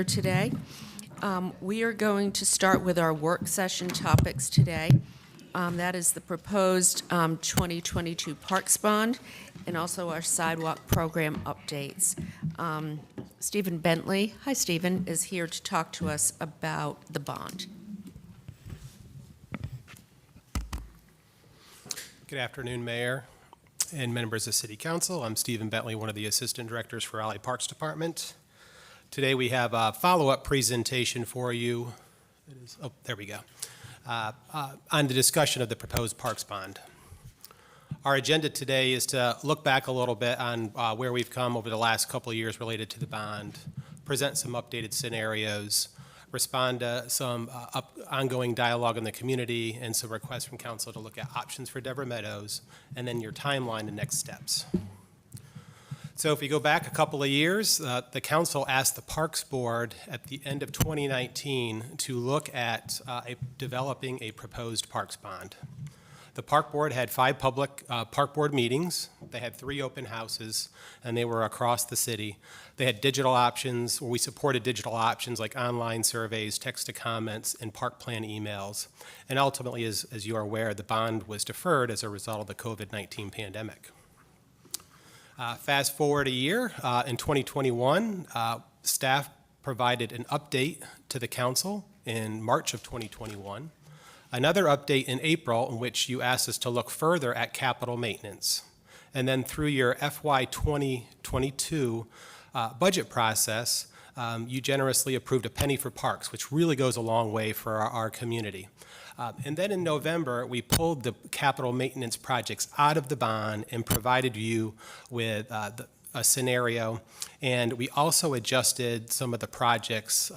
here today. We are going to start with our work session topics today. That is the proposed 2022 Parks Bond and also our Sidewalk program updates. Stephen Bentley, hi Stephen, is here to talk to us about the bond. Good afternoon, Mayor and members of City Council. I'm Stephen Bentley, one of the Assistant Directors for Raleigh Parks Department. Today we have a follow-up presentation for you. There we go. On the discussion of the proposed Parks Bond. Our agenda today is to look back a little bit on where we've come over the last couple of years related to the bond, present some updated scenarios, respond to some ongoing dialogue in the community and some requests from council to look at options for Debra Meadows, and then your timeline and next steps. So if we go back a couple of years, the council asked the Parks Board at the end of 2019 to look at developing a proposed Parks Bond. The Park Board had 5 public Park Board meetings. They had 3 open houses, and they were across the city. They had digital options, where we supported digital options like online surveys, text to comments, and park plan emails. And ultimately, as you are aware, the bond was deferred as a result of the COVID-19 pandemic. Fast forward a year, in 2021, staff provided an update to the council in March of 2021. Another update in April in which you asked us to look further at capital maintenance. And then through your FY 2022 budget process, you generously approved a penny for parks, which really goes a long way for our community. And then in November, we pulled the capital maintenance projects out of the bond and provided you with a scenario. And we also adjusted some of the projects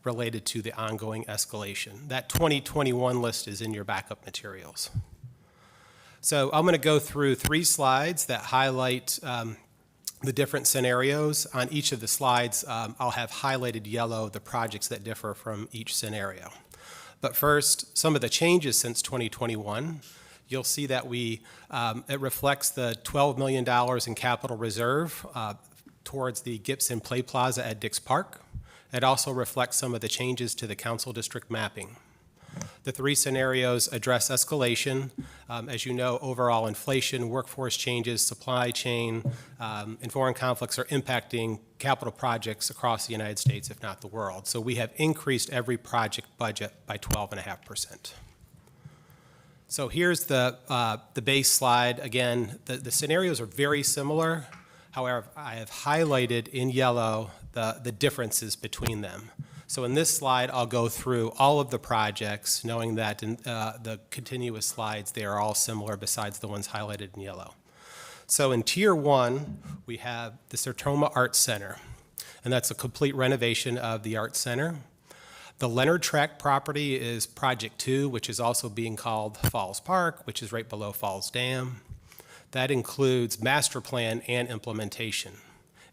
related to the ongoing escalation. That 2021 list is in your backup materials. So I'm going to go through 3 slides that highlight the different scenarios. On each of the slides, I'll have highlighted yellow the projects that differ from each scenario. But first, some of the changes since 2021. You'll see that it reflects the $12 million in capital reserve towards the Gibson Play Plaza at Dix Park. It also reflects some of the changes to the council district mapping. The 3 scenarios address escalation. As you know, overall inflation, workforce changes, supply chain, and foreign conflicts are impacting capital projects across the United States, if not the world. So we have increased every project budget by 12.5%. So here's the base slide. Again, the scenarios are very similar. However, I have highlighted in yellow the differences between them. So in this slide, I'll go through all of the projects, knowing that in the continuous slides, they are all similar besides the ones highlighted in yellow. So in Tier 1, we have the Sertoma Arts Center, and that's a complete renovation of the Arts Center. The Leonard Track property is Project 2, which is also being called Falls Park, which is right below Falls Dam. That includes master plan and implementation.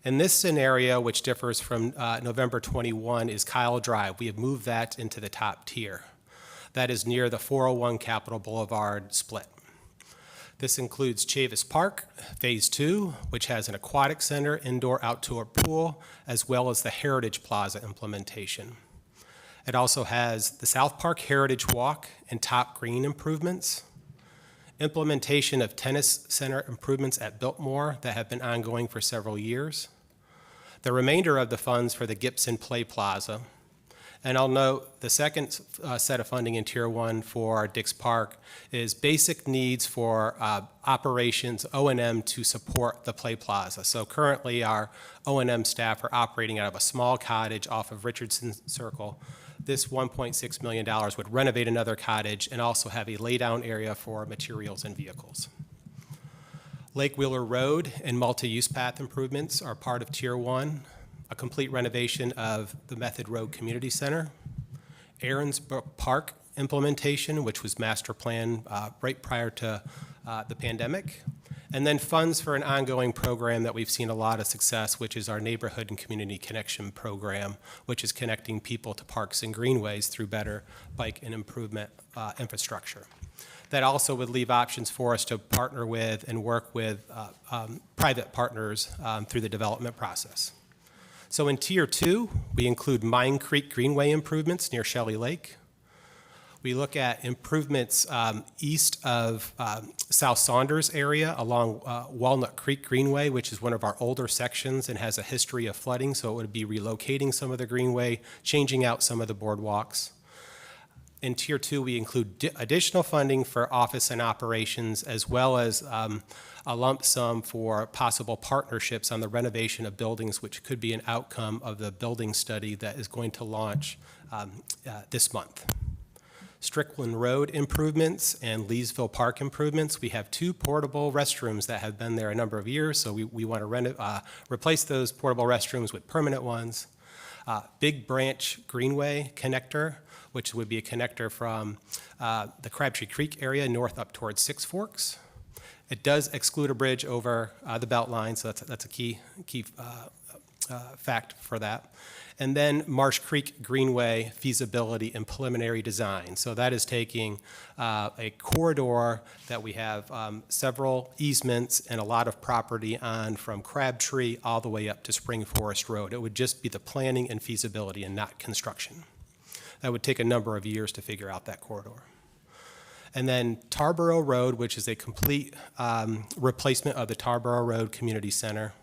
In this scenario, which differs from November 21, is Kyle Drive. We have moved that into the top tier. That is near the 401 Capitol Boulevard split. This includes Chavis Park, Phase 2, which has an aquatic center, indoor outdoor pool, as well as the Heritage Plaza implementation. It also has the South Park Heritage Walk and Top Green improvements, implementation of tennis center improvements at Biltmore that have been ongoing for several years, the remainder of the funds for the Gibson Play Plaza, and I'll note the second set of funding in Tier 1 for Dix Park is basic needs for operations, O&M to support the Play Plaza. So currently our O&M staff are operating out of a small cottage off of Richardson Circle. This $1.6 million would renovate another cottage and also have a laydown area for materials and vehicles. Lake Wheeler Road and multi-use path improvements are part of Tier 1, a complete renovation of the Method Road Community Center, Aaron's Brook Park implementation, which was master plan right prior to the pandemic, and then funds for an ongoing program that we've seen a lot of success, which is our Neighborhood and Community Connection Program, which is connecting people to parks and greenways through better bike and improvement infrastructure. That also would leave options for us to partner with and work with private partners through the development process. So in Tier 2, we include Mine Creek Greenway improvements near Shelley Lake. We look at improvements east of South Saunders area along Walnut Creek Greenway, which is one of our older sections and has a history of flooding, so it would be relocating some of the greenway, changing out some of the boardwalks. In Tier 2, we include additional funding for office and operations, as well as a lump sum for possible partnerships on the renovation of buildings, which could be an outcome of the building study that is going to launch this month. Strickland Road improvements and Leesville Park improvements. We have 2 portable restrooms that have been there a number of years, so we want to replace those portable restrooms with permanent ones. Big Branch Greenway connector, which would be a connector from the Crabtree Creek area north up towards Six Forks. It does exclude a bridge over the Beltline, so that's a key fact for that. And then Marsh Creek Greenway feasibility and preliminary design. So that is taking a corridor that we have several easements and a lot of property on from Crabtree all the way up to Spring Forest Road. It would just be the planning and feasibility and not construction. That would take a number of years to figure out that corridor. And then Tarboro Road, which is a complete replacement of the Tarboro Road Community Center.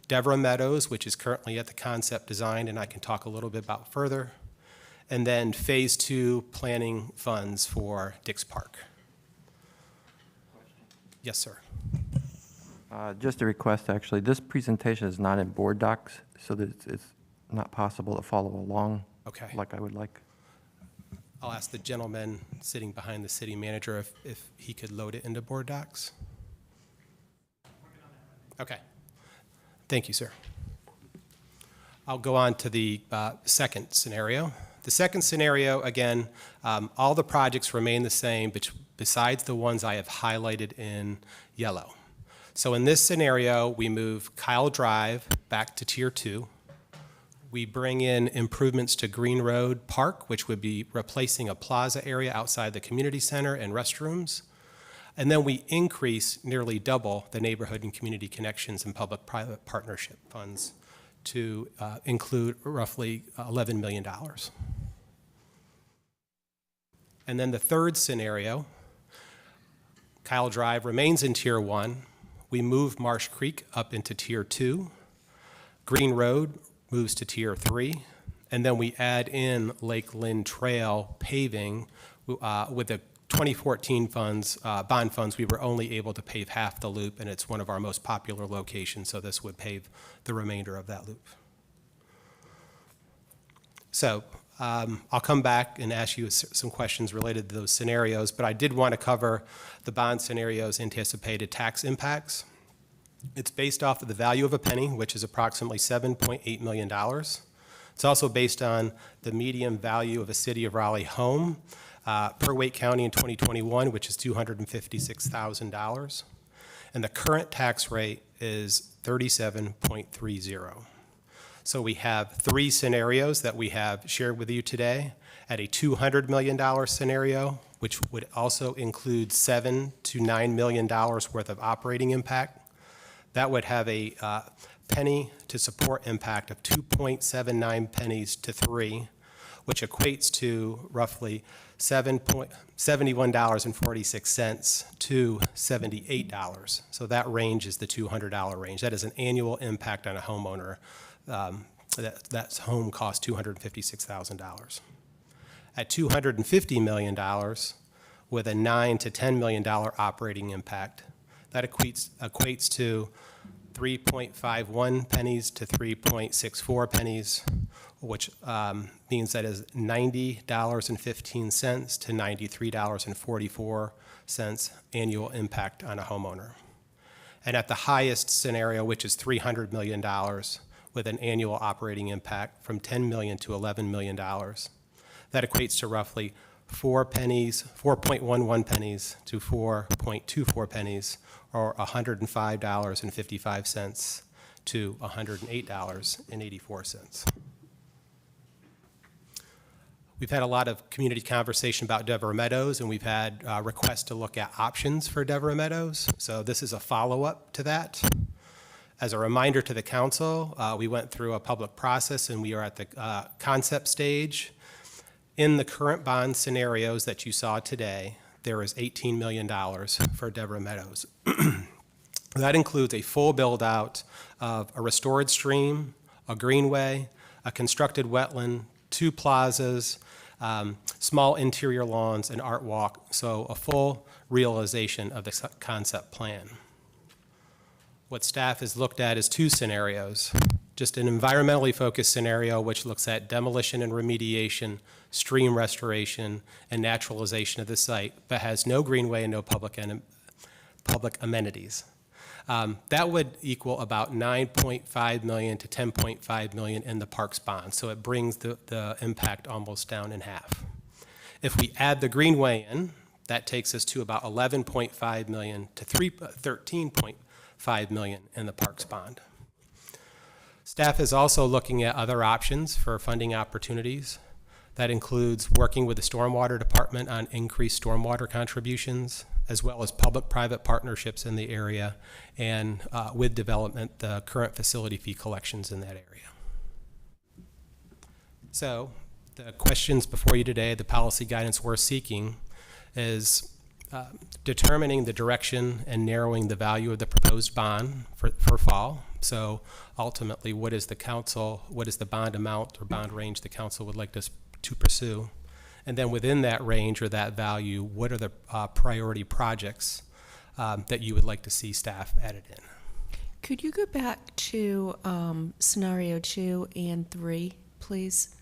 Debra Meadows, which is currently at the concept design, and I can talk a little bit about further. And then Phase 2 planning funds for Dix Park. Yes, sir. Just a request, actually. This presentation is not in board docs, so that it's not possible to follow along like I would like. I'll ask the gentleman sitting behind the city manager if he could load it into board docs. Okay. Thank you, sir. I'll go on to the second scenario. The second scenario, again, all the projects remain the same besides the ones I have highlighted in yellow. So in this scenario, we move Kyle Drive back to Tier 2. We bring in improvements to Green Road Park, which would be replacing a plaza area outside the community center and restrooms. And then we increase, nearly double, the neighborhood and community connections and public-private partnership funds to include roughly $11 million. And then the third scenario, Kyle Drive remains in Tier 1. We move Marsh Creek up into Tier 2. Green Road moves to Tier 3. And then we add in Lake Lynn Trail paving with the 2014 funds, bond funds. We were only able to pave half the loop, and it's one of our most popular locations, so this would pave the remainder of that loop. So I'll come back and ask you some questions related to those scenarios, but I did want to cover the bond scenario's anticipated tax impacts. It's based off of the value of a penny, which is approximately $7.8 million. It's also based on the median value of a City of Raleigh home per Wake County in 2021, which is $256,000. And the current tax rate is 37.30. So we have 3 scenarios that we have shared with you today. At a $200 million scenario, which would also include $7 to $9 million worth of operating impact, that would have a penny to support impact of 2.79 pennies to 3, which equates to roughly $71.46 to $78. So that range is the $200 range. That is an annual impact on a homeowner. That home costs $256,000. At $250 million, with a $9 to $10 million operating impact, that equates to 3.51 pennies to 3.64 pennies, which means that is $90.15 to $93.44 annual impact on a homeowner. And at the highest scenario, which is $300 million, with an annual operating impact from $10 million to $11 million, that equates to roughly 4.11 pennies to 4.24 pennies, or $105.55 to $108.84. We've had a lot of community conversation about Debra Meadows, and we've had requests to look at options for Debra Meadows. So this is a follow-up to that. As a reminder to the council, we went through a public process and we are at the concept stage. In the current bond scenarios that you saw today, there is $18 million for Debra Meadows. That includes a full build-out of a restored stream, a greenway, a constructed wetland, 2 plazas, small interior lawns, and art walk, so a full realization of the concept plan. What staff has looked at is 2 scenarios. Just an environmentally focused scenario which looks at demolition and remediation, stream restoration, and naturalization of the site, but has no greenway and no public amenities. That would equal about $9.5 million to $10.5 million in the parks bond, so it brings the impact almost down in half. If we add the greenway in, that takes us to about $11.5 million to $13.5 million in the parks bond. Staff is also looking at other options for funding opportunities. That includes working with the stormwater department on increased stormwater contributions, as well as public-private partnerships in the area, and with development, the current facility fee collections in that area. So the questions before you today, the policy guidance we're seeking, is determining the direction and narrowing the value of the proposed bond for fall. So ultimately, what is the bond amount or bond range the council would like to pursue? And then within that range or that value, what are the priority projects that you would like to see staff added in? Could you go back to scenario 2 and 3, please?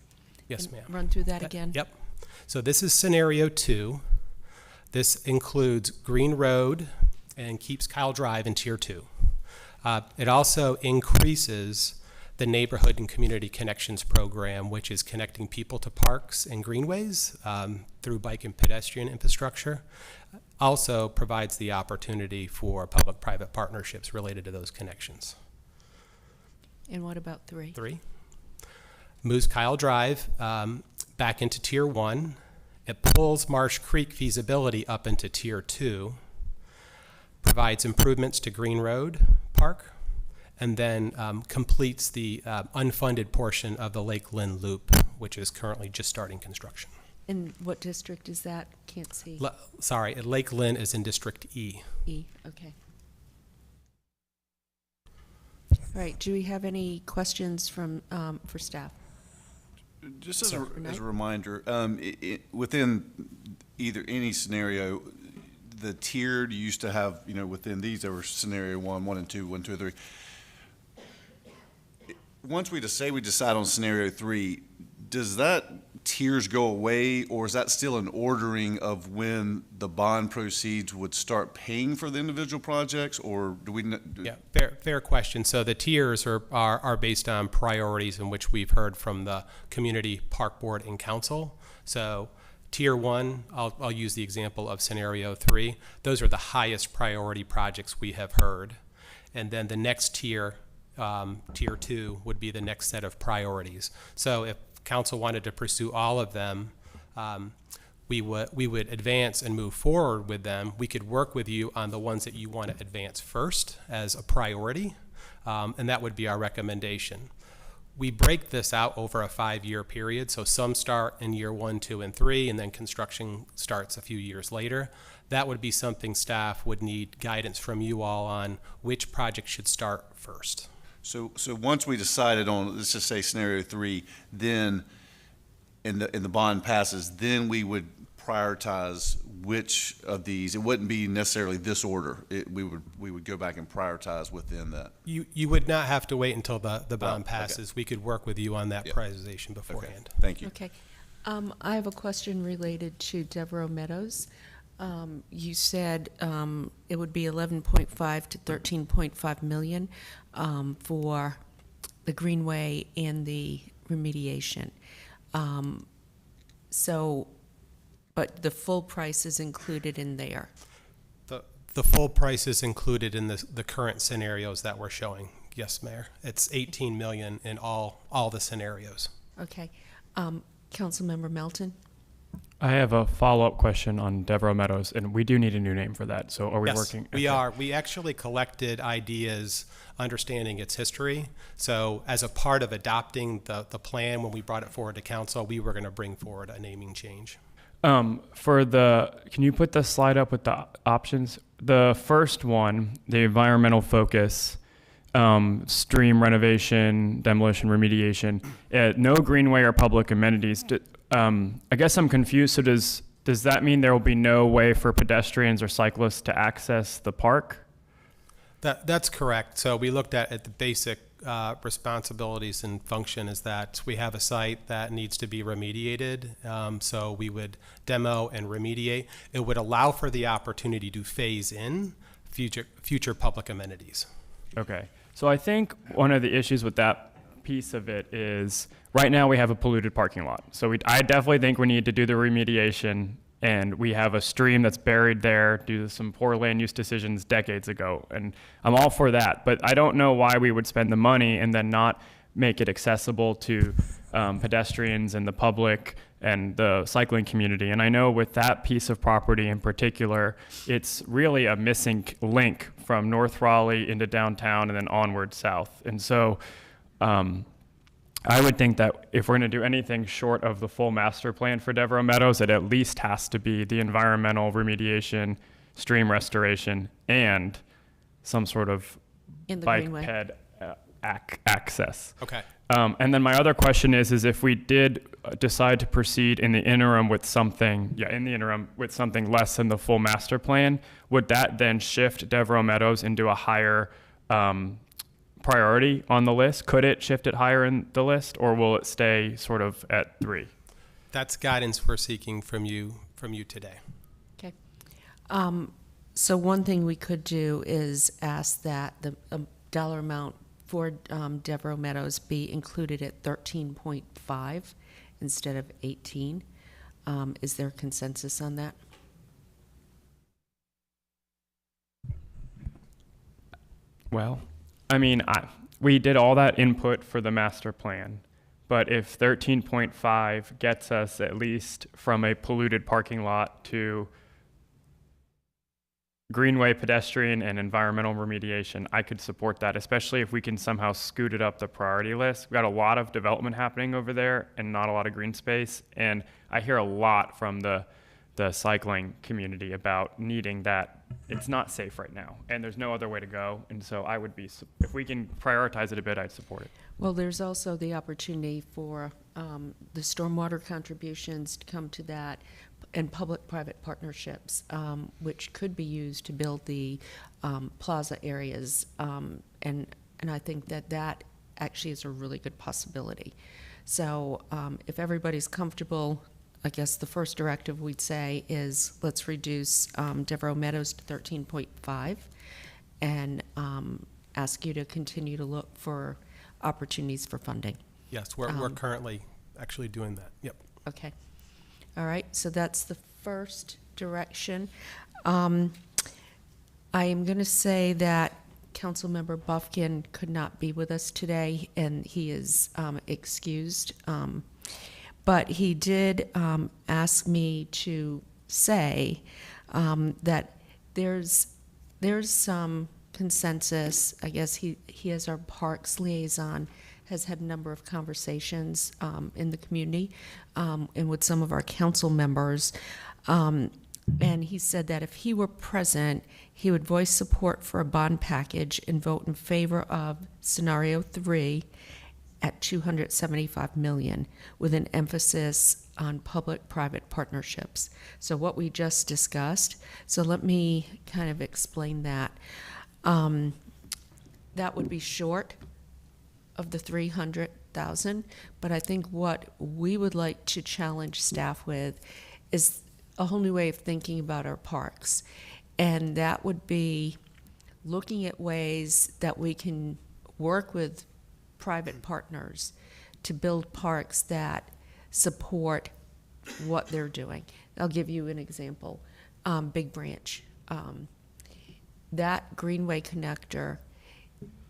Yes, ma'am. Run through that again. Yep. So this is scenario 2. This includes Green Road and keeps Kyle Drive in Tier 2. It also increases the Neighborhood and Community Connections Program, which is connecting people to parks and greenways through bike and pedestrian infrastructure. Also provides the opportunity for public-private partnerships related to those connections. And what about 3? 3 moves Kyle Drive back into Tier 1. It pulls Marsh Creek feasibility up into Tier 2, provides improvements to Green Road Park, and then completes the unfunded portion of the Lake Lynn Loop, which is currently just starting construction. And what district is that? Can't see. Lake Lynn is in District E. E, okay. All right, do we have any questions from for staff? Just as a reminder, within either any scenario, the tiered used to have, within these, there were scenario 1, 1 and 2, 1, 2, 3. Once we decide on scenario 3, does that tiers go away, or is that still an ordering of when the bond proceeds would start paying for the individual projects, or do we? Yeah, fair question. So the tiers are based on priorities in which we've heard from the Community Park Board and Council. So Tier 1, I'll use the example of scenario 3. Those are the highest priority projects we have heard. And then the next tier, Tier 2, would be the next set of priorities. So if council wanted to pursue all of them, we would advance and move forward with them. We could work with you on the ones that you want to advance first as a priority, and that would be our recommendation. We break this out over a 5-year period, so some start in year 1, 2, and 3, and then construction starts a few years later. That would be something staff would need guidance from you all on which project should start first. So once we decided on, let's just say scenario 3, then and the bond passes, then we would prioritize which of these. It wouldn't be necessarily this order. We would go back and prioritize within that. You would not have to wait until the bond passes. Okay. We could work with you on that prioritization beforehand. Okay. Thank you. Okay. I have a question related to Debra Meadows. You said it would be 11.5 to 13.5 million for the greenway and the remediation. But the full price is included in there. The full price is included in the current scenarios that we're showing. Yes, Mayor. It's 18 million in all the scenarios. Okay. Councilmember Melton? I have a follow-up question on Debra Meadows, and we do need a new name for that. So are we Yes, working? we okay. are. We actually collected ideas understanding its history. So as a part of adopting the plan, when we brought it forward to council, we were going to bring forward a naming change. Can you put the slide up with the options? The first one, the environmental focus, stream renovation, demolition, remediation, no greenway or public amenities. I guess I'm confused. So does that mean there will be no way for pedestrians or cyclists to access the park? That's correct. So we looked at the basic responsibilities and function is that we have a site that needs to be remediated. So we would demo and remediate. It would allow for the opportunity to phase in future public amenities. Okay. So I think one of the issues with that piece of it is right now we have a polluted parking lot. So I definitely think we need to do the remediation, and we have a stream that's buried there due to some poor land use decisions decades ago. And I'm all for that, but I don't know why we would spend the money and then not make it accessible to pedestrians and the public and the cycling community. And I know with that piece of property in particular, it's really a missing link from North Raleigh into downtown and then onward south. And so I would think that if we're going to do anything short of the full master plan for Debra Meadows, it at least has to be the environmental remediation, stream restoration, and some sort of In the bike greenway. ped access. Okay. And then my other question is if we did decide to proceed in the interim with something, with something less than the full master plan, would that then shift Debra Meadows into a higher priority on the list? Could it shift it higher in the list, or will it stay sort of at 3? That's guidance we're seeking from you today. Okay. So one thing we could do is ask that the dollar amount for Debra Meadows be included at 13.5 instead of 18. Is there consensus on that? Well, I mean, we did all that input for the master plan, but if 13.5 gets us at least from a polluted parking lot to greenway, pedestrian, and environmental remediation, I could support that, especially if we can somehow scoot it up the priority list. We've got a lot of development happening over there and not a lot of green space, and I hear a lot from the cycling community about needing that. It's not safe right now, and there's no other way to go, and so I would be, if we can prioritize it a bit, I'd support it. Well, there's also the opportunity for the stormwater contributions to come to that, and public-private partnerships, which could be used to build the plaza areas, and I think that actually is a really good possibility. So if everybody's comfortable, I guess the first directive we'd say is let's reduce Debra Meadows to 13.5 and ask you to continue to look for opportunities for funding. Yes, we're currently actually doing that. Yep. Okay. All right, so that's the first direction. I am going to say that Councilmember Buffkin could not be with us today, and he is excused. But he did ask me to say that there's some consensus. I guess he as our parks liaison has had a number of conversations in the community and with some of our council members. And he said that if he were present, he would voice support for a bond package and vote in favor of scenario 3 at $275 million, with an emphasis on public-private partnerships. So what we just discussed, so let me kind of explain that. That would be short of the 300,000, but I think what we would like to challenge staff with is a whole new way of thinking about our parks. And that would be looking at ways that we can work with private partners to build parks that support what they're doing. I'll give you an example. Big Branch. That Greenway connector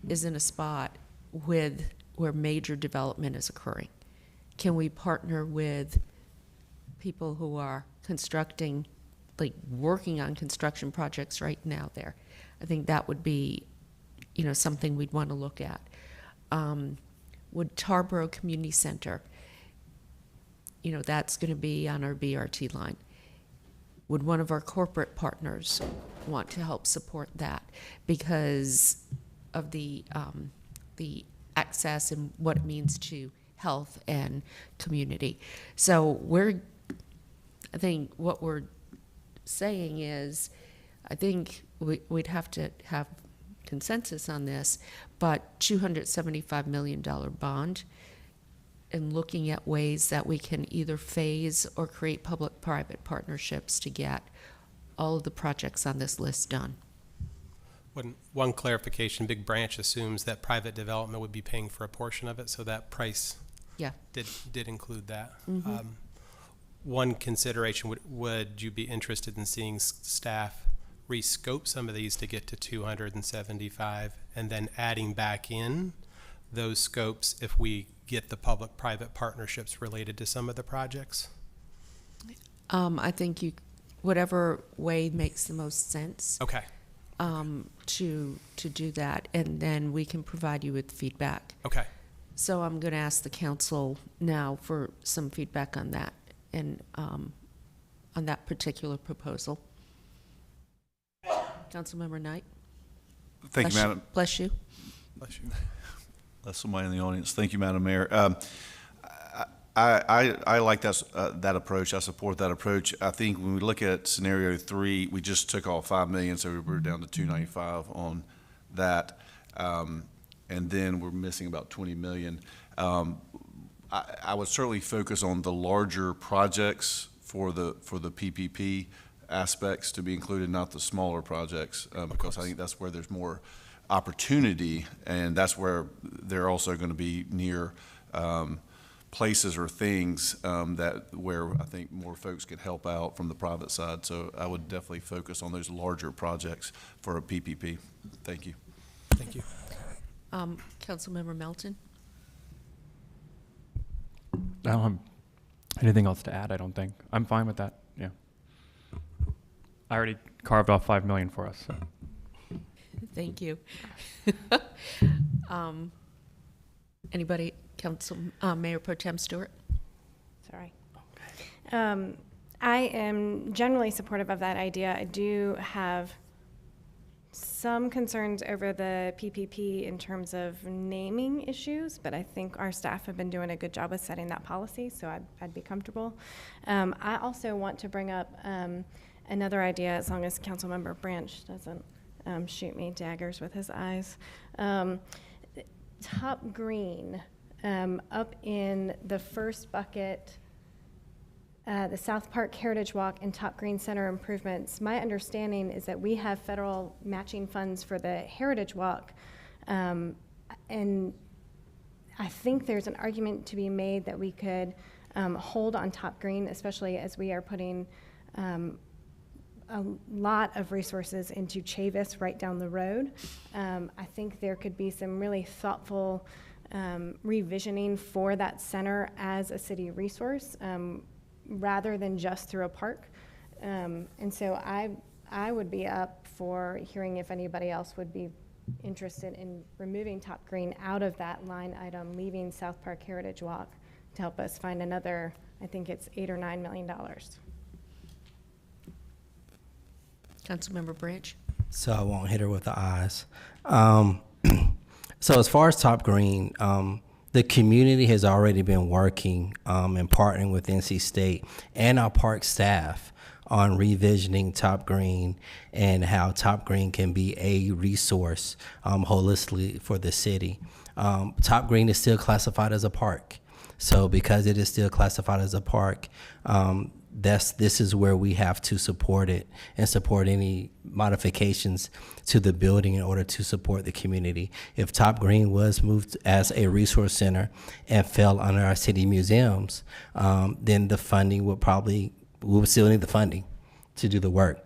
is in a spot where major development is occurring. Can we partner with people who are constructing, like working on construction projects right now there. I think that would be, something we'd want to look at. Would Tarboro Community Center, that's going to be on our BRT line. Would one of our corporate partners want to help support that because of the access and what it means to health and community? So I think what we're saying is, I think we'd have to have consensus on this, but $275 million bond, and looking at ways that we can either phase or create public-private partnerships to get all of the projects on this list done. One clarification, Big Branch assumes that private development would be paying for a portion of it, so that price Yeah. did include that. One consideration, would you be interested in seeing staff rescope some of these to get to 275 and then adding back in those scopes if we get the public-private partnerships related to some of the projects? I think whatever way makes the most sense. Okay. To do that, and then we can provide you with feedback. Okay. So I'm going to ask the council now for some feedback on that and on that particular proposal. Councilmember Knight? Thank you, Madam. Bless you. Bless you. That's somebody in the audience. Thank you, Madam Mayor. I like that approach. I support that approach. I think when we look at scenario 3, we just took off $5 million, so we're down to 295 on that, and then we're missing about 20 million. I would certainly focus on the larger projects for the PPP aspects to be included, not the smaller projects, because I think that's where there's more opportunity, and that's where they're also going to be near places or things where I think more folks could help out from the private side. So I would definitely focus on those larger projects for a PPP. Thank you. Thank you. Councilmember Melton? I don't have anything else to add, I don't think. I'm fine with that, yeah. I already carved off $5 million for us, so. Thank you. Anybody? Mayor Pro Tem Stewart? Sorry. I am generally supportive of that idea. I do have some concerns over the PPP in terms of naming issues, but I think our staff have been doing a good job of setting that policy, so I'd be comfortable. I also want to bring up another idea, as long as Councilmember Branch doesn't shoot me daggers with his eyes. Top green. Up in the first bucket, the South Park Heritage Walk and Top Green Center improvements. My understanding is that we have federal matching funds for the Heritage Walk, and I think there's an argument to be made that we could hold on Top Green, especially as we are putting a lot of resources into Chavis right down the road. I think there could be some really thoughtful revisioning for that center as a city resource, rather than just through a park. And so I would be up for hearing if anybody else would be interested in removing Top Green out of that line item, leaving South Park Heritage Walk to help us find another, I think it's $8 or $9 million. Councilmember Branch? So I won't hit her with the eyes. So as far as Top Green, the community has already been working and partnering with NC State and our park staff on revisioning Top Green and how Top Green can be a resource holistically for the city. Top Green is still classified as a park. So because it is still classified as a park, this is where we have to support it and support any modifications to the building in order to support the community. If Top Green was moved as a resource center and fell under our city museums, then the funding we would still need the funding to do the work.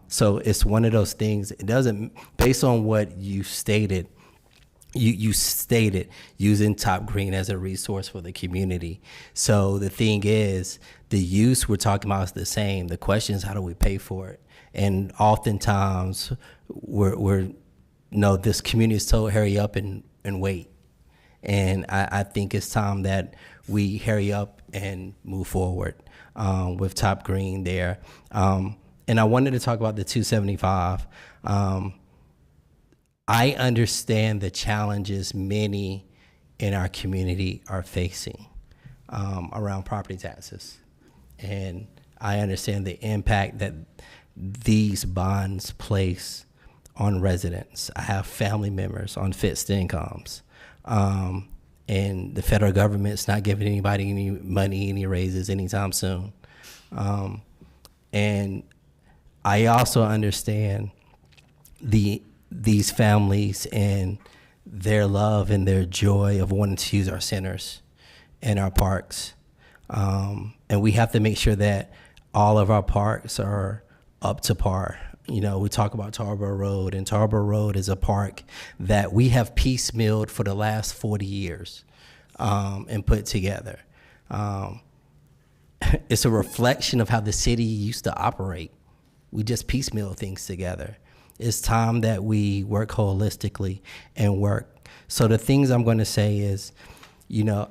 So it's one of those things. It doesn't, based on what you stated, you stated using Top Green as a resource for the community. So the thing is, the use we're talking about is the same. The question is, how do we pay for it? And oftentimes, we're no, this community is told hurry up and wait. And I think it's time that we hurry up and move forward with Top Green there. And I wanted to talk about the 275. I understand the challenges many in our community are facing around property taxes. And I understand the impact that these bonds place on residents. I have family members on fixed incomes. And the federal government's not giving anybody any money, any raises anytime soon. And I also understand these families and their love and their joy of wanting to use our centers and our parks. And we have to make sure that all of our parks are up to par. You know, we talk about Tarboro Road, and Tarboro Road is a park that we have piecemealed for the last 40 years and put together. It's a reflection of how the city used to operate. We just piecemeal things together. It's time that we work holistically and work. So the things I'm going to say is, you know,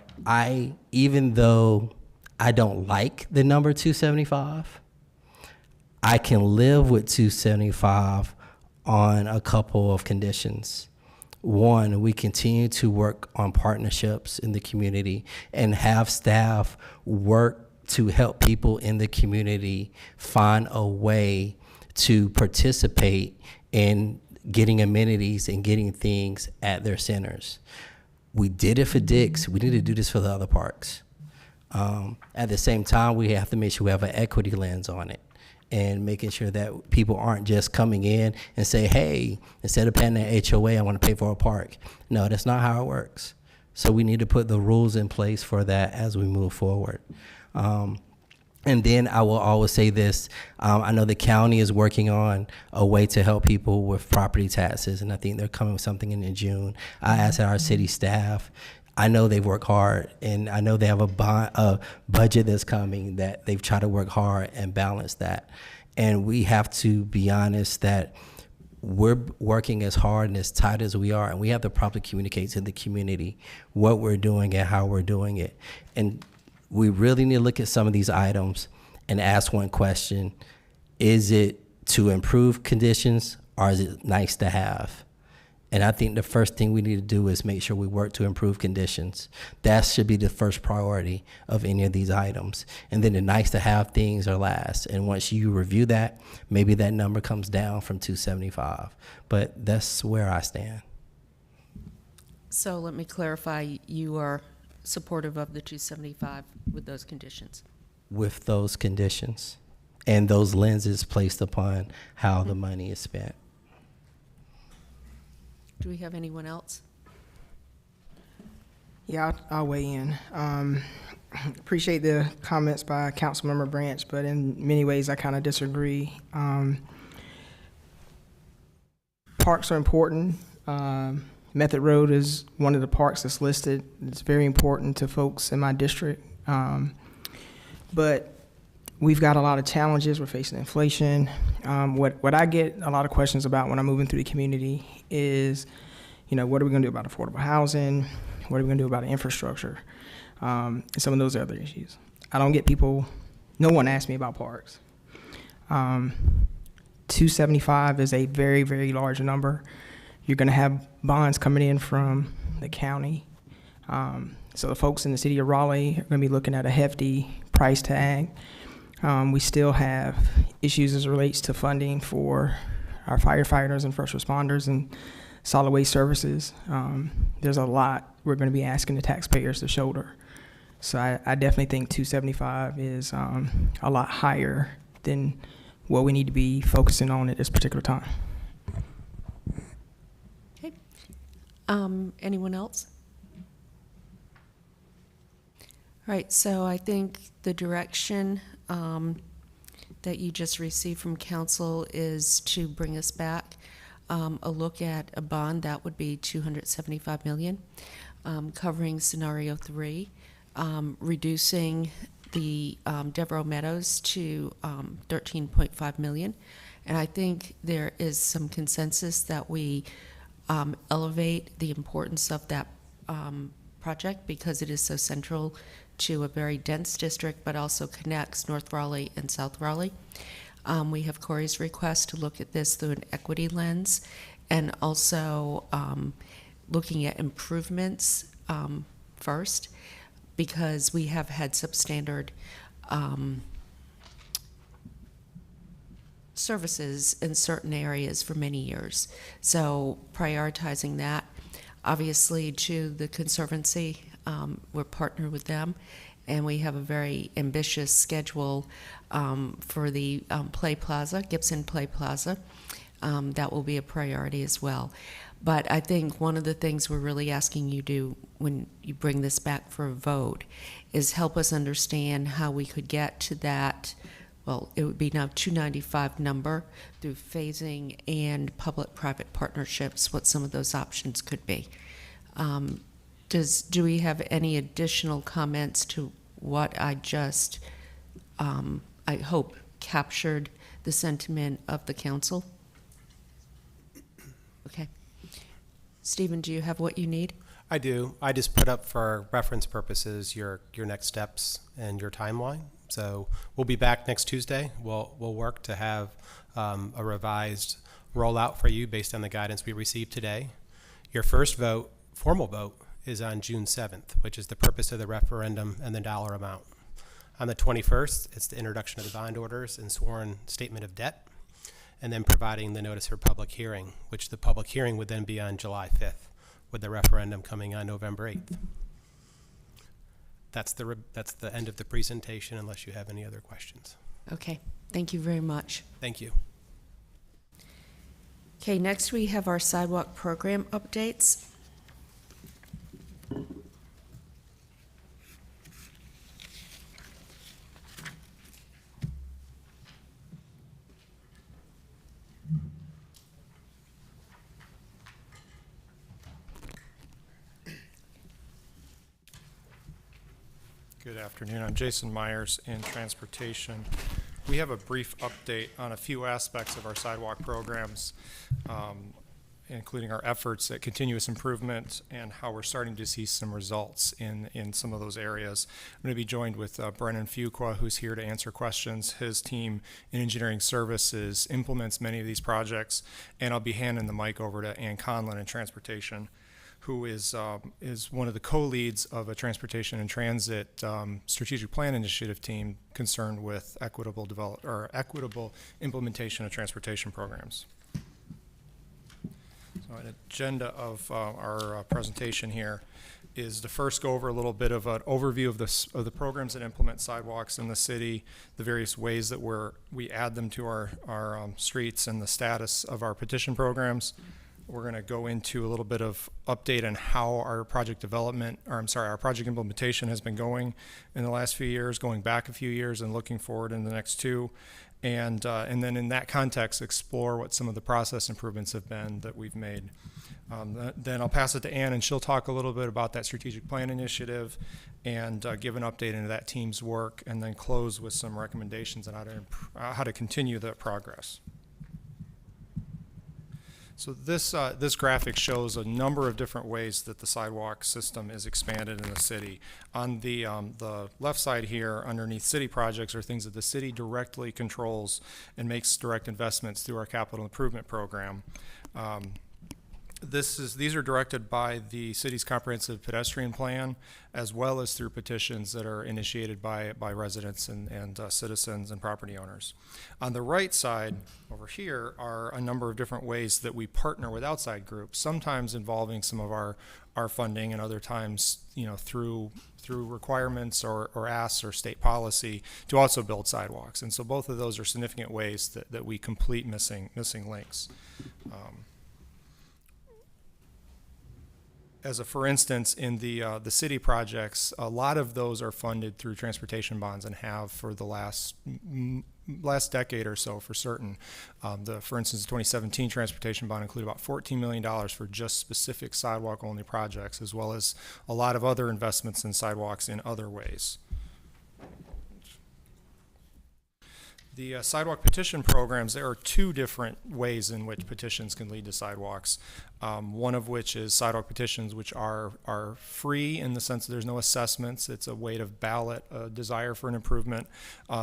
even though I don't like the number 275, I can live with 275 on a couple of conditions. One, we continue to work on partnerships in the community and have staff work to help people in the community find a way to participate in getting amenities and getting things at their centers. We did it for Dick's. We need to do this for the other parks. At the same time, we have to make sure we have an equity lens on it and making sure that people aren't just coming in and say, hey, instead of paying that HOA, I want to pay for a park. No, that's not how it works. So we need to put the rules in place for that as we move forward. And then I will always say this, I know the county is working on a way to help people with property taxes, and I think they're coming with something in June. I asked our city staff, I know they work hard, and I know they have a budget that's coming that they've tried to work hard and balance that. And we have to be honest that we're working as hard and as tight as we are, and we have to properly communicate to the community what we're doing and how we're doing it. And we really need to look at some of these items and ask one question: is it to improve conditions, or is it nice to have? And I think the first thing we need to do is make sure we work to improve conditions. That should be the first priority of any of these items. And then the nice to have things are last. And once you review that, maybe that number comes down from 275. But that's where I stand. So let me clarify, you are supportive of the 275 with those conditions? With those conditions and those lenses placed upon how the money is spent. Do we have anyone else? Yeah, I'll weigh in. Appreciate the comments by Councilmember Branch, but in many ways I kind of disagree. Parks are important. Method Road is one of the parks that's listed. It's very important to folks in my district. But we've got a lot of challenges. We're facing inflation. What I get a lot of questions about when I'm moving through the community is, you know, what are we going to do about affordable housing? What are we going to do about infrastructure? And some of those other issues. I don't get people, no one asks me about parks. 275 is a very, very large number. You're going to have bonds coming in from the county. So the folks in the city of Raleigh are going to be looking at a hefty price tag. We still have issues as it relates to funding for our firefighters and first responders and solid waste services. There's a lot we're going to be asking the taxpayers to shoulder. So I definitely think 275 is a lot higher than what we need to be focusing on at this particular time. Okay. Anyone else? All right, so I think the direction that you just received from council is to bring us back a look at a bond that would be $275 million, covering scenario 3, reducing the Devereaux Meadows to $13.5 million. And I think there is some consensus that we elevate the importance of that project because it is so central to a very dense district, but also connects North Raleigh and South Raleigh. We have Corey's request to look at this through an equity lens and also looking at improvements first, because we have had substandard services in certain areas for many years. So prioritizing that, obviously to the Conservancy, we're partnered with them, and we have a very ambitious schedule for the Play Plaza, Gibson Play Plaza. That will be a priority as well. But I think one of the things we're really asking you to do when you bring this back for a vote is help us understand how we could get to that, well, it would be now 295 number through phasing and public-private partnerships, what some of those options could be. Do we have any additional comments to what I just, I hope, captured the sentiment of the council? Okay. Stephen, do you have what you need? I do. I just put up for reference purposes your next steps and your timeline. So we'll be back next Tuesday. We'll work to have a revised rollout for you based on the guidance we received today. Your first vote, formal vote, is on June 7th, which is the purpose of the referendum and the dollar amount. On the 21st, it's the introduction of the bond orders and sworn statement of debt, and then providing the notice for public hearing, which the public hearing would then be on July 5th, with the referendum coming on November 8th. That's the end of the presentation, unless you have any other questions. Okay, thank you very much. Thank you. Okay, next we have our sidewalk program updates. Good afternoon. I'm Jason Myers in Transportation. We have a brief update on a few aspects of our sidewalk programs, including our efforts at continuous improvement and how we're starting to see some results in some of those areas. I'm going to be joined with Brennan Fuqua, who's here to answer questions. His team in engineering services implements many of these projects, and I'll be handing the mic over to Ann Conlon in Transportation, who is one of the co-leads of a transportation and transit strategic plan initiative team concerned with equitable implementation of transportation programs. So an agenda of our presentation here is to first go over a little bit of an overview of the programs that implement sidewalks in the city, the various ways that we add them to our streets, and the status of our petition programs. We're going to go into a little bit of update on how our project implementation has been going in the last few years, going back a few years and looking forward in the next two. And then in that context, explore what some of the process improvements have been that we've made. Then I'll pass it to Ann, and she'll talk a little bit about that strategic plan initiative and give an update into that team's work, and then close with some recommendations on how to continue that progress. So this graphic shows a number of different ways that the sidewalk system is expanded in the city. On the left side here, underneath city projects, are things that the city directly controls and makes direct investments through our capital improvement program. These are directed by the city's comprehensive pedestrian plan, as well as through petitions that are initiated by residents and citizens and property owners. On the right side over here are a number of different ways that we partner with outside groups, sometimes involving some of our funding, and other times, through requirements or asks or state policy to also build sidewalks. And so both of those are significant ways that we complete missing links. For instance, in the city projects, a lot of those are funded through transportation bonds and have for the last last decade or so for certain. For instance, the 2017 transportation bond included about $14 million for just specific sidewalk-only projects, as well as a lot of other investments in sidewalks in other ways. The sidewalk petition programs, there are two different ways in which petitions can lead to sidewalks. One of which is sidewalk petitions, which are free in the sense that there's no assessments. It's a way to ballot a desire for an improvement.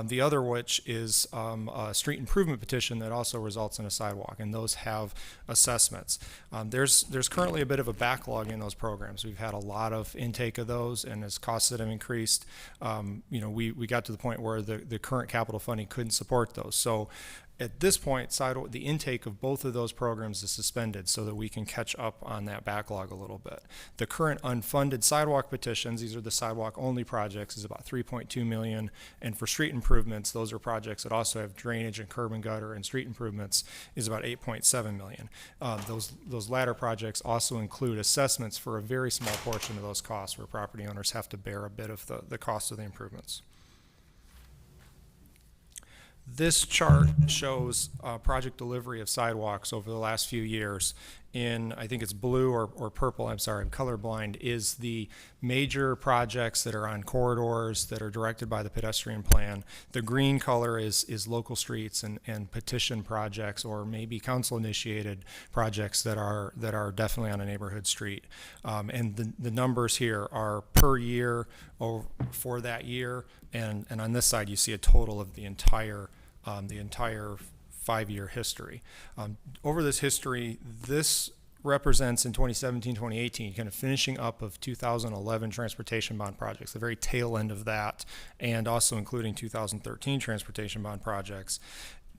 The other which is a street improvement petition that also results in a sidewalk, and those have assessments. There's currently a bit of a backlog in those programs. We've had a lot of intake of those, and as costs that have increased, we got to the point where the current capital funding couldn't support those. So at this point, the intake of both of those programs is suspended so that we can catch up on that backlog a little bit. The current unfunded sidewalk petitions, these are the sidewalk only projects, is about $3.2 million. And for street improvements, those are projects that also have drainage and curb and gutter and street improvements, is about $8.7 million. Those latter projects also include assessments for a very small portion of those costs, where property owners have to bear a bit of the cost of the improvements. This chart shows project delivery of sidewalks over the last few years. In, I think it's blue or purple, I'm sorry, I'm colorblind, is the major projects that are on corridors that are directed by the pedestrian plan. The green color is local streets and petition projects, or maybe council-initiated projects that are definitely on a neighborhood street. And the numbers here are per year for that year, and on this side you see a total of the entire 5-year history. Over this history, this represents in 2017, 2018, kind of finishing up of 2011 transportation bond projects, the very tail end of that, and also including 2013 transportation bond projects.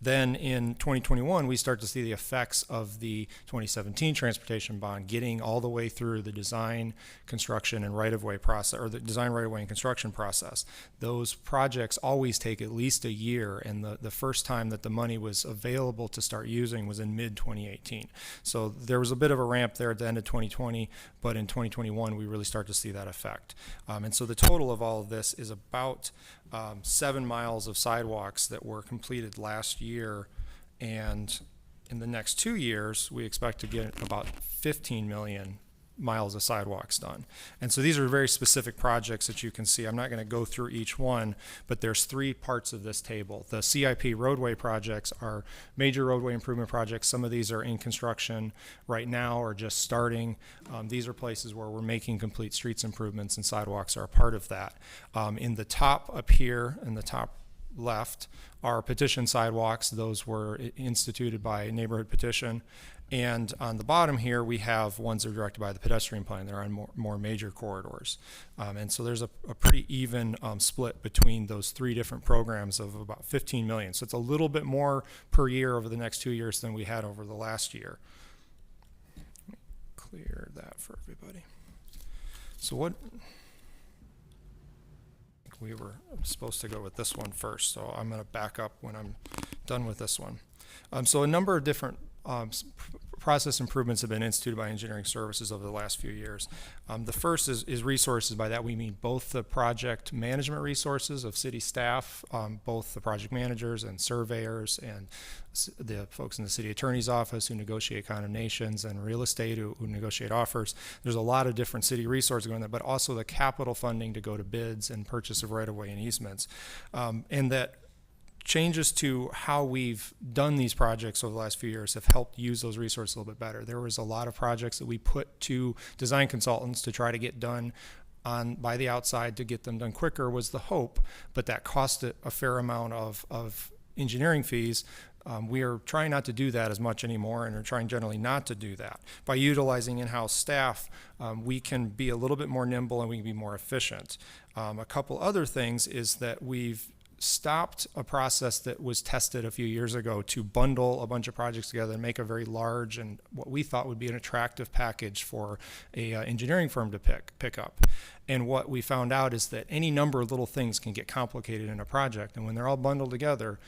Then in 2021, we start to see the effects of the 2017 transportation bond getting all the way through the design, construction, and right-of-way process, or the design, right-of-way, and construction process. Those projects always take at least a year, and the first time that the money was available to start using was in mid-2018. So there was a bit of a ramp there at the end of 2020, but in 2021, we really start to see that effect. And so the total of all of this is about 7 miles of sidewalks that were completed last year, and in the next 2 years we expect to get about 15 million miles of sidewalks done. And so these are very specific projects that you can see. I'm not going to go through each one, but there's 3 parts of this table. The CIP roadway projects are major roadway improvement projects. Some of these are in construction right now or just starting. These are places where we're making complete streets improvements, and sidewalks are a part of that. In the top up here, in the top left, are petition sidewalks. Those were instituted by neighborhood petition. And on the bottom here, we have ones that are directed by the pedestrian plan. They're on more major corridors. And so there's a pretty even split between those 3 different programs of about 15 million. So it's a little bit more per year over the next 2 years than we had over the last year. Let me clear that for everybody. So we were supposed to go with this one first, so I'm going to back up when I'm done with this one. So a number of different process improvements have been instituted by engineering services over the last few years. The first is resources. By that we mean both the project management resources of city staff, both the project managers and surveyors and the folks in the city attorney's office who negotiate condemnations, and real estate who negotiate offers. There's a lot of different city resources going there, but also the capital funding to go to bids and purchase of right-of-way and easements. And that changes to how we've done these projects over the last few years have helped use those resources a little bit better. There was a lot of projects that we put to design consultants to try to get done by the outside to get them done quicker was the hope, but that cost a fair amount of engineering fees. We are trying not to do that as much anymore, and are trying generally not to do that. By utilizing in-house staff, we can be a little bit more nimble and we can be more efficient. A couple other things is that we've stopped a process that was tested a few years ago to bundle a bunch of projects together and make a very large and what we thought would be an attractive package for a engineering firm to pick up. And what we found out is that any number of little things can get complicated in a project, and when they're all bundled together,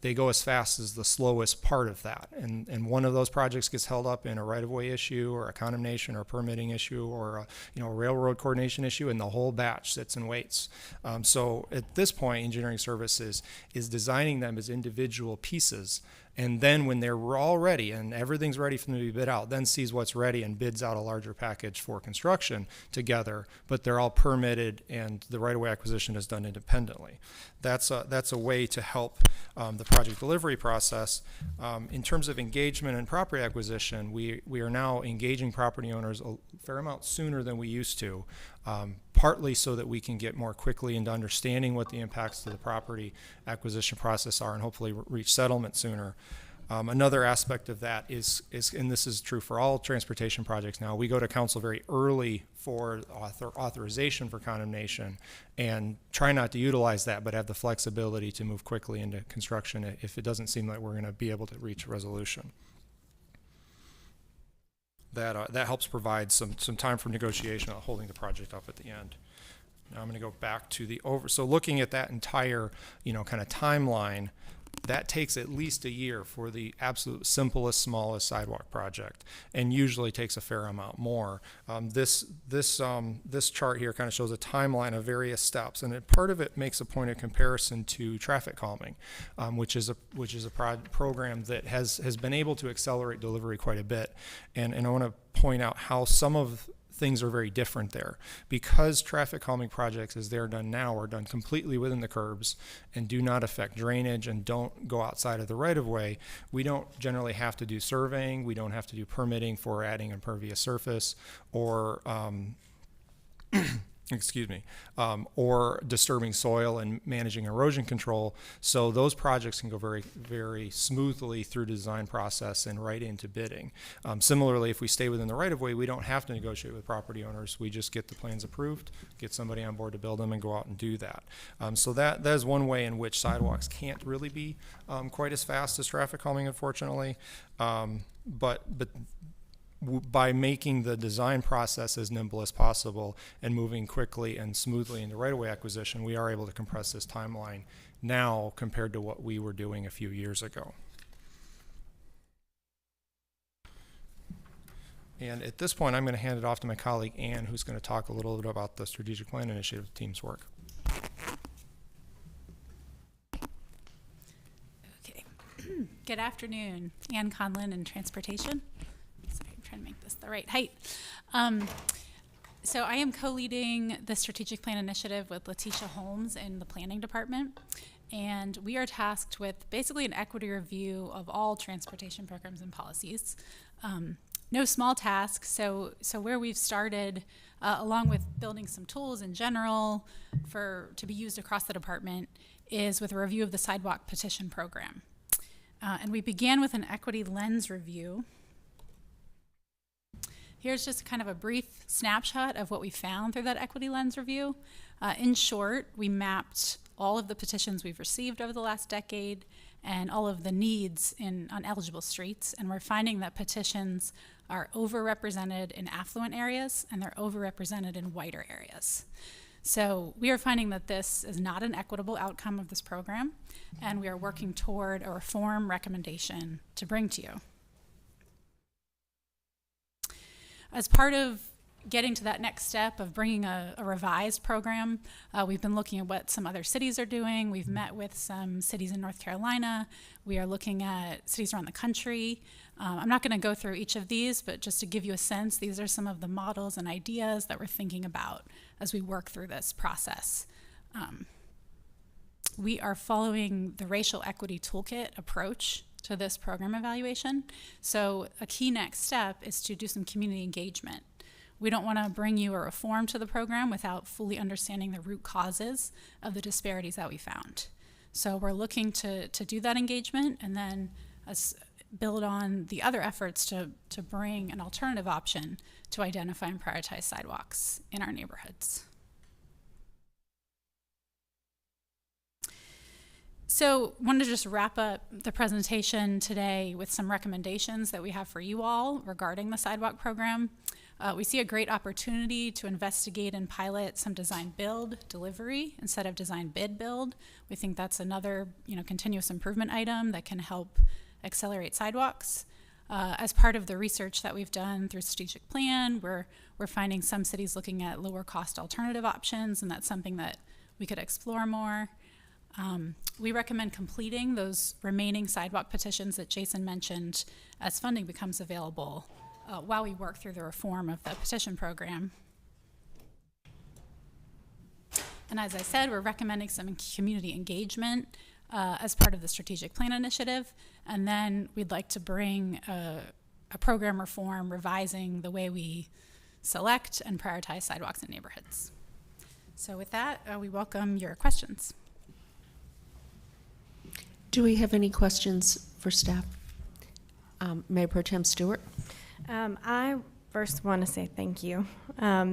they go as fast as the slowest part of that. And one of those projects gets held up in a right-of-way issue or a condemnation or a permitting issue or a railroad coordination issue, and the whole batch sits and waits. So at this point, engineering services is designing them as individual pieces, and then when they're all ready and everything's ready for them to be bid out, then sees what's ready and bids out a larger package for construction together, but they're all permitted and the right-of-way acquisition is done independently. That's a way to help the project delivery process. In terms of engagement and property acquisition, we are now engaging property owners a fair amount sooner than we used to, partly so that we can get more quickly into understanding what the impacts to the property acquisition process are and hopefully reach settlement sooner. Another aspect of that is, and this is true for all transportation projects now, we go to council very early for authorization for condemnation and try not to utilize that, but have the flexibility to move quickly into construction if it doesn't seem like we're going to be able to reach a resolution. That helps provide some time for negotiation on holding the project up at the end. Now I'm going to go back to so looking at that entire, kind of timeline, that takes at least a year for the absolute simplest, smallest sidewalk project, and usually takes a fair amount more. This chart here kind of shows a timeline of various steps, and part of it makes a point of comparison to traffic calming, which is a program that has been able to accelerate delivery quite a bit. And I want to point out how some of things are very different there. Because traffic calming projects, as they're done now, are done completely within the curbs and do not affect drainage and don't go outside of the right-of-way, we don't generally have to do surveying, we don't have to do permitting for adding impervious surface or or disturbing soil and managing erosion control. So those projects can go very, very smoothly through the design process and right into bidding. Similarly, if we stay within the right-of-way, we don't have to negotiate with property owners. We just get the plans approved, get somebody on board to build them, and go out and do that. So that is one way in which sidewalks can't really be quite as fast as traffic calming, unfortunately. But by making the design process as nimble as possible and moving quickly and smoothly into right-of-way acquisition, we are able to compress this timeline now compared to what we were doing a few years ago. And at this point, I'm going to hand it off to my colleague, Ann, who's going to talk a little bit about the strategic plan initiative team's work. Okay. Good afternoon. Ann Conlon in Transportation. To make this the right height. So I am co-leading the strategic plan initiative with Letitia Holmes in the planning department, and we are tasked with basically an equity review of all transportation programs and policies. No small task, so where we've started, along with building some tools in general to be used across the department, is with a review of the Sidewalk petition program. And we began with an equity lens review. Here's just kind of a brief snapshot of what we found through that equity lens review. In short, we mapped all of the petitions we've received over the last decade and all of the needs on eligible streets, and we're finding that petitions are overrepresented in affluent areas and they're overrepresented in whiter areas. So we are finding that this is not an equitable outcome of this program, and we are working toward a reform recommendation to bring to you. As part of getting to that next step of bringing a revised program, we've been looking at what some other cities are doing. We've met with some cities in North Carolina. We are looking at cities around the country. I'm not going to go through each of these, but just to give you a sense, these are some of the models and ideas that we're thinking about as we work through this process. We are following the racial equity toolkit approach to this program evaluation. So a key next step is to do some community engagement. We don't want to bring you a reform to the program without fully understanding the root causes of the disparities that we found. So we're looking to do that engagement and then build on the other efforts to bring an alternative option to identify and prioritize sidewalks in our neighborhoods. So I wanted to just wrap up the presentation today with some recommendations that we have for you all regarding the sidewalk program. We see a great opportunity to investigate and pilot some design build delivery instead of design bid build. We think that's another continuous improvement item that can help accelerate sidewalks. As part of the research that we've done through strategic plan, we're finding some cities looking at lower cost alternative options, and that's something that we could explore more. We recommend completing those remaining sidewalk petitions that Jason mentioned as funding becomes available while we work through the reform of the petition program. And as I said, we're recommending some community engagement as part of the strategic plan initiative. And then we'd like to bring a program reform revising the way we select and prioritize sidewalks in neighborhoods. So with that, we welcome your questions. Do we have any questions for staff? Mayor Pro Tem Stewart? I first want to say thank you.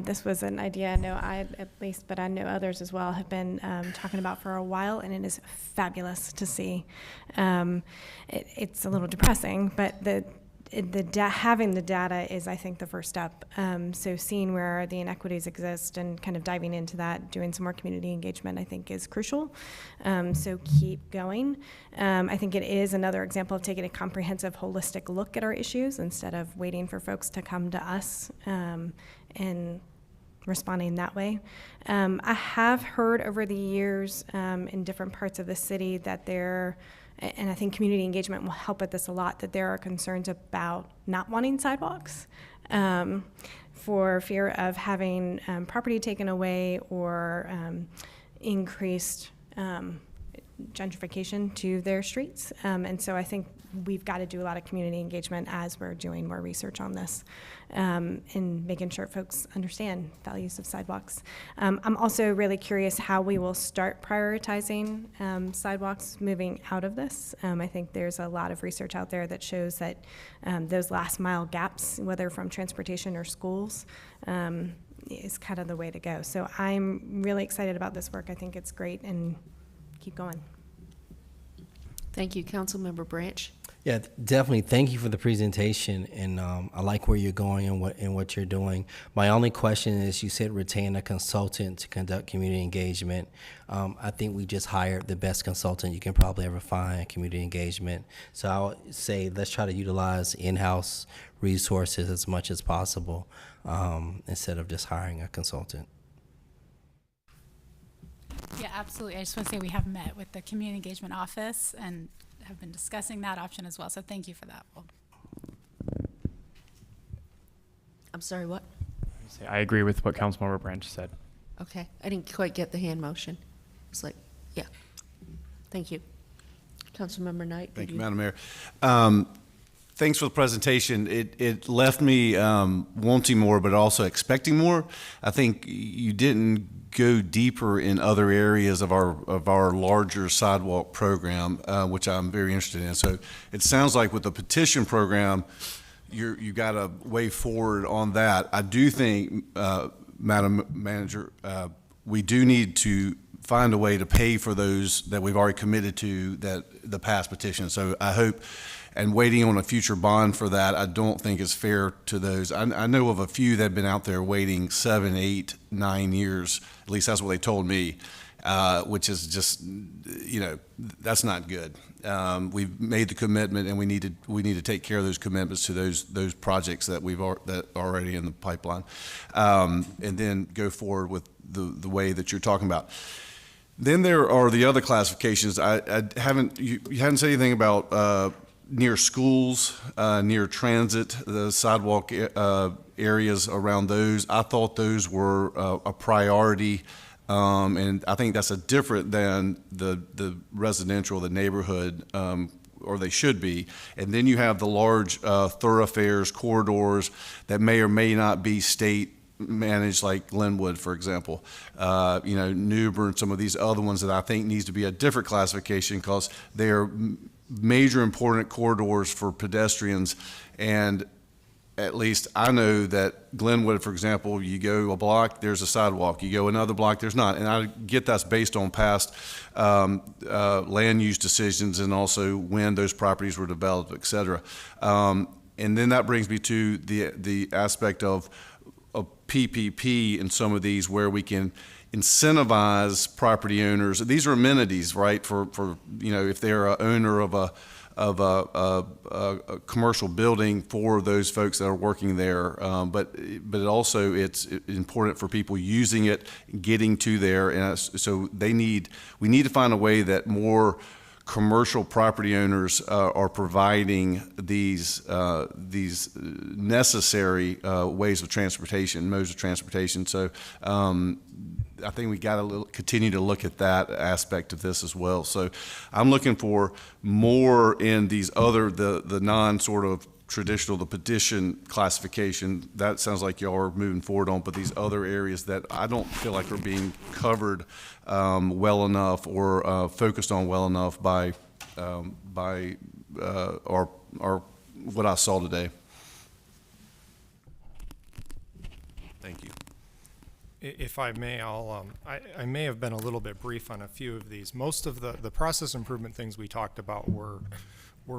This was an idea I know I, at least, but I know others as well, have been talking about for a while, and it is fabulous to see. It's a little depressing, but having the data is, I think, the first step. So seeing where the inequities exist and kind of diving into that, doing some more community engagement, I think is crucial. So keep going. I think it is another example of taking a comprehensive, holistic look at our issues instead of waiting for folks to come to us and responding that way. I have heard over the years in different parts of the city that and I think community engagement will help with this a lot, that there are concerns about not wanting sidewalks for fear of having property taken away or increased gentrification to their streets. And so I think we've got to do a lot of community engagement as we're doing more research on this and making sure folks understand values of sidewalks. I'm also really curious how we will start prioritizing sidewalks moving out of this. I think there's a lot of research out there that shows that those last mile gaps, whether from transportation or schools, is kind of the way to go. So I'm really excited about this work. I think it's great, and keep going. Thank you. Councilmember Branch? Yeah, definitely. Thank you for the presentation, and I like where you're going and what you're doing. My only question is, you said retain a consultant to conduct community engagement. I think we just hired the best consultant you can probably ever find, community engagement. So I would say let's try to utilize in-house resources as much as possible instead of just hiring a consultant. Yeah, absolutely. I just want to say we have met with the Community Engagement Office and have been discussing that option as well. So thank you for that. I'm sorry, what? I agree with what Councilmember Branch said. Okay. I didn't quite get the hand motion. It's like, yeah. Thank you. Councilmember Knight? Thank you, Madam Mayor. Thanks for the presentation. It left me wanting more, but also expecting more. I think you didn't go deeper in other areas of our larger sidewalk program, which I'm very interested in. So it sounds like with the petition program, you got a way forward on that. I do think, Madam Manager, we do need to find a way to pay for those that we've already committed to, that the past petitions. So I hope, and waiting on a future bond for that, I don't think is fair to those. I know of a few that have been out there waiting 7, 8, 9 years. At least that's what they told me, which is just, that's not good. We've made the commitment, and we need to take care of those commitments to those projects that that are already in the pipeline, and then go forward with the way that you're talking about. Then there are the other classifications. You haven't said anything about near schools, near transit, the sidewalk areas around those. I thought those were a priority, and I think that's different than the residential, the neighborhood, or they should be. And then you have the large thoroughfares, corridors that may or may not be state managed, like Glenwood, for example, Newbern, some of these other ones that I think needs to be a different classification because they are major important corridors for pedestrians. And at least I know that Glenwood, for example, you go a block, there's a sidewalk. You go another block, there's not. And I get that's based on past land use decisions and also when those properties were developed, et cetera. And then that brings me to the aspect of PPP in some of these where we can incentivize property owners. These are amenities, right? For if they're a owner of a commercial building for those folks that are working there. But also it's important for people using it, getting to there, and so we need to find a way that more commercial property owners are providing these necessary ways of transportation, modes of transportation. So I think we got to continue to look at that aspect of this as well. So I'm looking for more in these other, the non sort of traditional, the petition classification. That sounds like y'all are moving forward on, but these other areas that I don't feel like are being covered well enough or focused on well enough by or what I saw today. Thank you. If I may, I may have been a little bit brief on a few of these. Most of the process improvement things we talked about were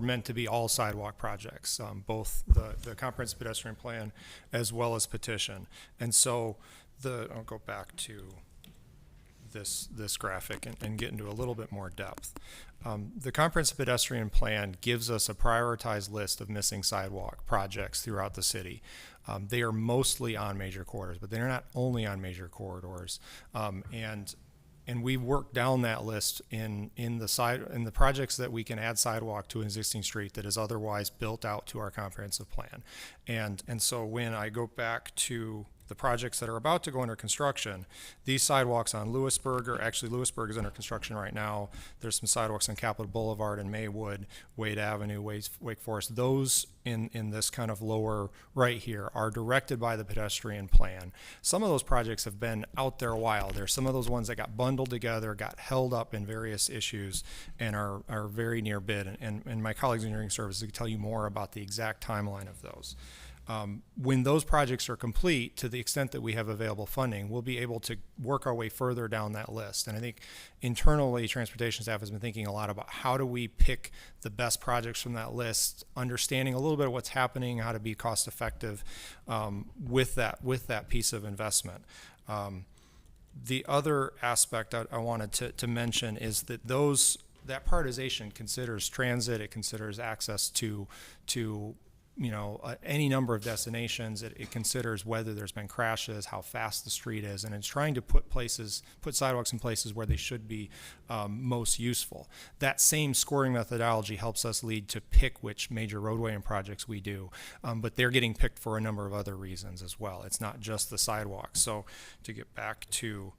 meant to be all sidewalk projects, both the comprehensive pedestrian plan as well as petition. And so I'll go back to this graphic and get into a little bit more depth. The comprehensive pedestrian plan gives us a prioritized list of missing sidewalk projects throughout the city. They are mostly on major corridors, but they're not only on major corridors. And we work down that list in the projects that we can add sidewalk to an existing street that is otherwise built out to our comprehensive plan. And so when I go back to the projects that are about to go under construction, these sidewalks on Lewisburg, Lewisburg is under construction right now. There's some sidewalks on Capitol Boulevard and Maywood, Wade Avenue, Wake Forest. Those in this kind of lower right here are directed by the pedestrian plan. Some of those projects have been out there a while. There's some of those ones that got bundled together, got held up in various issues, and are very near bid. And my colleagues in engineering services can tell you more about the exact timeline of those. When those projects are complete, to the extent that we have available funding, we'll be able to work our way further down that list. And I think internally, transportation staff has been thinking a lot about how do we pick the best projects from that list, understanding a little bit of what's happening, how to be cost effective with that piece of investment. The other aspect I wanted to mention is that that prioritization considers transit, it considers access to any number of destinations. It considers whether there's been crashes, how fast the street is, and it's trying to put sidewalks in places where they should be most useful. That same scoring methodology helps us lead to pick which major roadway and projects we do, but they're getting picked for a number of other reasons as well. It's not just the sidewalks. So to get back to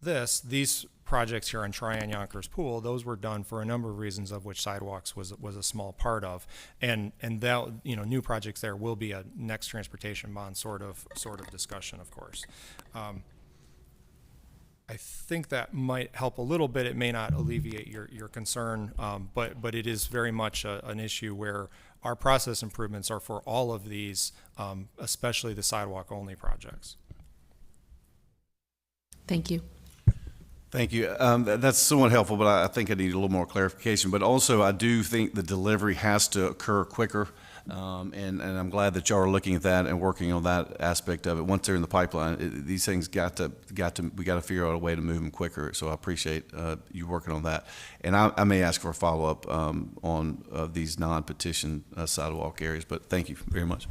these projects here on Tryon Yonkers Pool, those were done for a number of reasons, of which sidewalks was a small part of, and that new projects there will be a next transportation bond sort of discussion, of course. I think that might help a little bit. It may not alleviate your concern, but it is very much an issue where our process improvements are for all of these, especially the sidewalk only projects. Thank you. Thank you. That's somewhat helpful, but I think I need a little more clarification. But also, I do think the delivery has to occur quicker, and I'm glad that y'all are looking at that and working on that aspect of it. Once they're in the pipeline, these things we got to figure out a way to move them quicker. So I appreciate you working on that. And I may ask for a follow-up on these non-petition sidewalk areas, but thank you very much.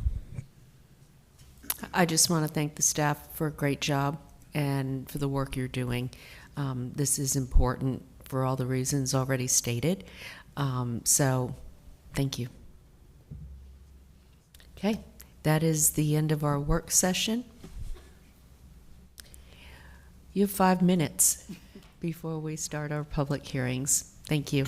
I just want to thank the staff for a great job and for the work you're doing. This is important for all the reasons already stated. So thank you. Okay, that is the end of our work session. You have 5 minutes before we start our public hearings. Thank you.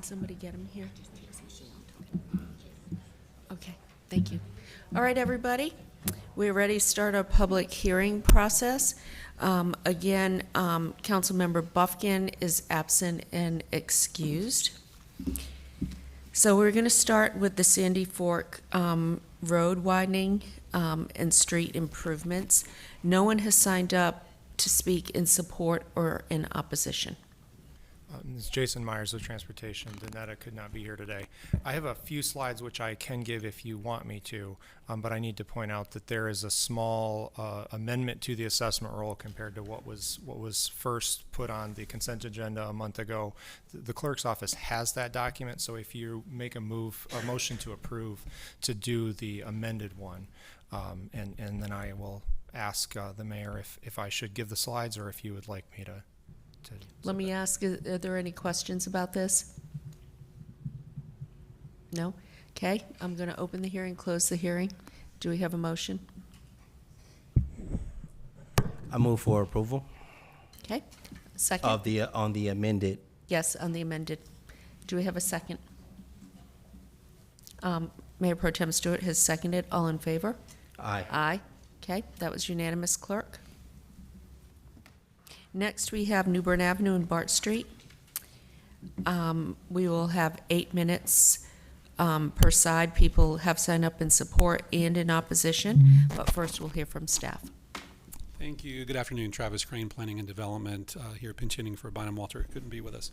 somebody get him here? Okay, thank you. All right, everybody, we're ready to start our public hearing process. Again, Councilmember Buffkin is absent and excused. So we're going to start with the Sandy Fork road widening and street improvements. No one has signed up to speak in support or in opposition. This is Jason Myers of Transportation. Danetta could not be here today. I have a few slides which I can give if you want me to, but I need to point out that there is a small amendment to the assessment roll compared to what was first put on the consent agenda a month ago. The clerk's office has that document, so if you make a motion to approve to do the amended one, and then I will ask the mayor if I should give the slides or if you would like me to. Let me ask, are there any questions about this? No? Okay, I'm going to open the hearing, close the hearing. Do we have a motion? I move for approval Okay, second? of on the amended. Yes, on the amended. Do we have a second? Mayor Pro Tem Stewart has seconded. All in favor? Aye. Aye. Okay, that was unanimous, clerk. Next, we have Newbern Avenue and Bart Street. We will have 8 minutes per side. People have signed up in support and in opposition, but first we'll hear from staff. Thank you. Good afternoon. Travis Crane, Planning and Development, here pinch hitting for Bynum Walter, who couldn't be with us.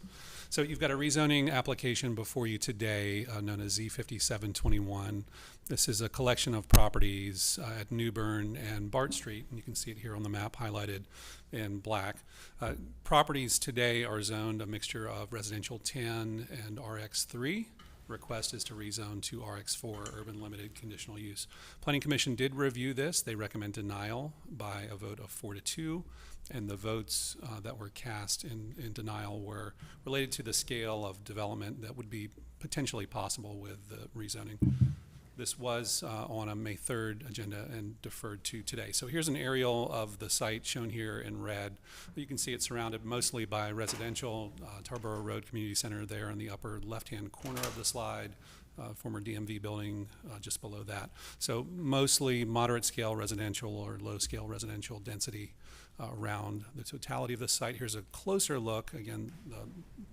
So you've got a rezoning application before you today, known as Z5721. This is a collection of properties at Newbern and Bart Street, and you can see it here on the map highlighted in black. Properties today are zoned a mixture of residential 10 and RX3. Request is to rezone to RX4, urban limited conditional use. Planning Commission did review this. They recommend denial by a vote of 4-2, and the votes that were cast in denial were related to the scale of development that would be potentially possible with the rezoning. This was on a May 3rd agenda and deferred to today. So here's an aerial of the site shown here in red. You can see it's surrounded mostly by residential. Tarboro Road Community Center there in the upper left-hand corner of the slide. Former DMV building just below that. So mostly moderate scale residential or low scale residential density around the totality of the site. Here's a closer look. Again, the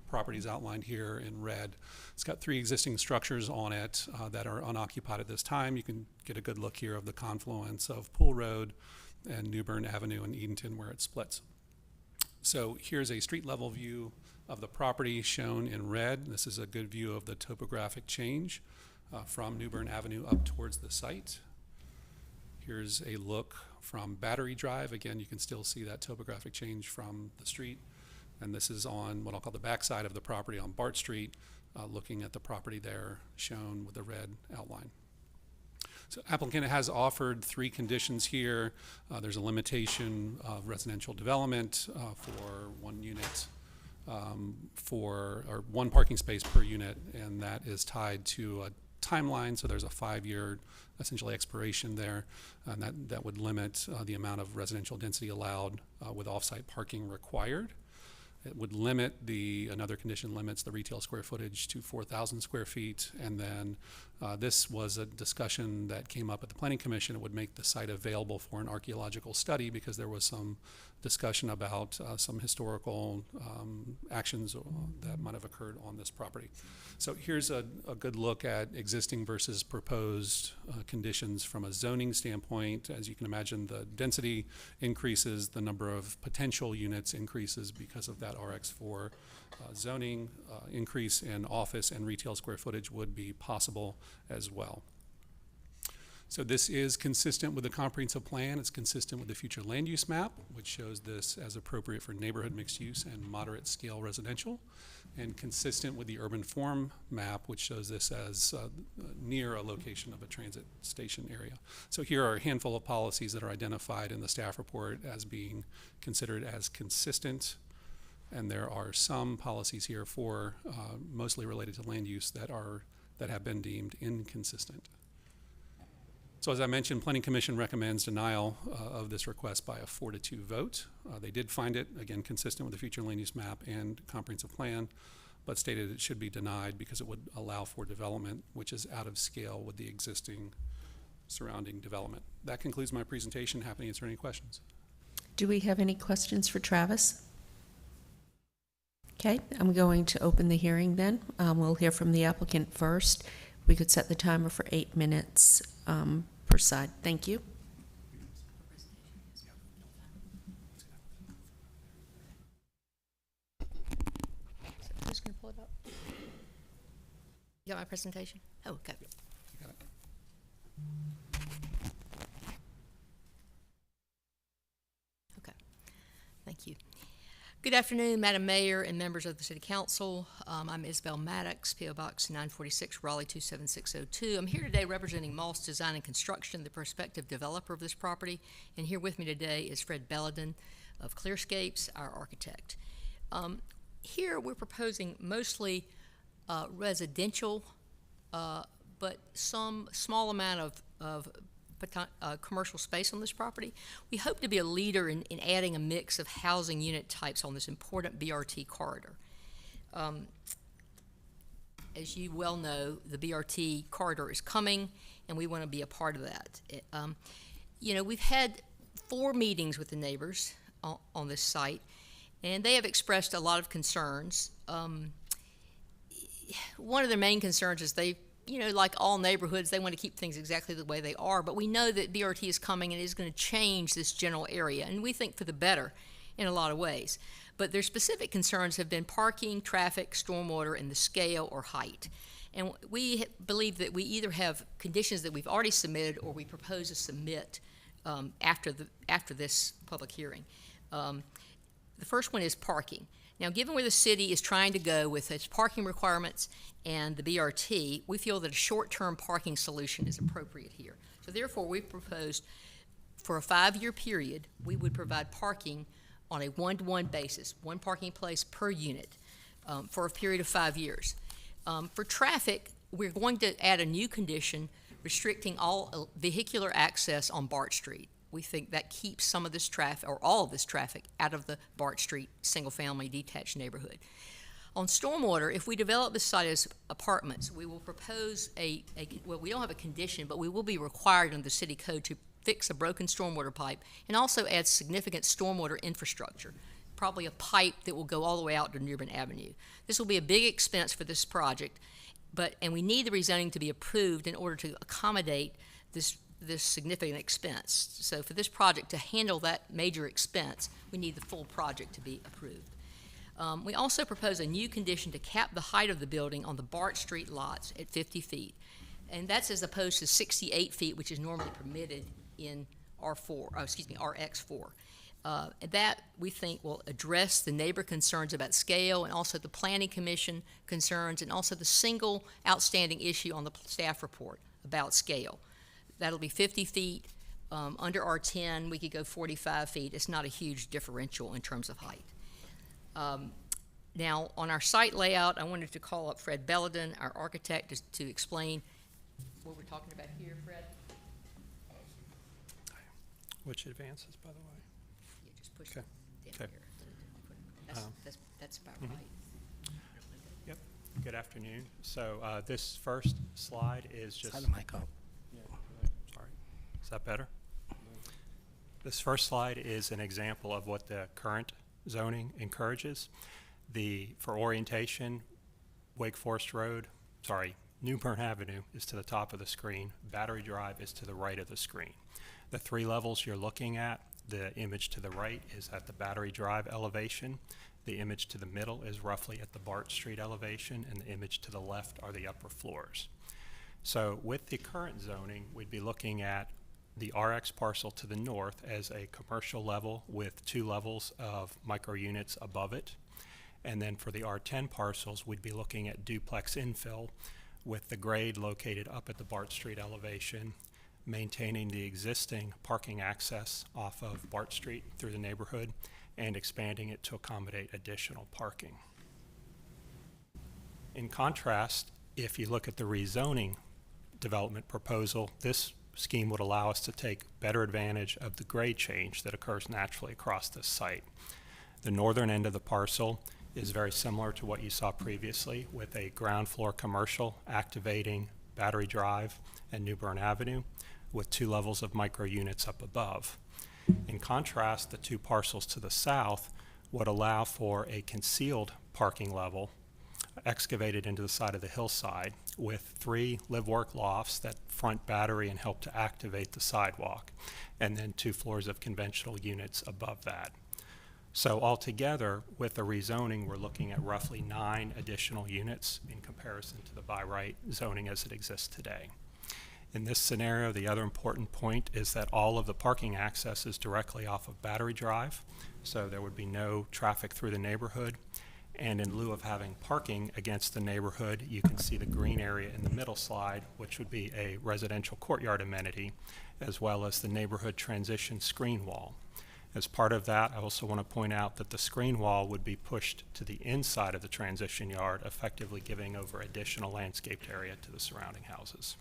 properties outlined here in red. It's got 3 existing structures on it that are unoccupied at this time. You can get a good look here of the confluence of Pool Road and Newbern Avenue and Edenton where it splits. So here's a street level view of the property shown in red. This is a good view of the topographic change from Newbern Avenue up towards the site. Here's a look from Battery Drive. Again, you can still see that topographic change from the street. And this is on what I'll call the backside of the property on Bart Street, looking at the property there shown with the red outline. So applicant has offered 3 conditions here. There's a limitation of residential development for 1 unit or 1 parking space per unit, and that is tied to a timeline. So there's a 5-year essentially expiration there, and that would limit the amount of residential density allowed with off-site parking required. It would limit another condition limits the retail square footage to 4,000 square feet. And then this was a discussion that came up at the Planning Commission. It would make the site available for an archaeological study because there was some discussion about some historical actions that might have occurred on this property. So here's a good look at existing versus proposed conditions from a zoning standpoint. As you can imagine, the density increases, the number of potential units increases because of that RX4 zoning. Increase in office and retail square footage would be possible as well. So this is consistent with the comprehensive plan. It's consistent with the future land use map, which shows this as appropriate for neighborhood mixed use and moderate scale residential, and consistent with the urban form map, which shows this as near a location of a transit station area. So here are a handful of policies that are identified in the staff report as being considered as consistent, and there are some policies here for mostly related to land use that have been deemed inconsistent. So as I mentioned, Planning Commission recommends denial of this request by a 4-2 vote. They did find it, again, consistent with the future land use map and comprehensive plan. but stated it should be denied because it would allow for development which is out of scale with the existing surrounding development. That concludes my presentation. Happy to answer any questions. Do we have any questions for Travis? Okay, I'm going to open the hearing then. We'll hear from the applicant first. We could set the timer for 8 minutes per side. Thank you. Who's going to pull it up? You got my presentation? Oh, okay. You got it. Okay. Thank you. Good afternoon, Madam Mayor and members of the City Council. I'm Isabel Maddox, P.O. Box 946, Raleigh 27602. I'm here today representing Moss Design and Construction, the prospective developer of this property. And here with me today is Fred Belladon of Clearscapes, our architect. Here we're proposing mostly residential, but some small amount of commercial space on this property. We hope to be a leader in adding a mix of housing unit types on this important BRT corridor. As you well know, the BRT corridor is coming, and we want to be a part of that. You know, we've had 4 meetings with the neighbors on this site, and they have expressed a lot of concerns. One of their main concerns is you know, like all neighborhoods, they want to keep things exactly the way they are, but we know that BRT is coming and is going to change this general area, and we think for the better in a lot of ways. But their specific concerns have been parking, traffic, stormwater, and the scale or height. And we believe that we either have conditions that we've already submitted or we propose to submit after this public hearing. The first one is parking. Now, given where the city is trying to go with its parking requirements and the BRT, we feel that a short-term parking solution is appropriate here. So therefore, we proposed for a 5-year period, we would provide parking on a 1-to-1 basis, 1 parking place per unit for a period of 5 years. For traffic, we're going to add a new condition restricting all vehicular access on Bart Street. We think that keeps some of this traffic, or all of this traffic, out of the Bart Street single-family detached neighborhood. On stormwater, if we develop this site as apartments, we will propose well, we don't have a condition, but we will be required under the city code to fix a broken stormwater pipe and also add significant stormwater infrastructure, probably a pipe that will go all the way out to Newbern Avenue. This will be a big expense for this project, and we need the rezoning to be approved in order to accommodate this significant expense. So for this project to handle that major expense, we need the full project to be approved. We also propose a new condition to cap the height of the building on the Bart Street lots at 50 feet. And that's as opposed to 68 feet, which is normally permitted in RX4. That, we think, will address the neighbor concerns about scale and also the Planning Commission concerns and also the single outstanding issue on the staff report about scale. That'll be 50 feet. Under R10, we could go 45 feet. It's not a huge differential in terms of height. Now, on our site layout, I wanted to call up Fred Belladon, our architect, to explain what we're talking about here, Fred. Which advances, by the way? Yeah, just push Okay. it down Okay. here. That's about right. Yep. Good afternoon. So this first slide is just... Turn the mic up. Sorry. Is that better? This first slide is an example of what the current zoning encourages. For orientation, Wake Forest Road, Newbern Avenue is to the top of the screen. Battery Drive is to the right of the screen. The 3 levels you're looking at, the image to the right is at the Battery Drive elevation. The image to the middle is roughly at the Bart Street elevation, and the image to the left are the upper floors. So with the current zoning, we'd be looking at the RX parcel to the north as a commercial level with 2 levels of micro units above it. And then for the R10 parcels, we'd be looking at duplex infill with the grade located up at the Bart Street elevation, maintaining the existing parking access off of Bart Street through the neighborhood and expanding it to accommodate additional parking. In contrast, if you look at the rezoning development proposal, this scheme would allow us to take better advantage of the grade change that occurs naturally across this site. The northern end of the parcel is very similar to what you saw previously, with a ground floor commercial activating Battery Drive and Newbern Avenue with 2 levels of micro units up above. In contrast, the 2 parcels to the south would allow for a concealed parking level excavated into the side of the hillside with 3 live-work lofts that front Battery and help to activate the sidewalk, and then 2 floors of conventional units above that. So altogether, with the rezoning, we're looking at roughly 9 additional units in comparison to the by right zoning as it exists today. In this scenario, the other important point is that all of the parking access is directly off of Battery Drive, so there would be no traffic through the neighborhood. And in lieu of having parking against the neighborhood, you can see the green area in the middle slide, which would be a residential courtyard amenity, as well as the neighborhood transition screen wall. As part of that, I also want to point out that the screen wall would be pushed to the inside of the transition yard, effectively giving over additional landscaped area to the surrounding houses.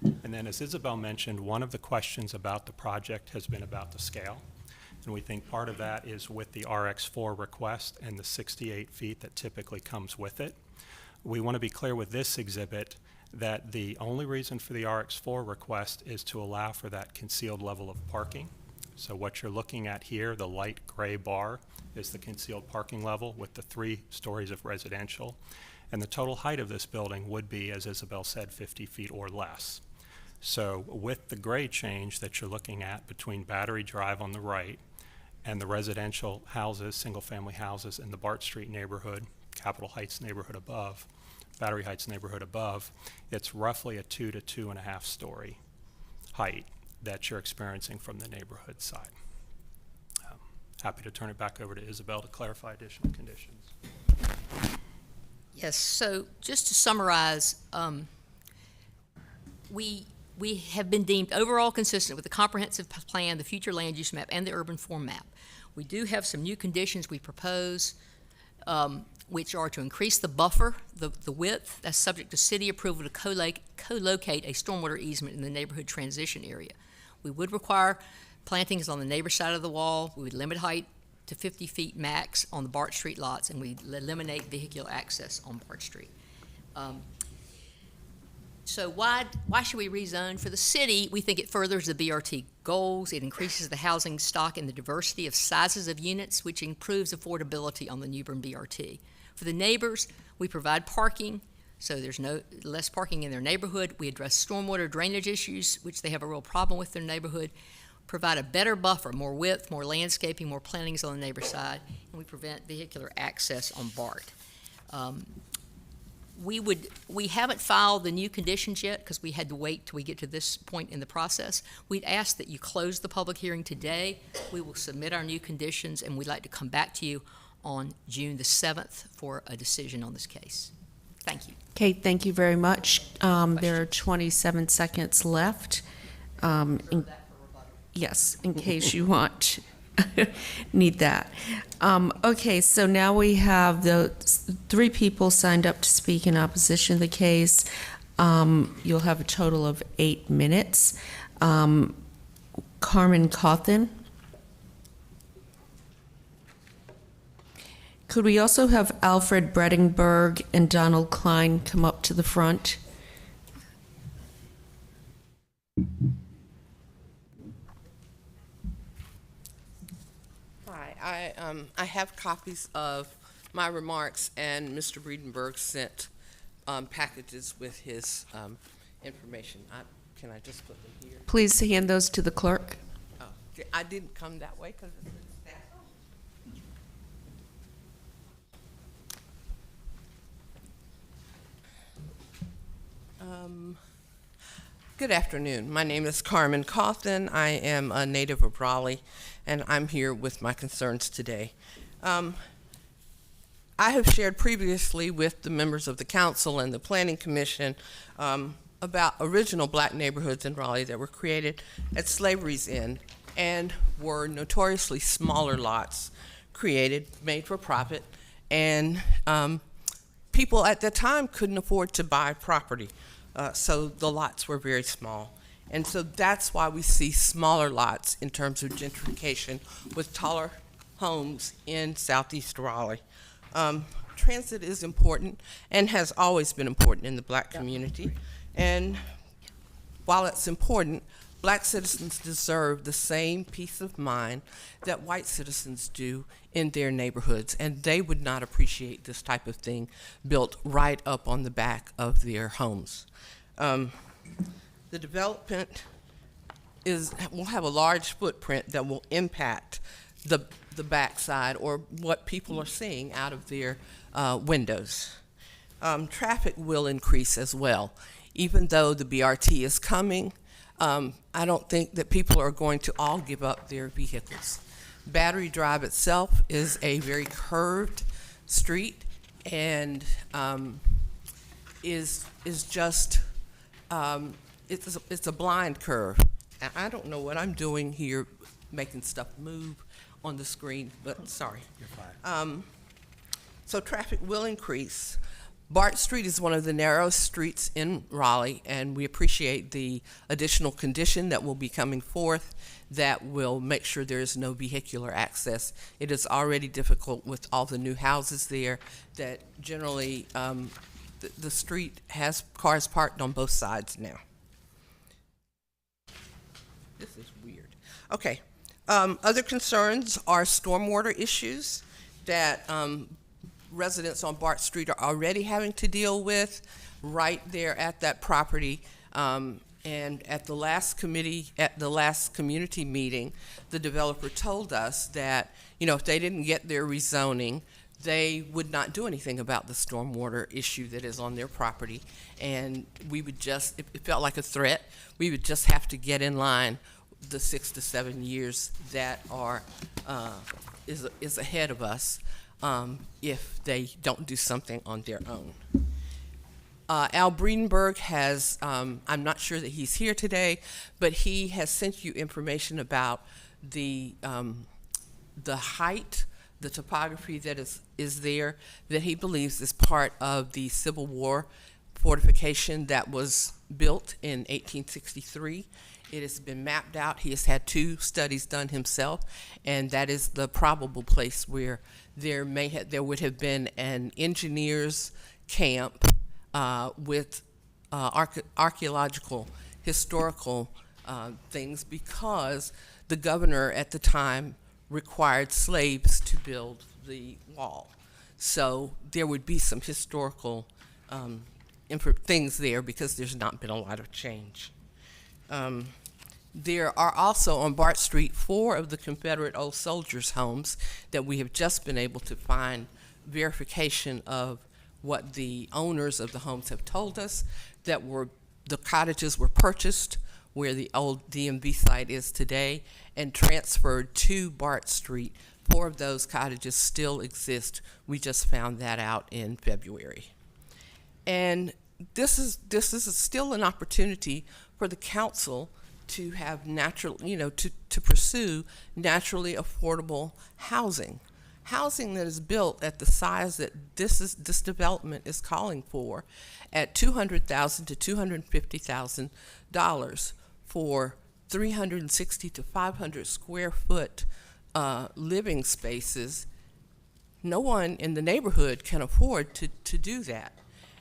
And then, as Isabel mentioned, one of the questions about the project has been about the scale. And we think part of that is with the RX4 request and the 68 feet that typically comes with it. We want to be clear with this exhibit that the only reason for the RX4 request is to allow for that concealed level of parking. So what you're looking at here, the light gray bar, is the concealed parking level with the 3 stories of residential. And the total height of this building would be, as Isabel said, 50 feet or less. So with the grade change that you're looking at between Battery Drive on the right and the residential houses, single-family houses in the Bart Street neighborhood, Capitol Heights neighborhood above, Battery Heights neighborhood above, it's roughly a 2 to 2.5 story height that you're experiencing from the neighborhood side. Happy to turn it back over to Isabel to clarify additional conditions. Yes, so just to summarize, we have been deemed overall consistent with the comprehensive plan, the future land use map, and the urban form map. We do have some new conditions we propose, which are to increase the buffer, the width, that's subject to city approval to co-locate a stormwater easement in the neighborhood transition area. We would require plantings on the neighbor side of the wall. We would limit height to 50 feet max on the Bart Street lots, and we eliminate vehicular access on Bart Street. So why should we rezone? For the city, we think it furthers the BRT goals. It increases the housing stock and the diversity of sizes of units, which improves affordability on the Newbern BRT. For the neighbors, we provide parking, so there's less parking in their neighborhood. We address stormwater drainage issues, which they have a real problem with their neighborhood. Provide a better buffer, more width, more landscaping, more plantings on the neighbor side, and we prevent vehicular access on BART. We haven't filed the new conditions yet because we had to wait till we get to this point in the process. We'd ask that you close the public hearing today. We will submit our new conditions, and we'd like to come back to you on June the 7th for a decision on this case. Thank you. Okay, thank you very much. There are 27 seconds left. Yes, in case you want, need that. Okay, so now we have the 3 people signed up to speak in opposition to the case. You'll have a total of 8 minutes. Carmen Cawthon. Could we also have Alfred Bredingberg and Donald Klein come up to the front? Hi, I have copies of my remarks, and Mr. Bredingberg sent packages with his information. Can I just put them here? Please hand those to the clerk. Oh, I didn't come that way because it's staff. Good afternoon. My name is Carmen Cawthon. I am a native of Raleigh, and I'm here with my concerns today. I have shared previously with the members of the council and the planning commission about original black neighborhoods in Raleigh that were created at slavery's end and were notoriously smaller lots created, made for profit, and people at that time couldn't afford to buy property. So the lots were very small. And so that's why we see smaller lots in terms of gentrification with taller homes in southeast Raleigh. Transit is important and has always been important in the black community. And while it's important, black citizens deserve the same peace of mind that white citizens do in their neighborhoods, and they would not appreciate this type of thing built right up on the back of their homes. The development will have a large footprint that will impact the backside, or what people are seeing out of their windows. Traffic will increase as well. Even though the BRT is coming, I don't think that people are going to all give up their vehicles. Battery Drive itself is a very curved street, and is just it's a blind curve. And I don't know what I'm doing here, making stuff move on the screen, but sorry. You're fine. So traffic will increase. Bart Street is one of the narrowest streets in Raleigh, and we appreciate the additional condition that will be coming forth that will make sure there is no vehicular access. It is already difficult with all the new houses there, that generally the street has cars parked on both sides now. This is weird. Okay. Other concerns are stormwater issues that residents on Bart Street are already having to deal with right there at that property. And at the last community meeting, the developer told us that, you know, if they didn't get their rezoning, they would not do anything about the stormwater issue that is on their property. And we would just, it felt like a threat, we would just have to get in line the 6 to 7 years that are is ahead of us if they don't do something on their own. Al Breedenberg has, I'm not sure that he's here today, but he has sent you information about the height, the topography that is there, that he believes is part of the Civil War fortification that was built in 1863. It has been mapped out. He has had 2 studies done himself, and that is the probable place where there would have been an engineer's camp with archaeological, historical things, because the governor at the time required slaves to build the wall. So there would be some historical things there, because there's not been a lot of change. There are also on Bart Street 4 of the Confederate old soldiers' homes that we have just been able to find verification of what the owners of the homes have told us, that the cottages were purchased where the old DMV site is today and transferred to Bart Street. 4 of those cottages still exist. We just found that out in February. And this is still an opportunity for the council to have to pursue naturally affordable housing. Housing that is built at the size that this development is calling for, at $200,000 to $250,000 for 360 to 500 square foot living spaces. No one in the neighborhood can afford to do that.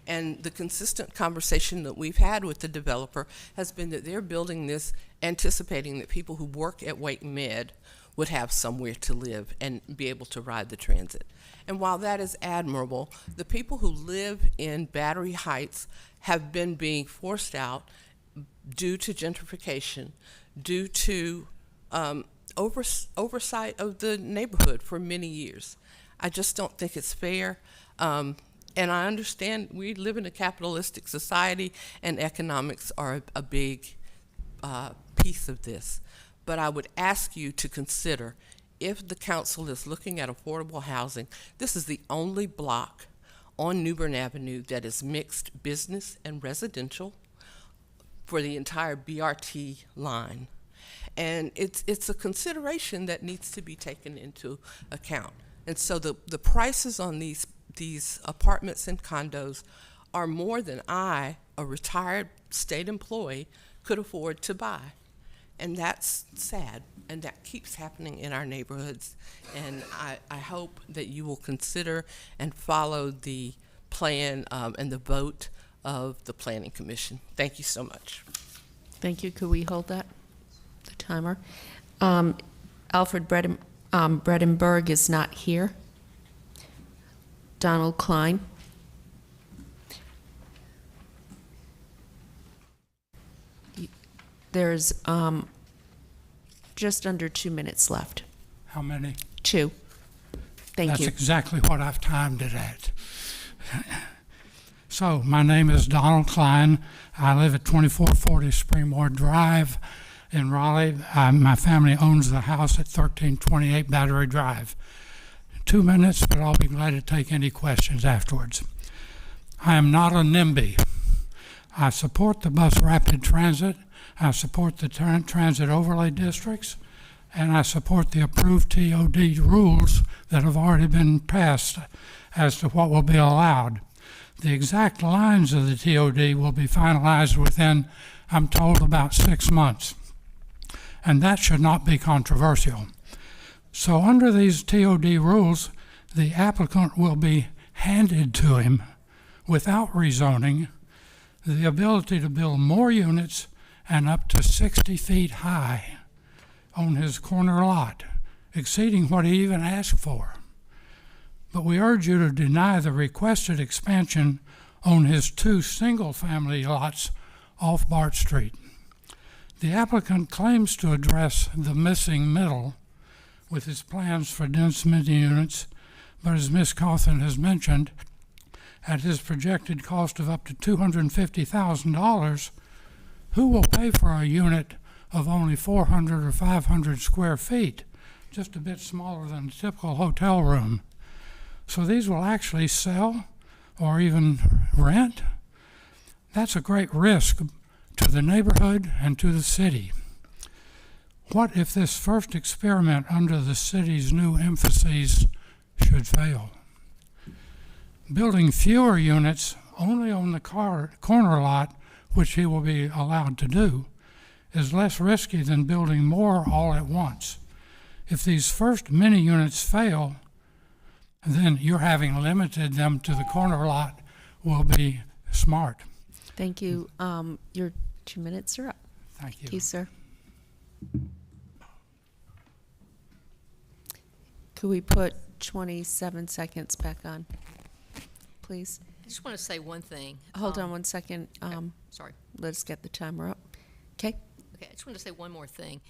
And the consistent conversation that we've had with the developer has been that they're building this anticipating that people who work at Wake Med would have somewhere to live and be able to ride the transit. And while that is admirable, the people who live in Battery Heights have been being forced out due to gentrification, due to oversight of the neighborhood for many years. I just don't think it's fair. And I understand we live in a capitalistic society, and economics are a big piece of this. But I would ask you to consider, if the council is looking at affordable housing, this is the only block on Newbern Avenue that is mixed business and residential for the entire BRT line. And it's a consideration that needs to be taken into account. And so the prices on these apartments and condos are more than I, a retired state employee, could afford to buy. And that's sad, and that keeps happening in our neighborhoods. And I hope that you will consider and follow the plan and the vote of the Planning Commission. Thank you so much. Thank you. Could we hold that, the timer? Alfred Bredenberg is not here. Donald Klein. There's just under 2 minutes left. How many? 2. Thank you. That's exactly what I've timed it at. So, my name is Donald Klein. I live at 2440 Springmore Drive in Raleigh. My family owns the house at 1328 Battery Drive. 2 minutes, but I'll be glad to take any questions afterwards. I am not a NIMBY. I support the bus rapid transit. I support the transit overlay districts, and I support the approved TOD rules that have already been passed as to what will be allowed. The exact lines of the TOD will be finalized within, I'm told, about 6 months, and that should not be controversial. So under these TOD rules, the applicant will be handed to him without rezoning the ability to build more units and up to 60 feet high on his corner lot, exceeding what he even asked for. But we urge you to deny the requested expansion on his 2 single-family lots off Bart Street. The applicant claims to address the missing middle with his plans for density units, but as Ms. Cawthon has mentioned, at his projected cost of up to $250,000, who will pay for a unit of only 400 or 500 square feet, just a bit smaller than a typical hotel room? So these will actually sell or even rent. That's a great risk to the neighborhood and to the city. What if this first experiment under the city's new emphases should fail? Building fewer units only on the corner lot, which he will be allowed to do, is less risky than building more all at once. If these first mini units fail, then your having limited them to the corner lot will be smart. Thank you. Your 2 minutes are up. Thank you. Thank you, sir. Could we put 27 seconds back on, please? I just want to say one thing. Hold on 1 second. Sorry. Let's get the timer up. Okay. Okay, I just want to say one more thing.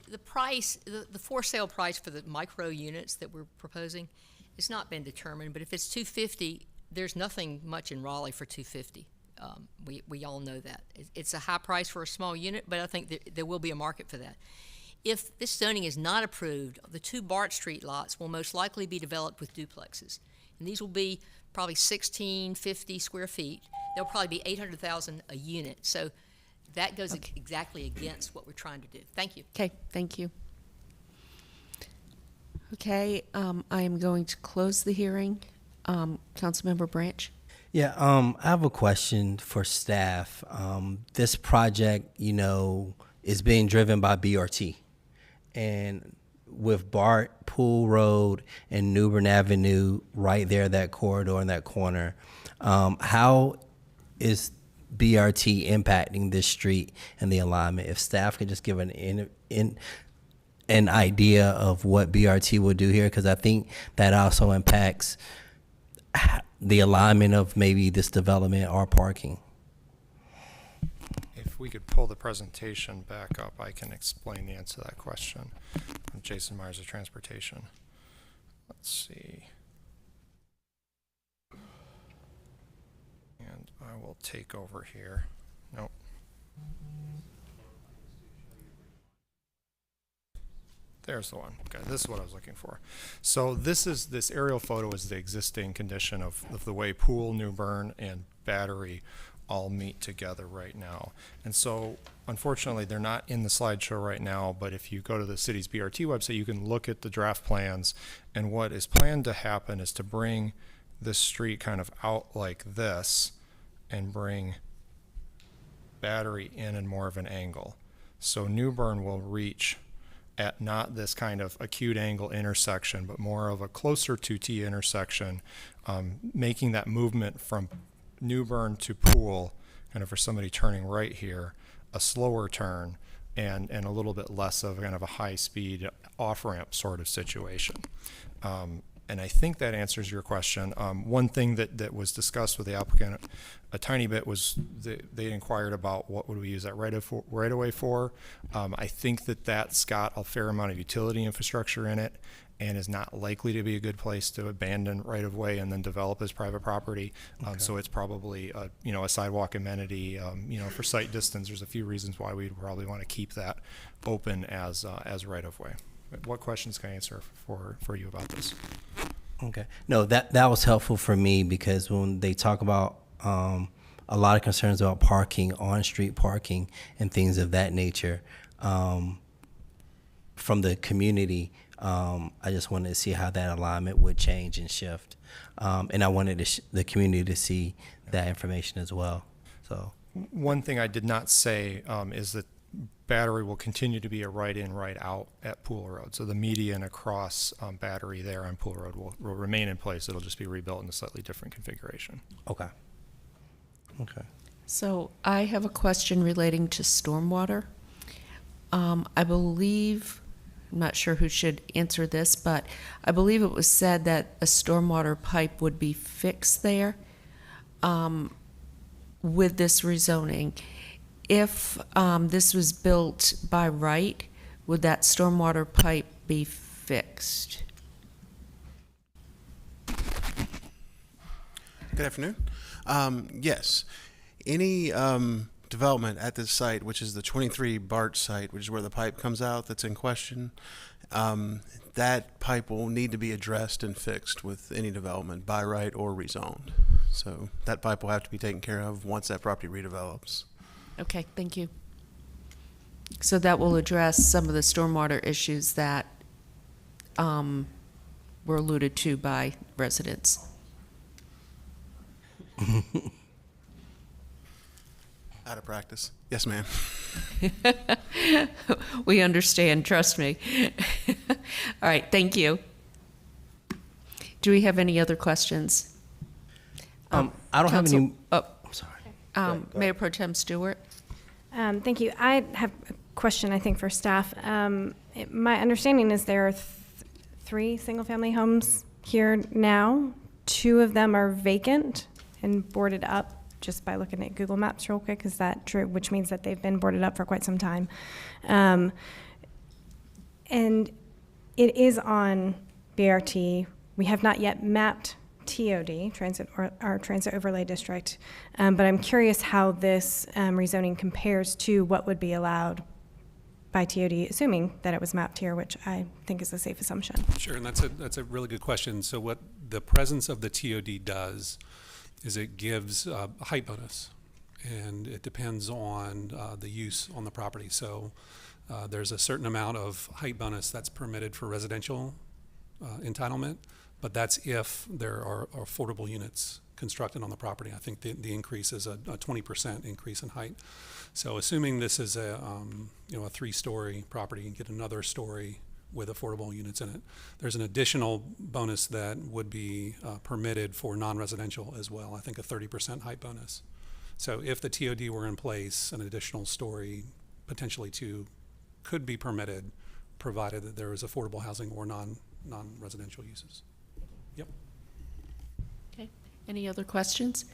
The price, the for sale price for the micro units that we're proposing, it's not been determined, but if it's $250, there's nothing much in Raleigh for $250. We all know that. It's a high price for a small unit, but I think there will be a market for that. If this zoning is not approved, the 2 Bart Street lots will most likely be developed with duplexes. And these will be probably 1,650 square feet. They'll probably be $800,000 a unit. So that goes exactly against what we're trying to do. Thank you. Okay, thank you. Okay, I am going to close the hearing. Councilmember Branch? Yeah, I have a question for staff. This project, is being driven by BRT. And with Bart, Pool Road, and Newbern Avenue right there, that corridor in that corner, how is BRT impacting this street and the alignment? If staff could just give an idea of what BRT will do here, because I think that also impacts the alignment of maybe this development or parking. If we could pull the presentation back up, I can explain the answer to that question. I'm Jason Myers of Transportation. Let's see. And I will take over here. Nope. There's the one. Okay, this is what I was looking for. So this aerial photo is the existing condition of the way Pool, Newbern, and Battery all meet together right now. And so unfortunately they're not in the slideshow right now, but if you go to the city's BRT website, you can look at the draft plans, and what is planned to happen is to bring this street kind of out like this and bring Battery in more of an angle. So Newbern will reach at not this kind of acute angle intersection, but more of a closer to T intersection, making that movement from Newbern to Pool, kind of for somebody turning right here, a slower turn and a little bit less of kind of a high speed off ramp sort of situation. And I think that answers your question. One thing that was discussed with the applicant a tiny bit was they inquired about what would we use that right of way for. I think that's got a fair amount of utility infrastructure in it and is not likely to be a good place to abandon right of way and then develop as private property. So it's probably a sidewalk amenity. For site distance, there's a few reasons why we'd probably want to keep that open as right of way. What questions can I answer for you about this? Okay. No, that was helpful for me because when they talk about a lot of concerns about parking, on-street parking, and things of that nature from the community, I just wanted to see how that alignment would change and shift. And I wanted the community to see that information as well. So one thing I did not say is that Battery will continue to be a right in, right out at Pool Road. So the median across Battery there on Pool Road will remain in place. It'll just be rebuilt in a slightly different configuration. Okay. Okay. So I have a question relating to stormwater. I believe, I'm not sure who should answer this, but I believe it was said that a stormwater pipe would be fixed there with this rezoning. If this was built by right, would that stormwater pipe be fixed? Good afternoon. Yes. Any development at this site, which is the 23 BART site, which is where the pipe comes out that's in question, that pipe will need to be addressed and fixed with any development by right or rezoned. So that pipe will have to be taken care of once that property redevelops. Okay, thank you. So that will address some of the stormwater issues that were alluded to by residents. Out of practice. Yes, ma'am. We understand, trust me. All right, thank you. Do we have any other questions? I don't have any. Oh, I'm sorry. Mayor Pro Tem Stewart. Thank you. I have a question, I think, for staff. My understanding is there are 3 single-family homes here now. 2 of them are vacant and boarded up, just by looking at Google Maps real quick. Is that true? Which means that they've been boarded up for quite some time. And it is on BRT. We have not yet mapped TOD, our Transit Overlay District, but I'm curious how this rezoning compares to what would be allowed by TOD, assuming that it was mapped here, which I think is a safe assumption. Sure, and that's a really good question. So what the presence of the TOD does is it gives a height bonus, and it depends on the use on the property. So there's a certain amount of height bonus that's permitted for residential entitlement, but that's if there are affordable units constructed on the property. I think the increase is a 20% increase in height. So assuming this is a 3-story property, you get another story with affordable units in it. There's an additional bonus that would be permitted for non-residential as well. I think a 30% height bonus. So if the TOD were in place, an additional story, potentially 2, could be permitted, provided that there is affordable housing or non-residential uses. Yep. Okay. Any other questions?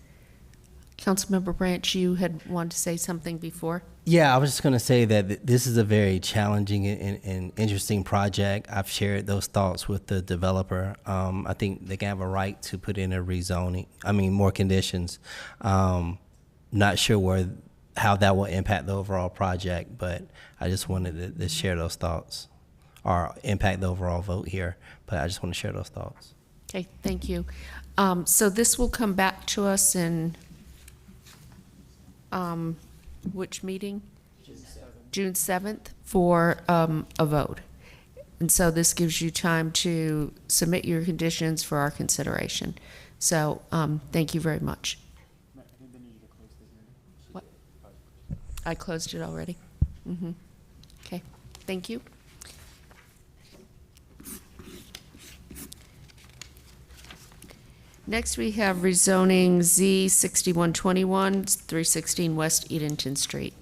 Councilmember Branch, you had wanted to say something before? Yeah, I was just going to say that this is a very challenging and interesting project. I've shared those thoughts with the developer. I think they can have a right to put in a rezoning, more conditions. Not sure how that will impact the overall project, but I just wanted to share those thoughts, or impact the overall vote here, but I just want to share those thoughts. Okay, thank you. So this will come back to us in which meeting? June 7th for a vote. And so this gives you time to submit your conditions for our consideration. So thank you very much. What? I closed it already. Mm-hmm. Thank you. Next, we have rezoning Z 6121, 316 West Edenton Street.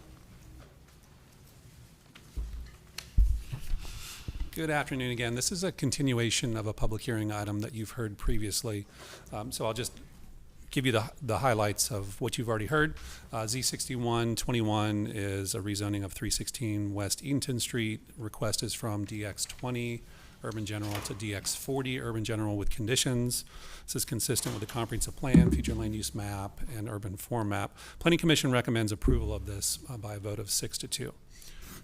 Good afternoon again. This is a continuation of a public hearing item that you've heard previously. So I'll just give you the highlights of what you've already heard. Z6121 is a rezoning of 316 West Edenton Street. Request is from DX20 Urban General to DX40 Urban General with conditions. This is consistent with the comprehensive plan, future land use map, and urban form map. Planning Commission recommends approval of this by a vote of 6-2.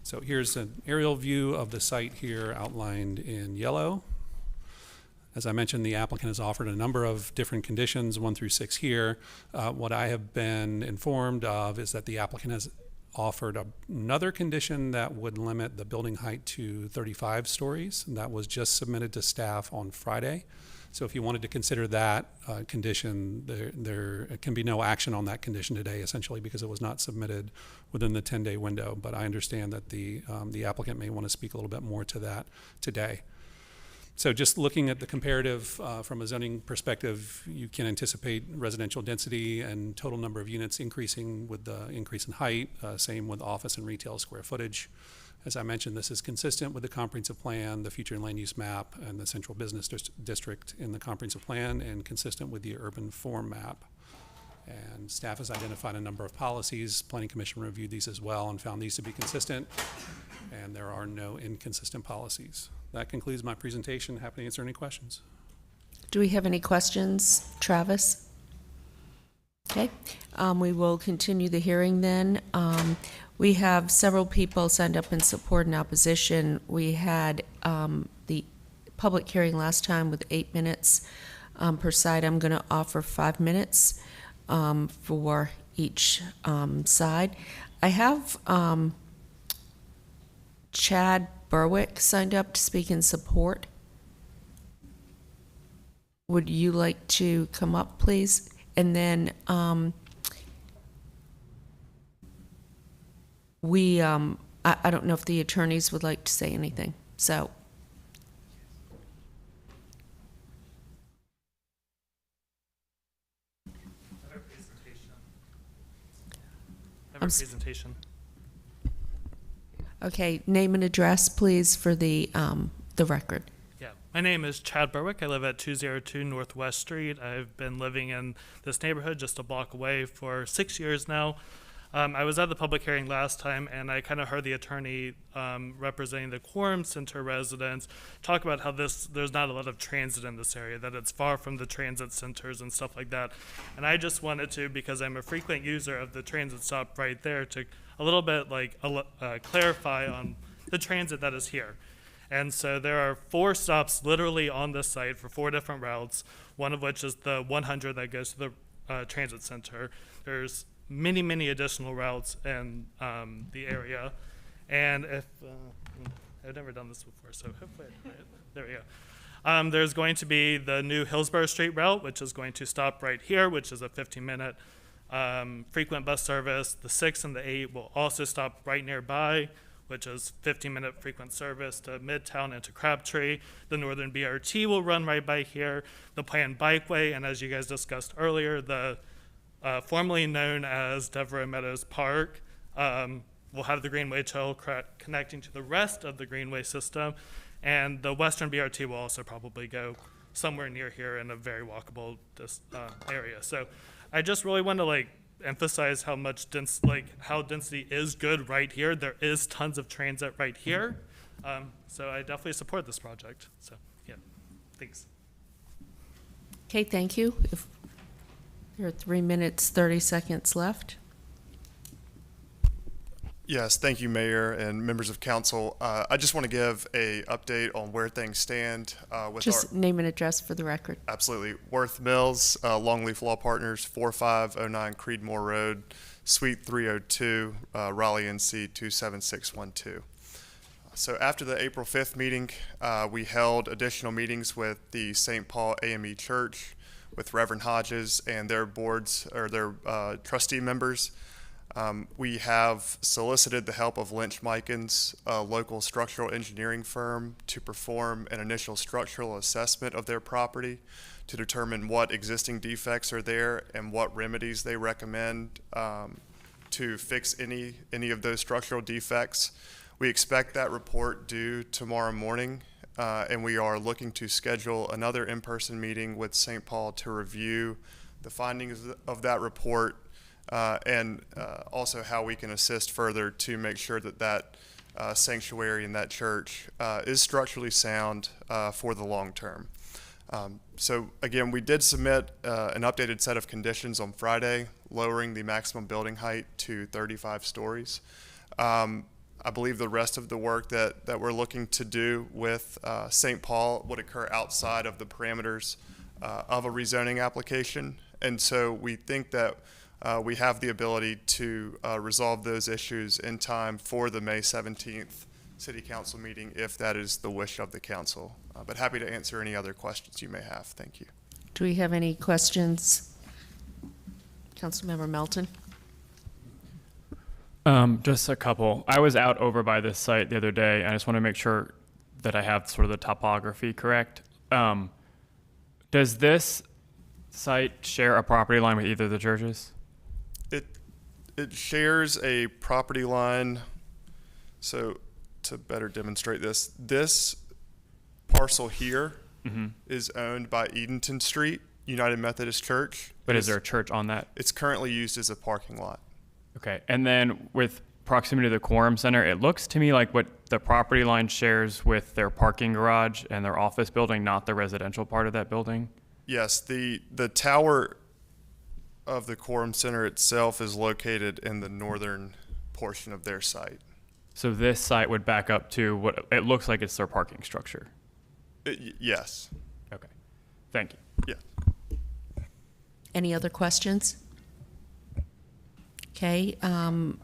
So here's an aerial view of the site here outlined in yellow. As I mentioned, the applicant has offered a number of different conditions, 1 through 6 here. What I have been informed of is that the applicant has offered another condition that would limit the building height to 35 stories. And that was just submitted to staff on Friday. So if you wanted to consider that condition, there can be no action on that condition today, essentially, because it was not submitted within the 10-day window. But I understand that the applicant may want to speak a little bit more to that today. So just looking at the comparative from a zoning perspective, you can anticipate residential density and total number of units increasing with the increase in height, same with office and retail square footage. As I mentioned, this is consistent with the comprehensive plan, the future land use map, and the central business district in the comprehensive plan, and consistent with the urban form map. And staff has identified a number of policies. Planning Commission reviewed these as well and found these to be consistent, and there are no inconsistent policies. That concludes my presentation. Happy to answer any questions. Do we have any questions, Travis? Okay, we will continue the hearing then. We have several people signed up in support and opposition. We had the public hearing last time with 8 minutes per side. I'm going to offer 5 minutes for each side. I have Chad Berwick signed up to speak in support. Would you like to come up, please? And then I don't know if the attorneys would like to say anything. So. I have a presentation. Okay, name and address, please, for the record. Yeah, my name is Chad Berwick. I live at 202 Northwest Street. I've been living in this neighborhood just a block away for 6 years now. I was at the public hearing last time, and I kind of heard the attorney representing the Quorum Center residents talk about how there's not a lot of transit in this area, that it's far from the transit centers and stuff like that. And I just wanted to, because I'm a frequent user of the transit stop right there, to a little bit clarify on the transit that is here. And so there are 4 stops literally on this site for 4 different routes, one of which is the 100 that goes to the transit center. There's many, many additional routes in the area. And if, I've never done this before, so hopefully, there we go. There's going to be the new Hillsborough Street route, which is going to stop right here, which is a 15-minute frequent bus service. The 6 and the 8 will also stop right nearby, which is 15-minute frequent service to Midtown and to Crabtree. The Northern BRT will run right by here. The planned bikeway, and as you guys discussed earlier, the formerly known as Debra Meadows Park, will have the Greenway Trail connecting to the rest of the Greenway system, and the Western BRT will also probably go somewhere near here in a very walkable area. So I just really want to emphasize how much how density is good right here. There is tons of transit right here, so I definitely support this project. So yeah, thanks. Okay, thank you. If there are 3 minutes, 30 seconds left. Yes, thank you, Mayor and members of council. I just want to give a update on where things stand with Just name and address for the record. Absolutely. Worth Mills, Longleaf Law Partners, 4509 Creedmoor Road, Suite 302, Raleigh, NC 27612. So after the April 5th meeting, we held additional meetings with the St. Paul AME Church, with Reverend Hodges and their boards or their trustee members. We have solicited the help of Lynch Mikens, a local structural engineering firm, to perform an initial structural assessment of their property to determine what existing defects are there and what remedies they recommend to fix any of those structural defects. We expect that report due tomorrow morning, and we are looking to schedule another in-person meeting with St. Paul to review the findings of that report and also how we can assist further to make sure that that sanctuary and that church is structurally sound for the long term. So again, we did submit an updated set of conditions on Friday, lowering the maximum building height to 35 stories. I believe the rest of the work that we're looking to do with St. Paul would occur outside of the parameters of a rezoning application. And so we think that we have the ability to resolve those issues in time for the May 17th City Council meeting if that is the wish of the council. But happy to answer any other questions you may have. Thank you. Do we have any questions? Councilmember Melton? Just a couple. I was out over by this site the other day, and I just want to make sure that I have sort of the topography correct. Does this site share a property line with either of the churches? It shares a property line. So to better demonstrate this, this parcel here is owned by Edenton Street United Methodist Church. But is there a church on that? It's currently used as a parking lot. Okay. And then with proximity to the Quorum Center, it looks to me like what the property line shares with their parking garage and their office building, not the residential part of that building. Yes, the tower of the Quorum Center itself is located in the northern portion of their site. So this site would back up to what it looks like it's their parking structure. Yes. Okay. Thank you. Yeah. Any other questions? Okay, I'm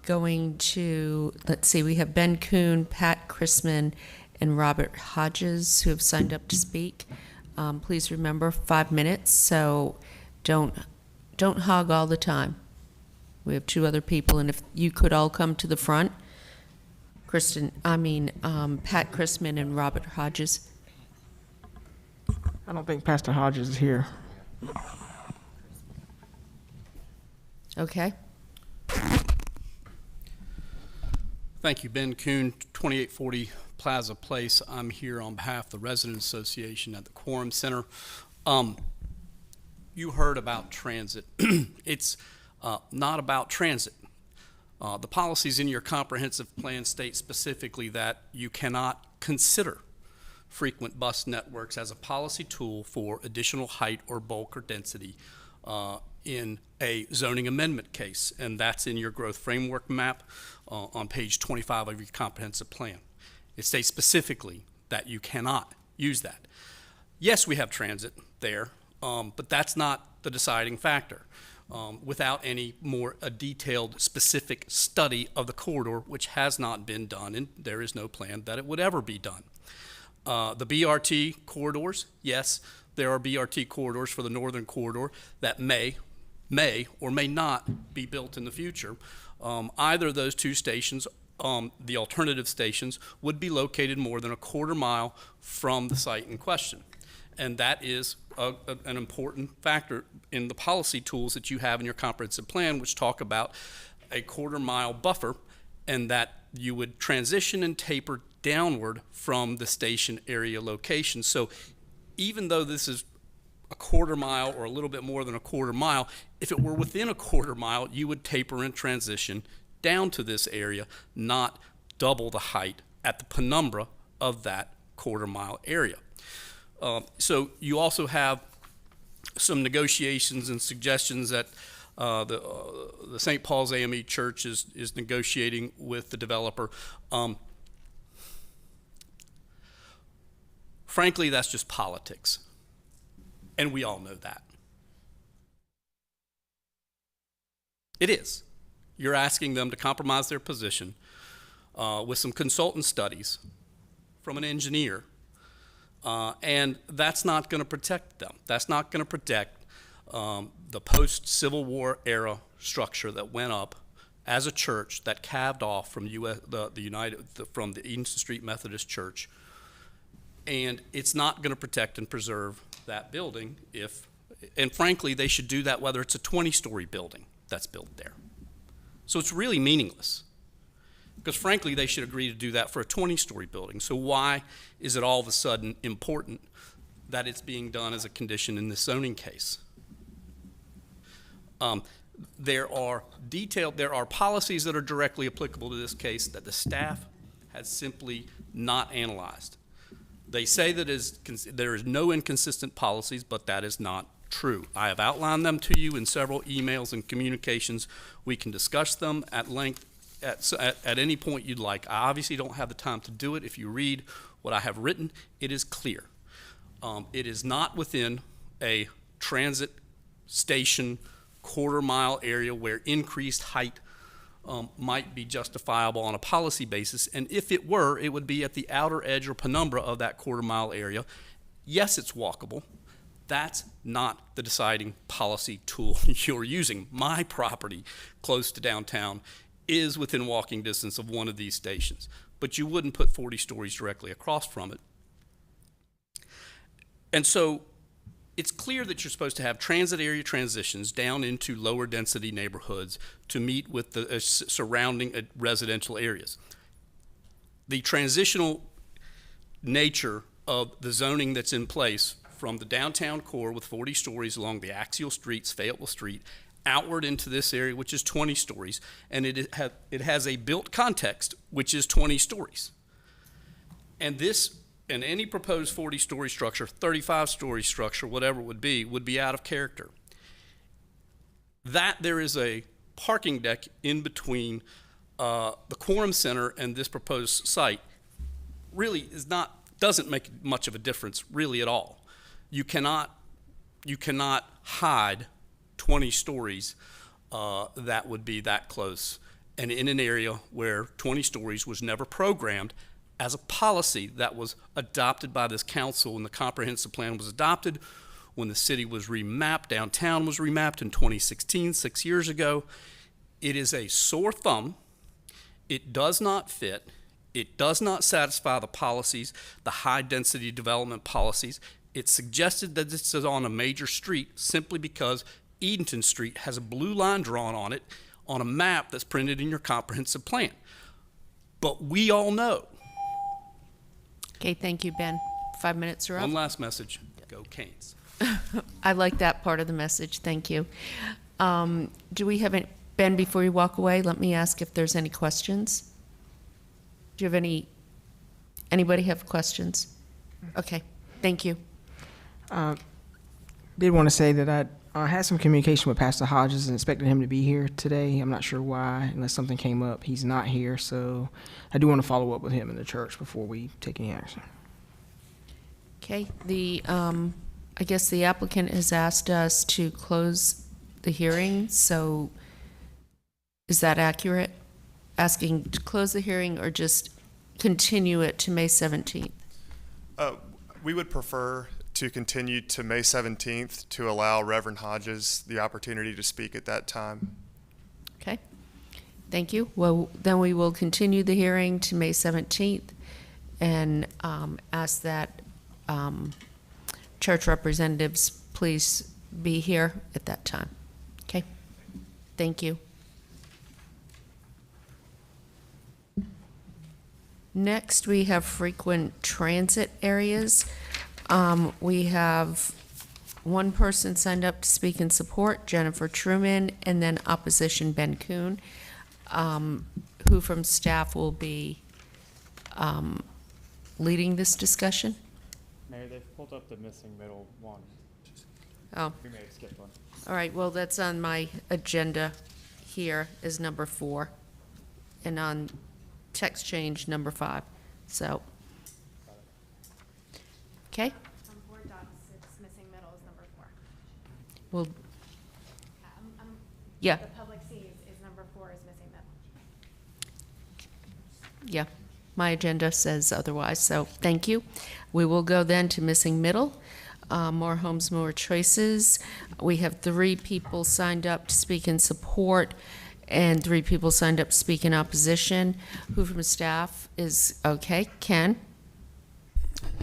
going to, let's see, we have Ben Kuhn, Pat Chrisman, and Robert Hodges who have signed up to speak. Please remember 5 minutes, so don't hog all the time. We have 2 other people, and if you could all come to the front. Pat Chrisman and Robert Hodges. I don't think Pastor Hodges is here. Okay. Thank you, Ben Kuhn, 2840 Plaza Place. I'm here on behalf of the Resident Association at the Quorum Center. You heard about transit. It's not about transit. The policies in your comprehensive plan state specifically that you cannot consider frequent bus networks as a policy tool for additional height or bulk or density in a zoning amendment case, and that's in your growth framework map on page 25 of your comprehensive plan. It states specifically that you cannot use that. Yes, we have transit there, but that's not the deciding factor. Without any more detailed specific study of the corridor, which has not been done, and there is no plan that it would ever be done. The BRT corridors, yes, there are BRT corridors for the northern corridor that may or may not be built in the future. Either of those 2 stations, the alternative stations, would be located more than a quarter mile from the site in question. And that is an important factor in the policy tools that you have in your comprehensive plan, which talk about a quarter mile buffer, and that you would transition and taper downward from the station area location. So even though this is a quarter mile or a little bit more than a quarter mile, if it were within a quarter mile, you would taper and transition down to this area, not double the height at the penumbra of that quarter mile area. So you also have some negotiations and suggestions that the St. Paul's AME Church is negotiating with the developer. Frankly, that's just politics, and we all know that. It is. You're asking them to compromise their position with some consultant studies from an engineer, and that's not going to protect them. That's not going to protect the post-Civil War era structure that went up as a church that calved off from from the Edenton Street Methodist Church, and it's not going to protect and preserve that building and frankly, they should do that whether it's a 20-story building that's built there. So it's really meaningless, because frankly, they should agree to do that for a 20-story building. So why is it all of a sudden important that it's being done as a condition in this zoning case? There are policies that are directly applicable to this case that the staff has simply not analyzed. They say that there is no inconsistent policies, but that is not true. I have outlined them to you in several emails and communications. We can discuss them at length at any point you'd like. I obviously don't have the time to do it. If you read what I have written, it is clear. It is not within a transit station quarter-mile area where increased height might be justifiable on a policy basis, and if it were, it would be at the outer edge or penumbra of that quarter-mile area. Yes, it's walkable. That's not the deciding policy tool you're using. My property close to downtown is within walking distance of one of these stations, but you wouldn't put 40 stories directly across from it. And so it's clear that you're supposed to have transit area transitions down into lower density neighborhoods to meet with the surrounding residential areas. The transitional nature of the zoning that's in place from the downtown core with 40 stories along the axial streets, Fayetteville Street, outward into this area, which is 20 stories, and it has a built context, which is 20 stories. And any proposed 40-story structure, 35-story structure, whatever it would be out of character. That there is a parking deck in between the Quorum Center and this proposed site really doesn't make much of a difference really at all. You cannot hide 20 stories that would be that close, and in an area where 20 stories was never programmed as a policy that was adopted by this council when the comprehensive plan was adopted, when the city was remapped, downtown was remapped in 2016, 6 years ago. It is a sore thumb. It does not fit. It does not satisfy the policies, the high density development policies. It's suggested that this is on a major street simply because Edenton Street has a blue line drawn on it on a map that's printed in your comprehensive plan. But we all know. Okay, thank you, Ben. 5 minutes are up. One last message, go Canes. I like that part of the message, thank you. Do we have Ben, before you walk away, let me ask if there's any questions. Do you have anybody have questions? Okay, thank you. Did want to say that I had some communication with Pastor Hodges and expected him to be here today. I'm not sure why, unless something came up. He's not here, so I do want to follow up with him in the church before we take any action. Okay, I guess the applicant has asked us to close the hearing, so is that accurate? Asking to close the hearing or just continue it to May 17th? We would prefer to continue to May 17th to allow Reverend Hodges the opportunity to speak at that time. Okay, thank you. Well, then we will continue the hearing to May 17th and ask that church representatives please be here at that time. Okay, thank you. Next, we have frequent transit areas. We have one person signed up to speak in support, Jennifer Truman, and then opposition, Ben Kuhn, who from staff will be leading this discussion. Mayor, they've pulled up the missing middle one. Oh. We may have skipped one. All right, well, that's on my agenda here is number 4, and on text change number 5, so. Okay? On board docs, it's missing middle is number 4. Well, yeah. The public sees is number 4 is missing middle. Yeah, my agenda says otherwise, so thank you. We will go then to missing middle. More homes, more choices. We have 3 people signed up to speak in support, and 3 people signed up to speak in opposition. Who from staff is, okay, Ken?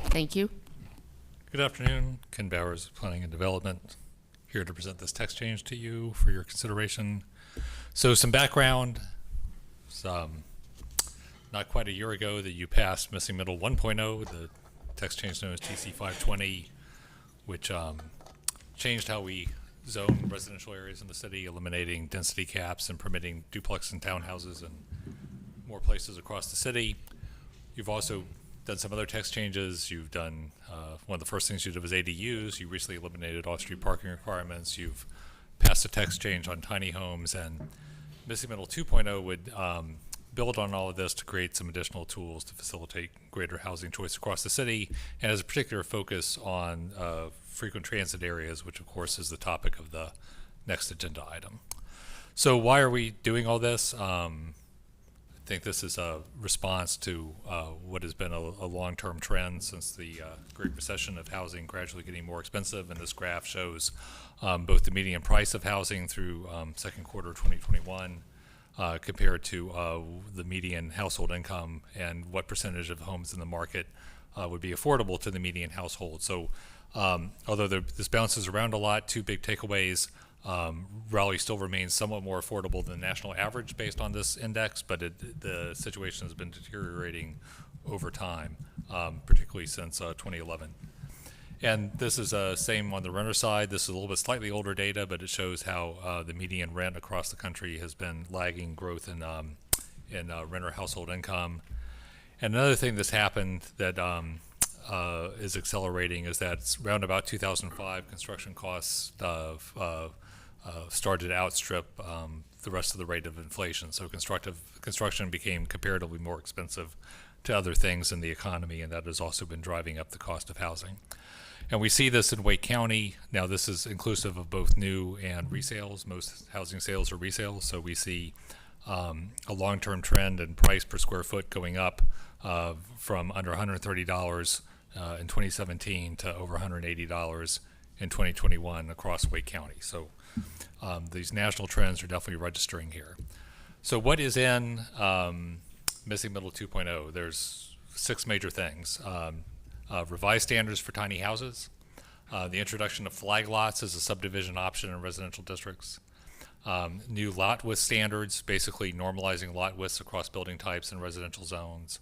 Thank you. Good afternoon, Ken Bowers, Planning and Development, here to present this text change to you for your consideration. So some background, not quite a year ago that you passed Missing Middle 1.0, the text change known as TC 520, which changed how we zone residential areas in the city, eliminating density caps and permitting duplex and townhouses in more places across the city. You've also done some other text changes. You've done, one of the first things you did was ADUs. You recently eliminated off-street parking requirements. You've passed a text change on tiny homes, and Missing Middle 2.0 would build on all of this to create some additional tools to facilitate greater housing choice across the city, and has a particular focus on frequent transit areas, which of course is the topic of the next agenda item. So why are we doing all this? I think this is a response to what has been a long-term trend since the Great Recession of housing gradually getting more expensive, and this graph shows both the median price of housing through second quarter 2021 compared to the median household income and what percentage of homes in the market would be affordable to the median household. So although this bounces around a lot, 2 big takeaways. Raleigh still remains somewhat more affordable than the national average based on this index, but the situation has been deteriorating over time, particularly since 2011. And this is same on the renter side. This is a little bit slightly older data, but it shows how the median rent across the country has been lagging growth in renter household income. And another thing that's happened that is accelerating is that around about 2005, construction costs started to outstrip the rest of the rate of inflation. So construction became comparatively more expensive to other things in the economy, and that has also been driving up the cost of housing. And we see this in Wake County. Now, this is inclusive of both new and resales. Most housing sales are resales, so we see a long-term trend in price per square foot going up from under $130 in 2017 to over $180 in 2021 across Wake County. So these national trends are definitely registering here. So what is in Missing Middle 2.0? There's 6 major things. Revised standards for tiny houses, the introduction of flag lots as a subdivision option in residential districts, new lot width standards, basically normalizing lot widths across building types and residential zones,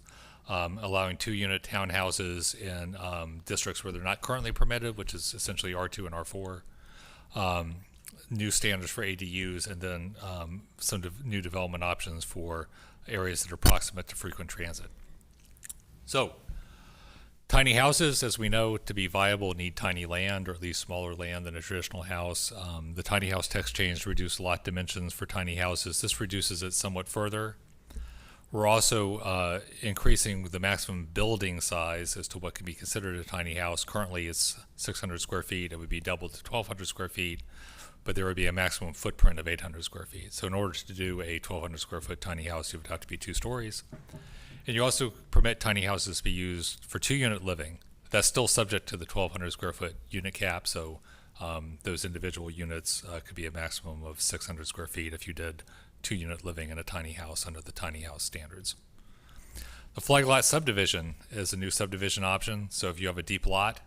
allowing 2-unit townhouses in districts where they're not currently permitted, which is essentially R2 and R4, new standards for ADUs, and then some new development options for areas that are proximate to frequent transit. So, tiny houses, as we know, to be viable need tiny land, or at least smaller land than a traditional house. The tiny house text change to reduce lot dimensions for tiny houses. This reduces it somewhat further. We're also increasing the maximum building size as to what can be considered a tiny house. Currently, it's 600 square feet. It would be doubled to 1,200 square feet, but there would be a maximum footprint of 800 square feet. So in order to do a 1,200 square foot tiny house, you would have to be 2 stories. And you also permit tiny houses to be used for 2-unit living. That's still subject to the 1,200 square foot unit cap, so those individual units could be a maximum of 600 square feet if you did 2-unit living in a tiny house under the tiny house standards. The flag lot subdivision is a new subdivision option. So if you have a deep lot,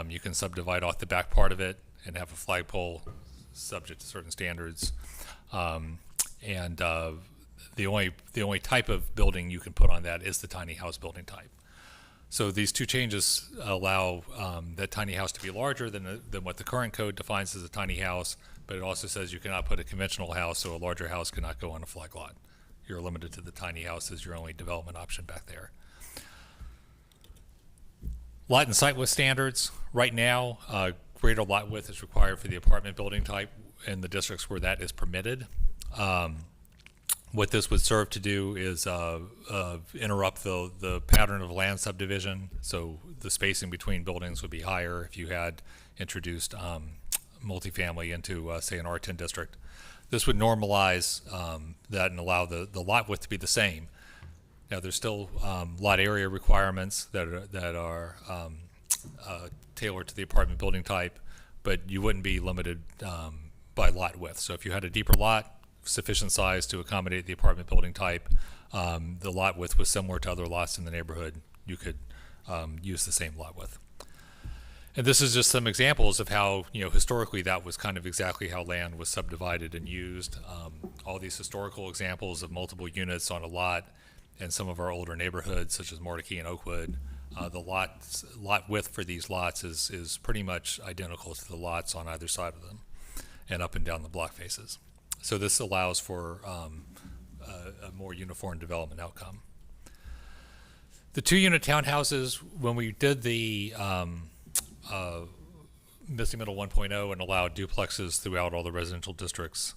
you can subdivide off the back part of it and have a flagpole subject to certain standards. The only type of building you can put on that is the tiny house building type. So these 2 changes allow that tiny house to be larger than what the current code defines as a tiny house, but it also says you cannot put a conventional house, so a larger house cannot go on a flag lot. You're limited to the tiny house as your only development option back there. Lot and site width standards. Right now, greater lot width is required for the apartment building type in the districts where that is permitted. What this would serve to do is interrupt the pattern of land subdivision. So the spacing between buildings would be higher if you had introduced multifamily into, say, an R10 district. This would normalize that and allow the lot width to be the same. Now, there's still lot area requirements that are tailored to the apartment building type, but you wouldn't be limited by lot width. So if you had a deeper lot, sufficient size to accommodate the apartment building type. The lot width was similar to other lots in the neighborhood. You could use the same lot width. And this is just some examples of how, historically that was kind of exactly how land was subdivided and used. All these historical examples of multiple units on a lot in some of our older neighborhoods, such as Mordecai and Oakwood, the lot width for these lots is pretty much identical to the lots on either side of them and up and down the block faces. So this allows for a more uniform development outcome. The 2-unit townhouses, when we did the Missing Middle 1.0 and allowed duplexes throughout all the residential districts,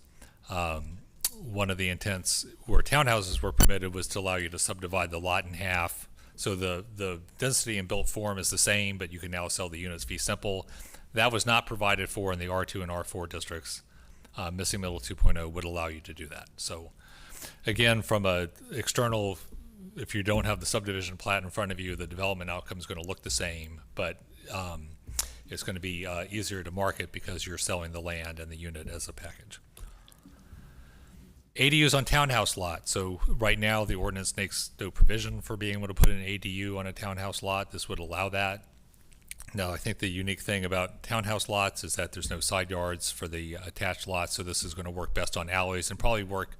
one of the intents where townhouses were permitted was to allow you to subdivide the lot in half. So the density and built form is the same, but you can now sell the units fee simple. That was not provided for in the R2 and R4 districts. Missing Middle 2.0 would allow you to do that. So again, from a external, if you don't have the subdivision plat in front of you, the development outcome is going to look the same, but it's going to be easier to market because you're selling the land and the unit as a package. ADUs on townhouse lots. So right now the ordinance makes no provision for being able to put an ADU on a townhouse lot. This would allow that. Now I think the unique thing about townhouse lots is that there's no side yards for the attached lots, so this is going to work best on alleys and probably work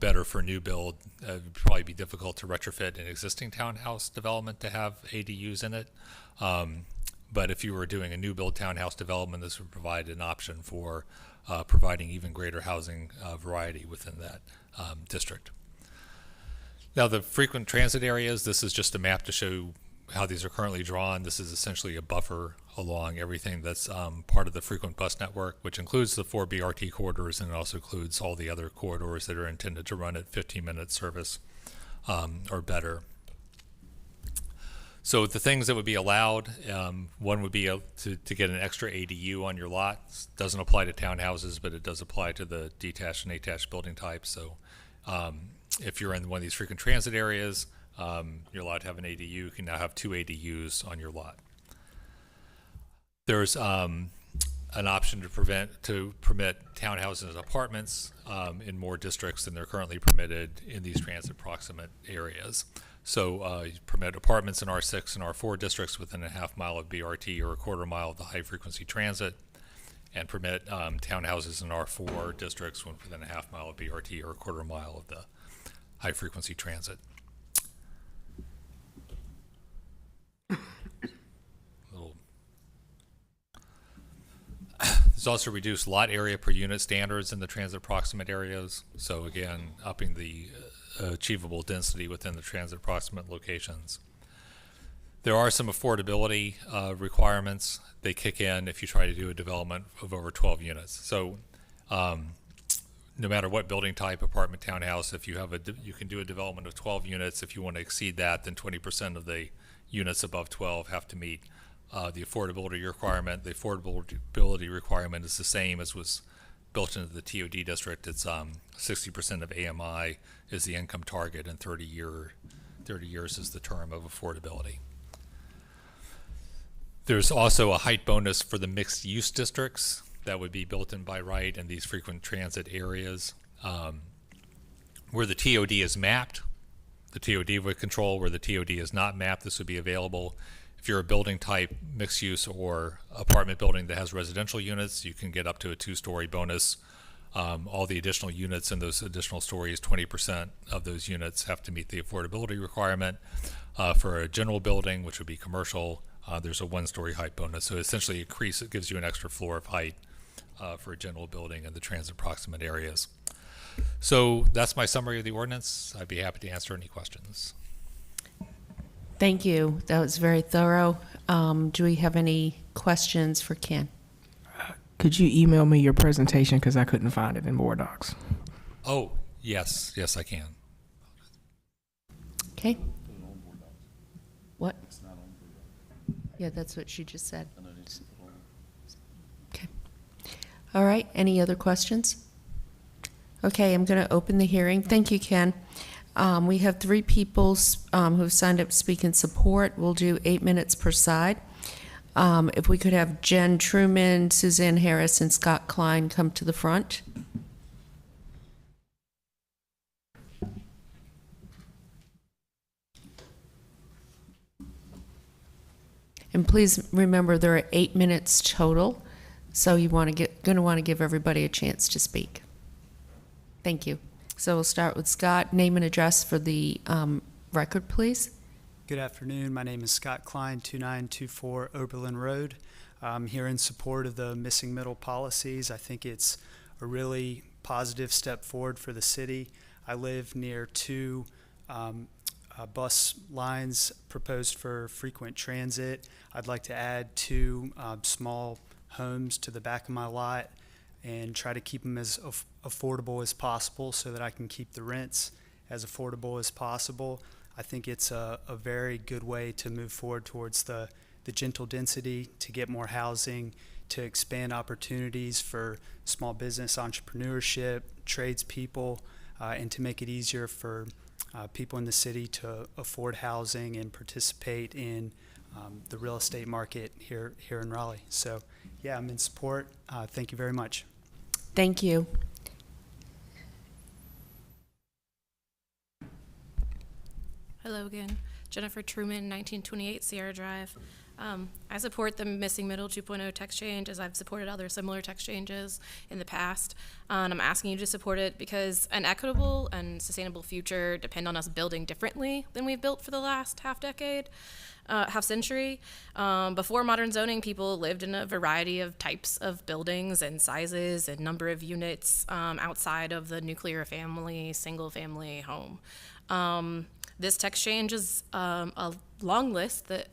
better for new build. It would probably be difficult to retrofit an existing townhouse development to have ADUs in it. But if you were doing a new build townhouse development, this would provide an option for providing even greater housing variety within that district. Now the frequent transit areas, this is just a map to show how these are currently drawn. This is essentially a buffer along everything that's part of the frequent bus network, which includes the 4 BRT corridors, and it also includes all the other corridors that are intended to run at 15-minute service or better. So the things that would be allowed, one would be to get an extra ADU on your lot. Doesn't apply to townhouses, but it does apply to the detached and attached building types. So if you're in one of these frequent transit areas, you're allowed to have an ADU. You can now have 2 ADUs on your lot. There's an option to permit townhouses and apartments in more districts than they're currently permitted in these transit proximate areas. So you permit apartments in R6 and R4 districts within a half mile of BRT or a quarter mile of the high frequency transit, and permit townhouses in R4 districts within a half mile of BRT or a quarter mile of the high frequency transit. There's also reduced lot area per unit standards in the transit proximate areas. So again, upping the achievable density within the transit proximate locations. There are some affordability requirements. They kick in if you try to do a development of over 12 units. So no matter what building type, apartment, townhouse, if you have you can do a development of 12 units. If you want to exceed that, then 20% of the units above 12 have to meet the affordability requirement. The affordability requirement is the same as was built into the TOD district. It's 60% of AMI is the income target, and 30 years is the term of affordability. There's also a height bonus for the mixed use districts that would be built in by right in these frequent transit areas. Where the TOD is mapped, the TOD would control. Where the TOD is not mapped, this would be available. If you're a building type, mixed use or apartment building that has residential units, you can get up to a 2-story bonus. All the additional units in those additional stories, 20% of those units have to meet the affordability requirement. For a general building, which would be commercial, there's a 1-story height bonus. So essentially it gives you an extra floor of height for a general building in the transit proximate areas. So that's my summary of the ordinance. I'd be happy to answer any questions. Thank you. That was very thorough. Do we have any questions for Ken? Could you email me your presentation, because I couldn't find it in Board Docs? Oh, yes, I can. Okay. What? Yeah, that's what she just said. Okay. All right, any other questions? Okay, I'm going to open the hearing. Thank you, Ken. We have 3 people who've signed up to speak in support. We'll do 8 minutes per side. If we could have Jen Truman, Suzanne Harris, and Scott Klein come to the front. And please remember, there are 8 minutes total, so you going to want to give everybody a chance to speak. Thank you. So we'll start with Scott. Name and address for the record, please. Good afternoon. My name is Scott Klein, 2924 Oberlin Road. I'm here in support of the missing middle policies. I think it's a really positive step forward for the city. I live near two bus lines proposed for frequent transit. I'd like to add two small homes to the back of my lot and try to keep them as affordable as possible so that I can keep the rents as affordable as possible. I think it's a very good way to move forward towards the gentle density, to get more housing, to expand opportunities for small business entrepreneurship, tradespeople, and to make it easier for people in the city to afford housing and participate in the real estate market here in Raleigh. So, yeah, I'm in support. Thank you very much. Thank you. Hello again. Jennifer Truman, 1928 Sierra Drive. I support the Missing Middle 2.0 text change, as I've supported other similar text changes in the past. And I'm asking you to support it because an equitable and sustainable future depend on us building differently than we've built for the last half century. Before modern zoning, people lived in a variety of types of buildings and sizes and number of units outside of the nuclear family, single family home. This text change is a long list that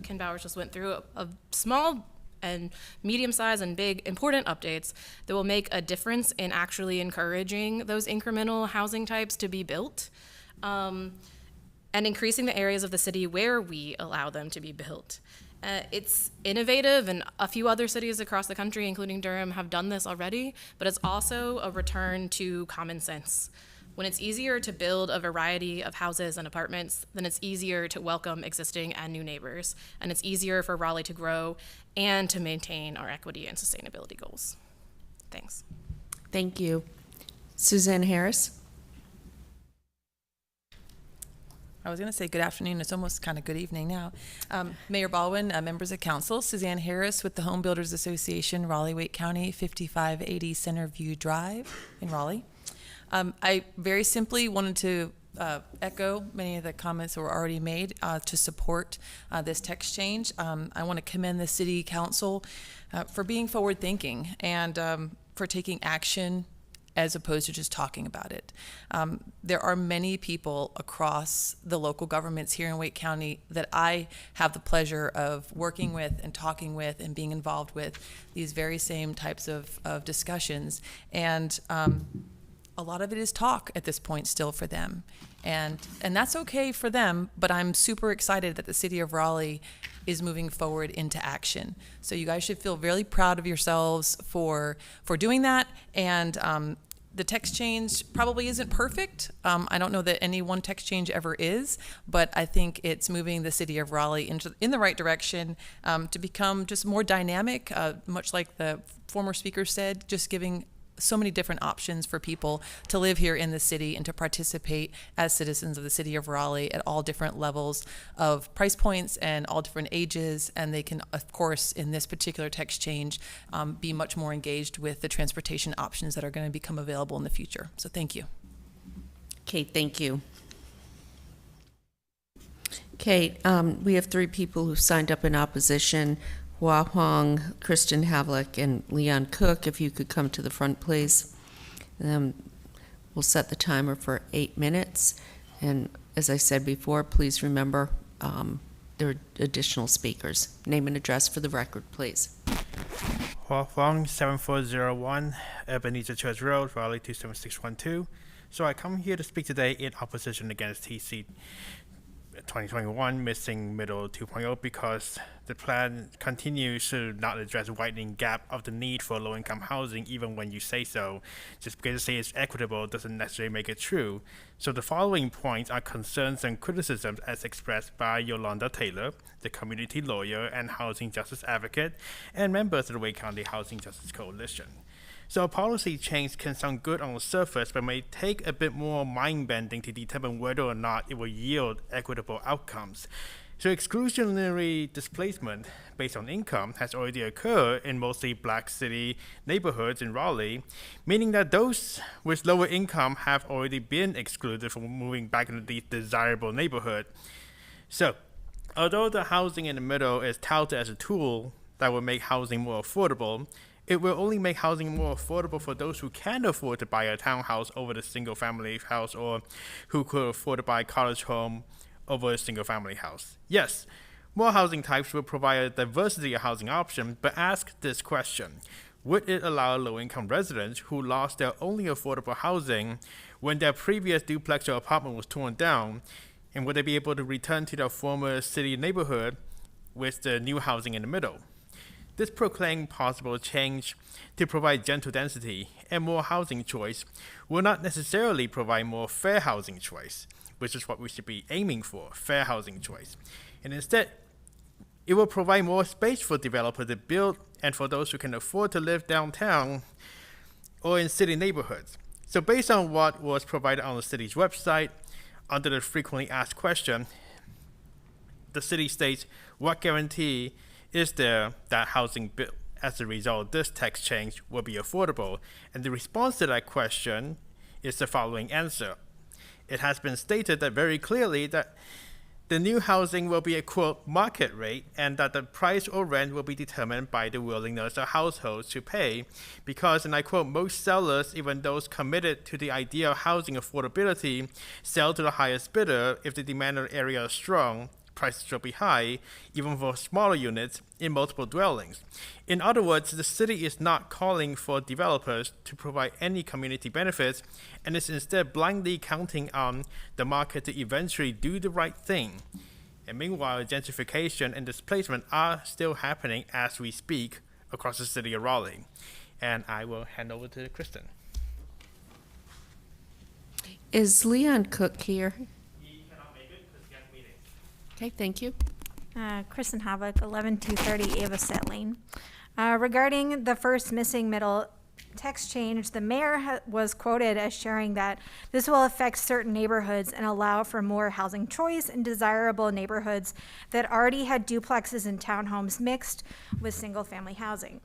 Ken Bowers just went through of small and medium-sized and big important updates that will make a difference in actually encouraging those incremental housing types to be built and increasing the areas of the city where we allow them to be built. It's innovative, and a few other cities across the country, including Durham, have done this already, but it's also a return to common sense. When it's easier to build a variety of houses and apartments, then it's easier to welcome existing and new neighbors, and it's easier for Raleigh to grow and to maintain our equity and sustainability goals. Thanks. Thank you. Suzanne Harris. I was going to say good afternoon. It's almost kind of good evening now. Mayor Baldwin, members of council, Suzanne Harris with the Home Builders Association, Raleigh-Wake County, 5580 Centerview Drive in Raleigh. I very simply wanted to echo many of the comments that were already made to support this text change. I want to commend the City Council for being forward-thinking and for taking action as opposed to just talking about it. There are many people across the local governments here in Wake County that I have the pleasure of working with and talking with and being involved with these very same types of discussions. And a lot of it is talk at this point still for them. And that's okay for them, but I'm super excited that the city of Raleigh is moving forward into action. So you guys should feel really proud of yourselves for doing that. And the text change probably isn't perfect. I don't know that any one text change ever is, but I think it's moving the city of Raleigh in the right direction to become just more dynamic, much like the former speaker said, just giving so many different options for people to live here in the city and to participate as citizens of the city of Raleigh at all different levels of price points and all different ages. And they can, of course, in this particular text change, be much more engaged with the transportation options that are going to become available in the future. So thank you. Kate, thank you. Kate, we have 3 people who signed up in opposition. Hua Huang, Kristen Havlick, and Leon Cook. If you could come to the front, please. We'll set the timer for 8 minutes. And as I said before, please remember there are additional speakers. Name and address for the record, please. Hua Huang, 7401 Ebenezer Church Road, Raleigh 27612. So I come here to speak today in opposition against TC 2021 Missing Middle 2.0 because the plan continues to not address the widening gap of the need for low-income housing even when you say so. Just because you say it's equitable doesn't necessarily make it true. So the following points are concerns and criticisms as expressed by Yolanda Taylor, the community lawyer and housing justice advocate, and members of the Wake County Housing Justice Coalition. So a policy change can sound good on the surface, but may take a bit more mind-bending to determine whether or not it will yield equitable outcomes. So exclusionary displacement based on income has already occurred in mostly black city neighborhoods in Raleigh, meaning that those with lower income have already been excluded from moving back into the desirable neighborhood. So, although the housing in the middle is touted as a tool that will make housing more affordable, it will only make housing more affordable for those who can afford to buy a townhouse over the single-family house, or who could afford to buy a cottage home over a single-family house. Yes, more housing types will provide a diversity of housing options, but ask this question. Would it allow low-income residents who lost their only affordable housing when their previous duplex or apartment was torn down, and would they be able to return to their former city neighborhood with the new housing in the middle? This proclaimed possible change to provide gentle density and more housing choice will not necessarily provide more fair housing choice, which is what we should be aiming for, fair housing choice. And instead, it will provide more space for developers to build and for those who can afford to live downtown or in city neighborhoods. So based on what was provided on the city's website, under the frequently asked question, the city states, what guarantee is there that housing built as a result of this tax change will be affordable? And the response to that question is the following answer. It has been stated that very clearly that the new housing will be a, quote, market rate, and that the price or rent will be determined by the willingness of households to pay, because, and I quote, most sellers, even those committed to the idea of housing affordability, sell to the highest bidder if the demand in the area is strong. Prices will be high, even for smaller units in multiple dwellings. In other words, the city is not calling for developers to provide any community benefits, and is instead blindly counting on the market to eventually do the right thing. And meanwhile, gentrification and displacement are still happening as we speak across the city of Raleigh. And I will hand over to Kristen. Is Leon Cook here? Okay, thank you. Kristen Havoc, 11230 Ava Set Lane. Regarding the first missing middle text change, the mayor was quoted as sharing that this will affect certain neighborhoods and allow for more housing choice in desirable neighborhoods that already had duplexes and townhomes mixed with single-family housing.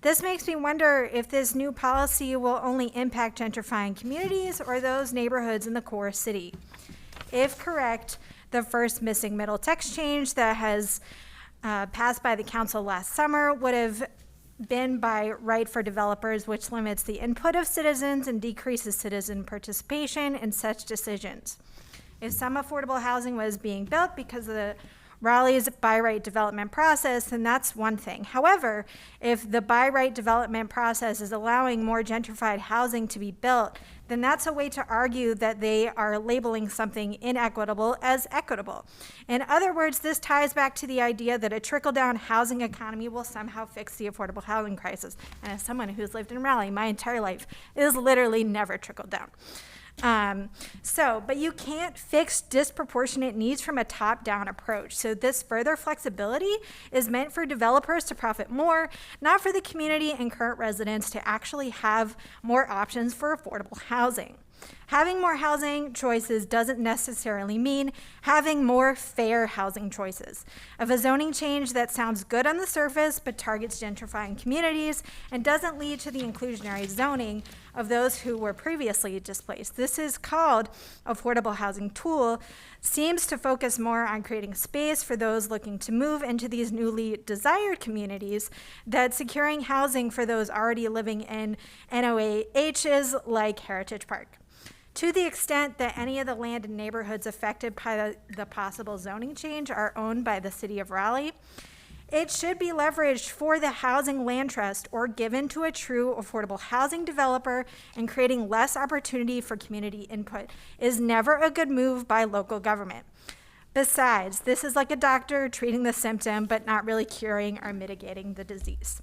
This makes me wonder if this new policy will only impact gentrifying communities or those neighborhoods in the core city. If correct, the first missing middle text change that has passed by the council last summer would have been by right for developers, which limits the input of citizens and decreases citizen participation in such decisions. If some affordable housing was being built because of the Raleigh's by right development process, then that's one thing. However, if the by right development process is allowing more gentrified housing to be built, then that's a way to argue that they are labeling something inequitable as equitable. In other words, this ties back to the idea that a trickle-down housing economy will somehow fix the affordable housing crisis. And as someone who's lived in Raleigh my entire life, it has literally never trickled down. But you can't fix disproportionate needs from a top-down approach. So this further flexibility is meant for developers to profit more, not for the community and current residents to actually have more options for affordable housing. Having more housing choices doesn't necessarily mean having more fair housing choices. Of a zoning change that sounds good on the surface but targets gentrifying communities and doesn't lead to the inclusionary zoning of those who were previously displaced. This is called affordable housing tool, seems to focus more on creating space for those looking to move into these newly desired communities than securing housing for those already living in NOAHs like Heritage Park. To the extent that any of the land and neighborhoods affected by the possible zoning change are owned by the city of Raleigh, it should be leveraged for the housing land trust or given to a true affordable housing developer, and creating less opportunity for community input is never a good move by local government. Besides, this is like a doctor treating the symptom but not really curing or mitigating the disease.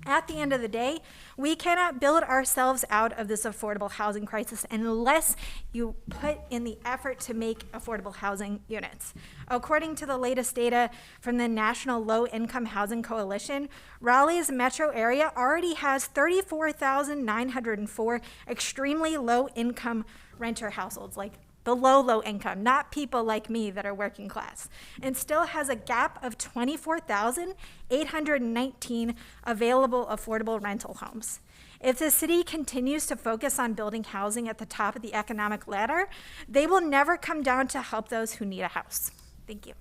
At the end of the day, we cannot build ourselves out of this affordable housing crisis unless you put in the effort to make affordable housing units. According to the latest data from the National Low Income Housing Coalition, Raleigh's metro area already has 34,904 extremely low income renter households, like the low income, not people like me that are working class, and still has a gap of 24,819 available affordable rental homes. If the city continues to focus on building housing at the top of the economic ladder, they will never come down to help those who need a house. Thank you.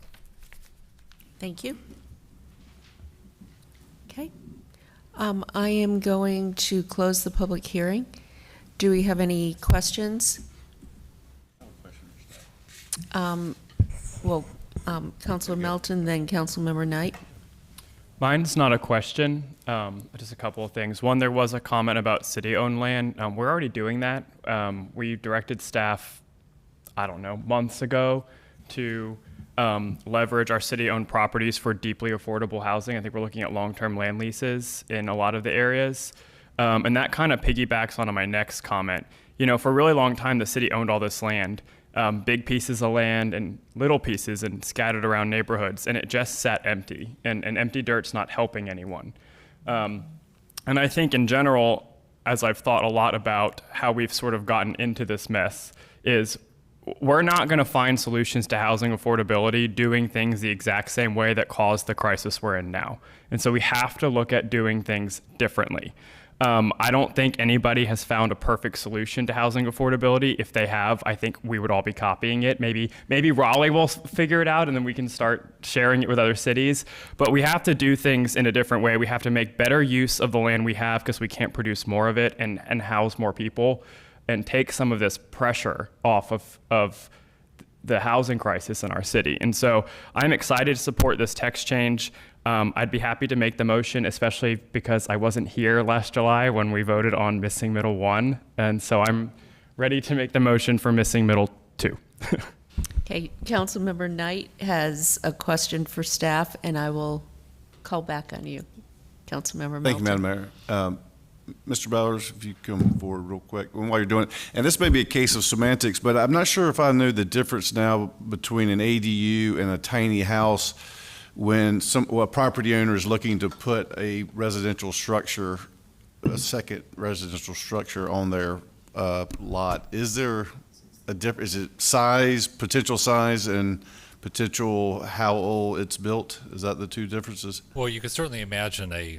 Thank you. Okay. I am going to close the public hearing. Do we have any questions? Councilor Melton, then Councilmember Knight. Mine's not a question, just a couple of things. One, there was a comment about city-owned land. We're already doing that. We directed staff, I don't know, months ago to leverage our city-owned properties for deeply affordable housing. I think we're looking at long-term land leases in a lot of the areas. And that kind of piggybacks onto my next comment. You know, for a really long time, the city owned all this land, big pieces of land and little pieces and scattered around neighborhoods, and it just sat empty, and empty dirt's not helping anyone. And I think in general, as I've thought a lot about how we've sort of gotten into this mess, is we're not going to find solutions to housing affordability doing things the exact same way that caused the crisis we're in now. And so we have to look at doing things differently. I don't think anybody has found a perfect solution to housing affordability. If they have, I think we would all be copying it. Maybe Raleigh will figure it out, and then we can start sharing it with other cities. But we have to do things in a different way. We have to make better use of the land we have because we can't produce more of it and house more people, and take some of this pressure off of the housing crisis in our city. And so I'm excited to support this text change. I'd be happy to make the motion, especially because I wasn't here last July when we voted on Missing Middle 1. And so I'm ready to make the motion for Missing Middle 2. Okay, Councilmember Knight has a question for staff, and I will call back on you. Councilmember Melton. Thank you, Madam Mayor. Mr. Bowers, if you come forward real quick while you're doing it. And this may be a case of semantics, but I'm not sure if I know the difference now between an ADU and a tiny house when a property owner is looking to put a residential structure, a second residential structure on their lot. Is there a difference? Is it size, potential size, and potential how old it's built? Is that the two differences? Well, you could certainly imagine a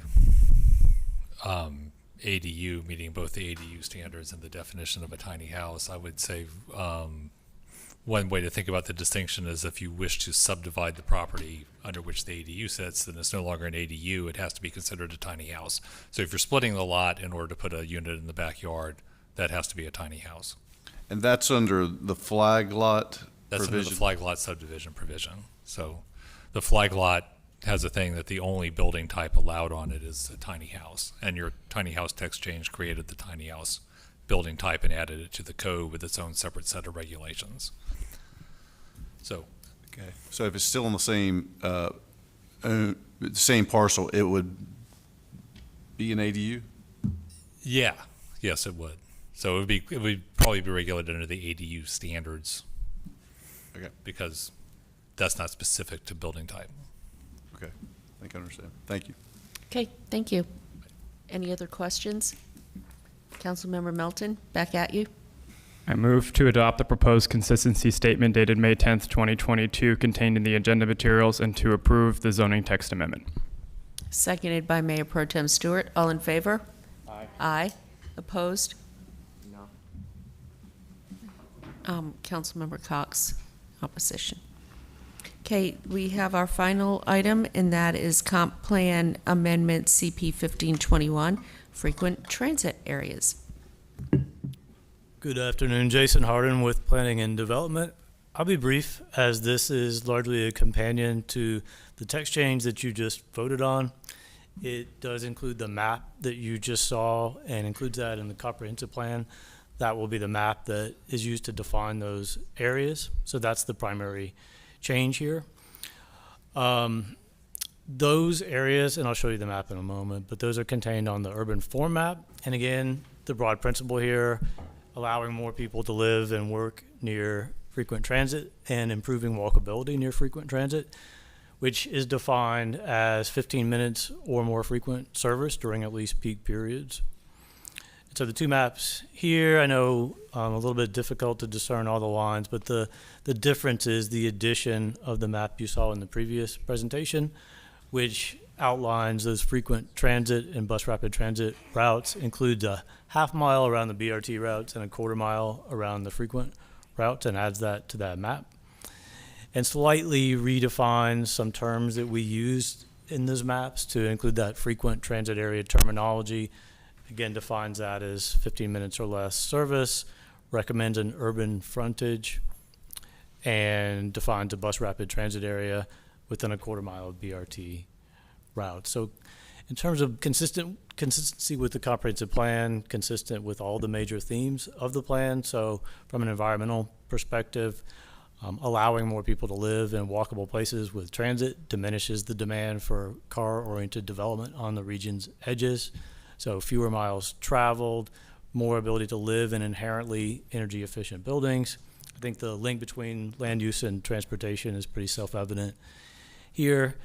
ADU, meeting both the ADU standards and the definition of a tiny house. I would say one way to think about the distinction is if you wish to subdivide the property under which the ADU sits, then it's no longer an ADU, it has to be considered a tiny house. So if you're splitting the lot in order to put a unit in the backyard, that has to be a tiny house. And that's under the flag lot That's provision? under the flag lot subdivision provision. So the flag lot has a thing that the only building type allowed on it is a tiny house. And your tiny house text change created the tiny house building type and added it to the code with its own separate set of regulations. So, okay. So if it's still on the same parcel, it would be an ADU? yeah, yes, it would. So it would probably be regulated under the ADU standards. Okay. Because that's not specific to building type. Okay, I think I understand. Thank you. Okay, thank you. Any other questions? Councilmember Melton, back at you. I move to adopt the proposed consistency statement dated May 10th, 2022, contained in the agenda materials, and to approve the zoning text amendment. Seconded by Mayor Pro Tem Stewart. All in favor? Aye. Aye. Opposed? No. Councilmember Cox, opposition. Okay, we have our final item, and that is Comp Plan Amendment CP 1521, frequent transit areas. Good afternoon, Jason Harden with Planning and Development. I'll be brief, as this is largely a companion to the text change that you just voted on. It does include the map that you just saw and includes that in the comprehensive plan. That will be the map that is used to define those areas. So that's the primary change here. Those areas, and I'll show you the map in a moment, but those are contained on the urban form map. And again, the broad principle here, allowing more people to live and work near frequent transit and improving walkability near frequent transit, which is defined as 15 minutes or more frequent service during at least peak periods. So the two maps here, I know a little bit difficult to discern all the lines, but the difference is the addition of the map you saw in the previous presentation, which outlines those frequent transit and bus rapid transit routes, includes a half mile around the BRT routes and a quarter mile around the frequent routes, and adds that to that map. And slightly redefines some terms that we used in those maps to include that frequent transit area terminology. Again, defines that as 15 minutes or less service, recommends an urban frontage, and defines a bus rapid transit area within a quarter mile of BRT route. So in terms of consistency with the comprehensive plan, consistent with all the major themes of the plan. So from an environmental perspective, allowing more people to live in walkable places with transit diminishes the demand for car-oriented development on the region's edges. So fewer miles traveled, more ability to live in inherently energy efficient buildings. I think the link between land use and transportation is pretty self-evident here.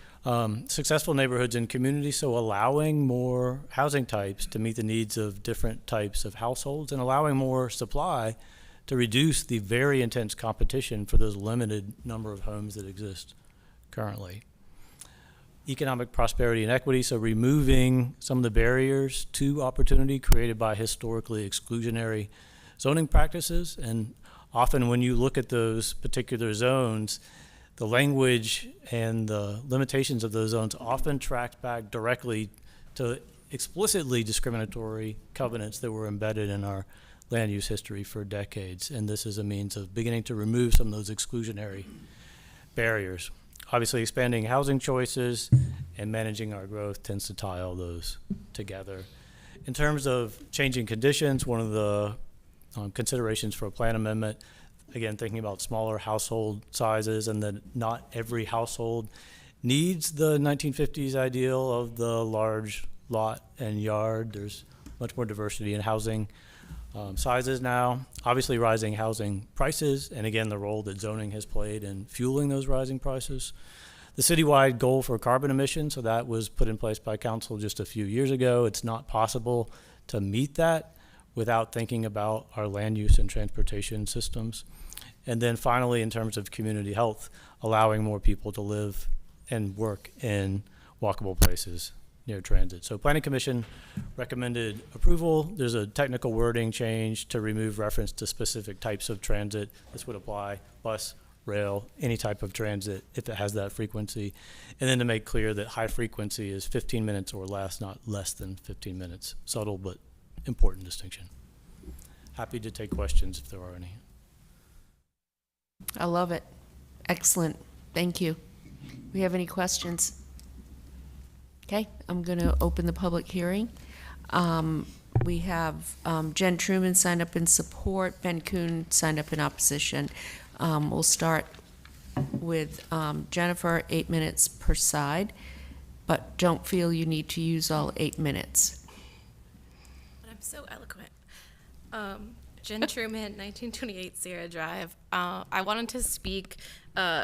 Successful neighborhoods and communities, so allowing more housing types to meet the needs of different types of households, and allowing more supply to reduce the very intense competition for those limited number of homes that exist currently. Economic prosperity and equity, so removing some of the barriers to opportunity created by historically exclusionary zoning practices. And often when you look at those particular zones, the language and the limitations of those zones often track back directly to explicitly discriminatory covenants that were embedded in our land use history for decades. And this is a means of beginning to remove some of those exclusionary barriers. Obviously, expanding housing choices and managing our growth tends to tie all those together. In terms of changing conditions, one of the considerations for a plan amendment, again, thinking about smaller household sizes, and that not every household needs the 1950s ideal of the large lot and yard. There's much more diversity in housing sizes now. Obviously, rising housing prices, and again, the role that zoning has played in fueling those rising prices. The citywide goal for carbon emissions, so that was put in place by council just a few years ago. It's not possible to meet that without thinking about our land use and transportation systems. And then finally, in terms of community health, allowing more people to live and work in walkable places near transit. So Planning Commission recommended approval. There's a technical wording change to remove reference to specific types of transit. This would apply bus, rail, any type of transit if it has that frequency. And then to make clear that high frequency is 15 minutes or less, not less than 15 minutes. Subtle but important distinction. Happy to take questions if there are any. I love it. Excellent. Thank you. We have any questions? Okay, I'm going to open the public hearing. We have Jen Truman signed up in support, Ben Kuhn signed up in opposition. We'll start with Jennifer, 8 minutes per side, but don't feel you need to use all 8 minutes. But I'm so eloquent. Jen Truman, 1928 Sierra Drive. I wanted to speak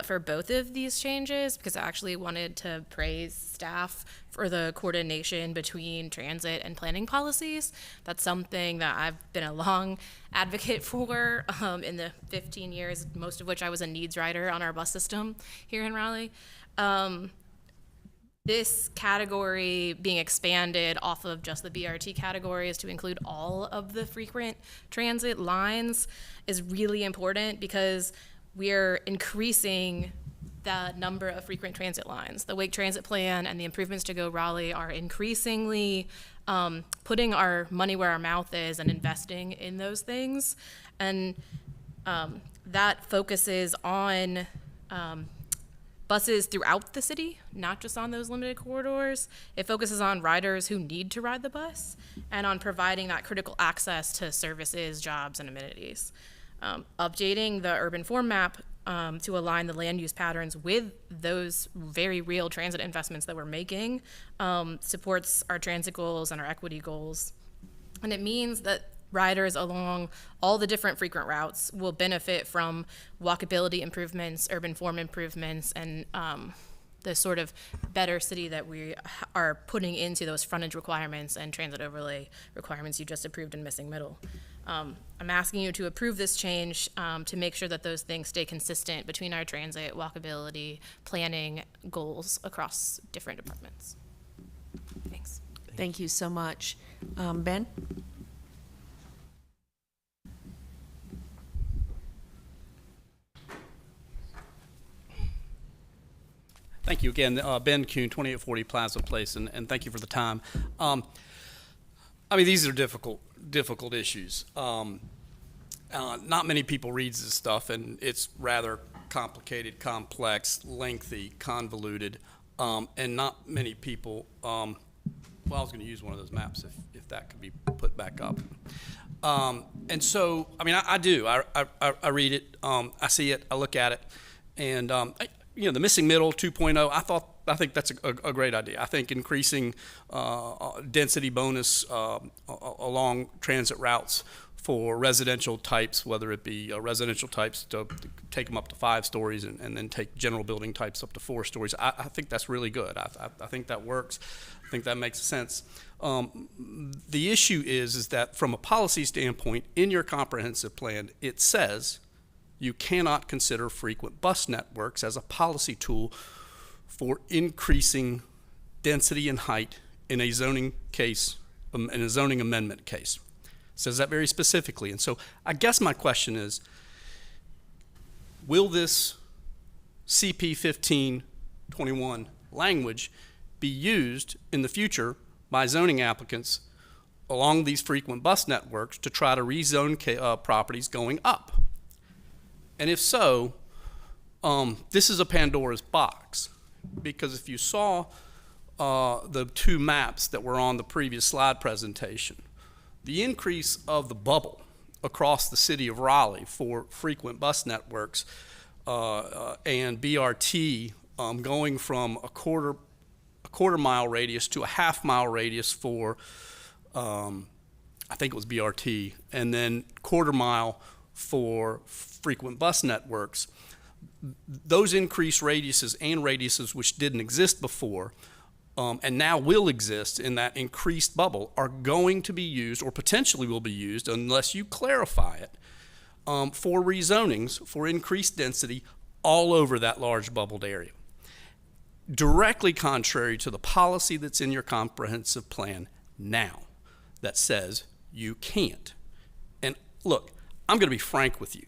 for both of these changes because I actually wanted to praise staff for the coordination between transit and planning policies. That's something that I've been a long advocate for in the 15 years, most of which I was a needs rider on our bus system here in Raleigh. This category being expanded off of just the BRT categories to include all of the frequent transit lines is really important because we're increasing the number of frequent transit lines. The Wake Transit Plan and the improvements to Go Raleigh are increasingly putting our money where our mouth is and investing in those things. And that focuses on buses throughout the city, not just on those limited corridors. It focuses on riders who need to ride the bus and on providing that critical access to services, jobs, and amenities. Updating the urban form map to align the land use patterns with those very real transit investments that we're making supports our transit goals and our equity goals. And it means that riders along all the different frequent routes will benefit from walkability improvements, urban form improvements, and the sort of better city that we are putting into those frontage requirements and transit overlay requirements you just approved in Missing Middle. I'm asking you to approve this change to make sure that those things stay consistent between our transit, walkability, planning goals across different departments. Thanks. Thank you so much. Ben? Thank you again, Ben Kuhn, 2840 Plaza Place, and thank you for the time. I mean, these are difficult issues. Not many people reads this stuff, and it's rather complicated, complex, lengthy, convoluted, and not many people. Well, I was going to use one of those maps if that could be put back up. And so, I mean, I do. I read it. I see it. I look at it, and you know, the Missing Middle 2.0, I think that's a great idea. I think increasing density bonus along transit routes for residential types, whether it be residential types to take them up to 5 stories and then take general building types up to 4 stories, I think that's really good. I think that works. I think that makes sense. The issue is that from a policy standpoint, in your comprehensive plan, it says you cannot consider frequent bus networks as a policy tool for increasing density and height in a zoning case, in a zoning amendment case. It says that very specifically. And so I guess my question is, will this CP 1521 language be used in the future by zoning applicants along these frequent bus networks to try to rezone properties going up? And if so, this is a Pandora's box, because if you saw the 2 maps that were on the previous slide presentation, the increase of the bubble across the city of Raleigh for frequent bus networks and BRT going from a quarter mile radius to a half-mile radius for, I think it was BRT, and then quarter mile for frequent bus networks. Those increased radiuses and radiuses which didn't exist before and now will exist in that increased bubble are going to be used, or potentially will be used unless you clarify it, for rezonings for increased density all over that large bubbled area. Directly contrary to the policy that's in your comprehensive plan now that says you can't. And look, I'm going to be frank with you.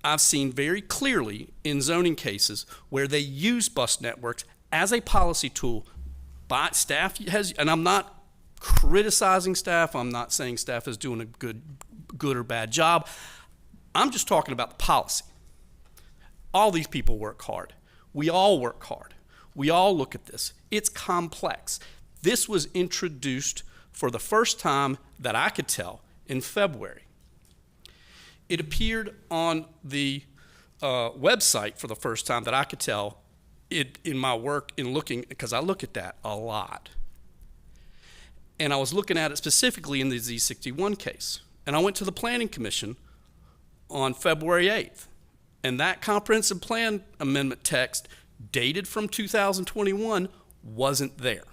I've seen very clearly in zoning cases where they use bus networks as a policy tool by staff and I'm not criticizing staff. I'm not saying staff is doing a good or bad job. I'm just talking about the policy. All these people work hard. We all work hard. We all look at this. It's complex. This was introduced for the first time that I could tell in February. It appeared on the website for the first time that I could tell in my work in looking, because I look at that a lot. And I was looking at it specifically in the Z61 case. And I went to the Planning Commission on February 8th. And that comprehensive plan amendment text dated from 2021 wasn't there.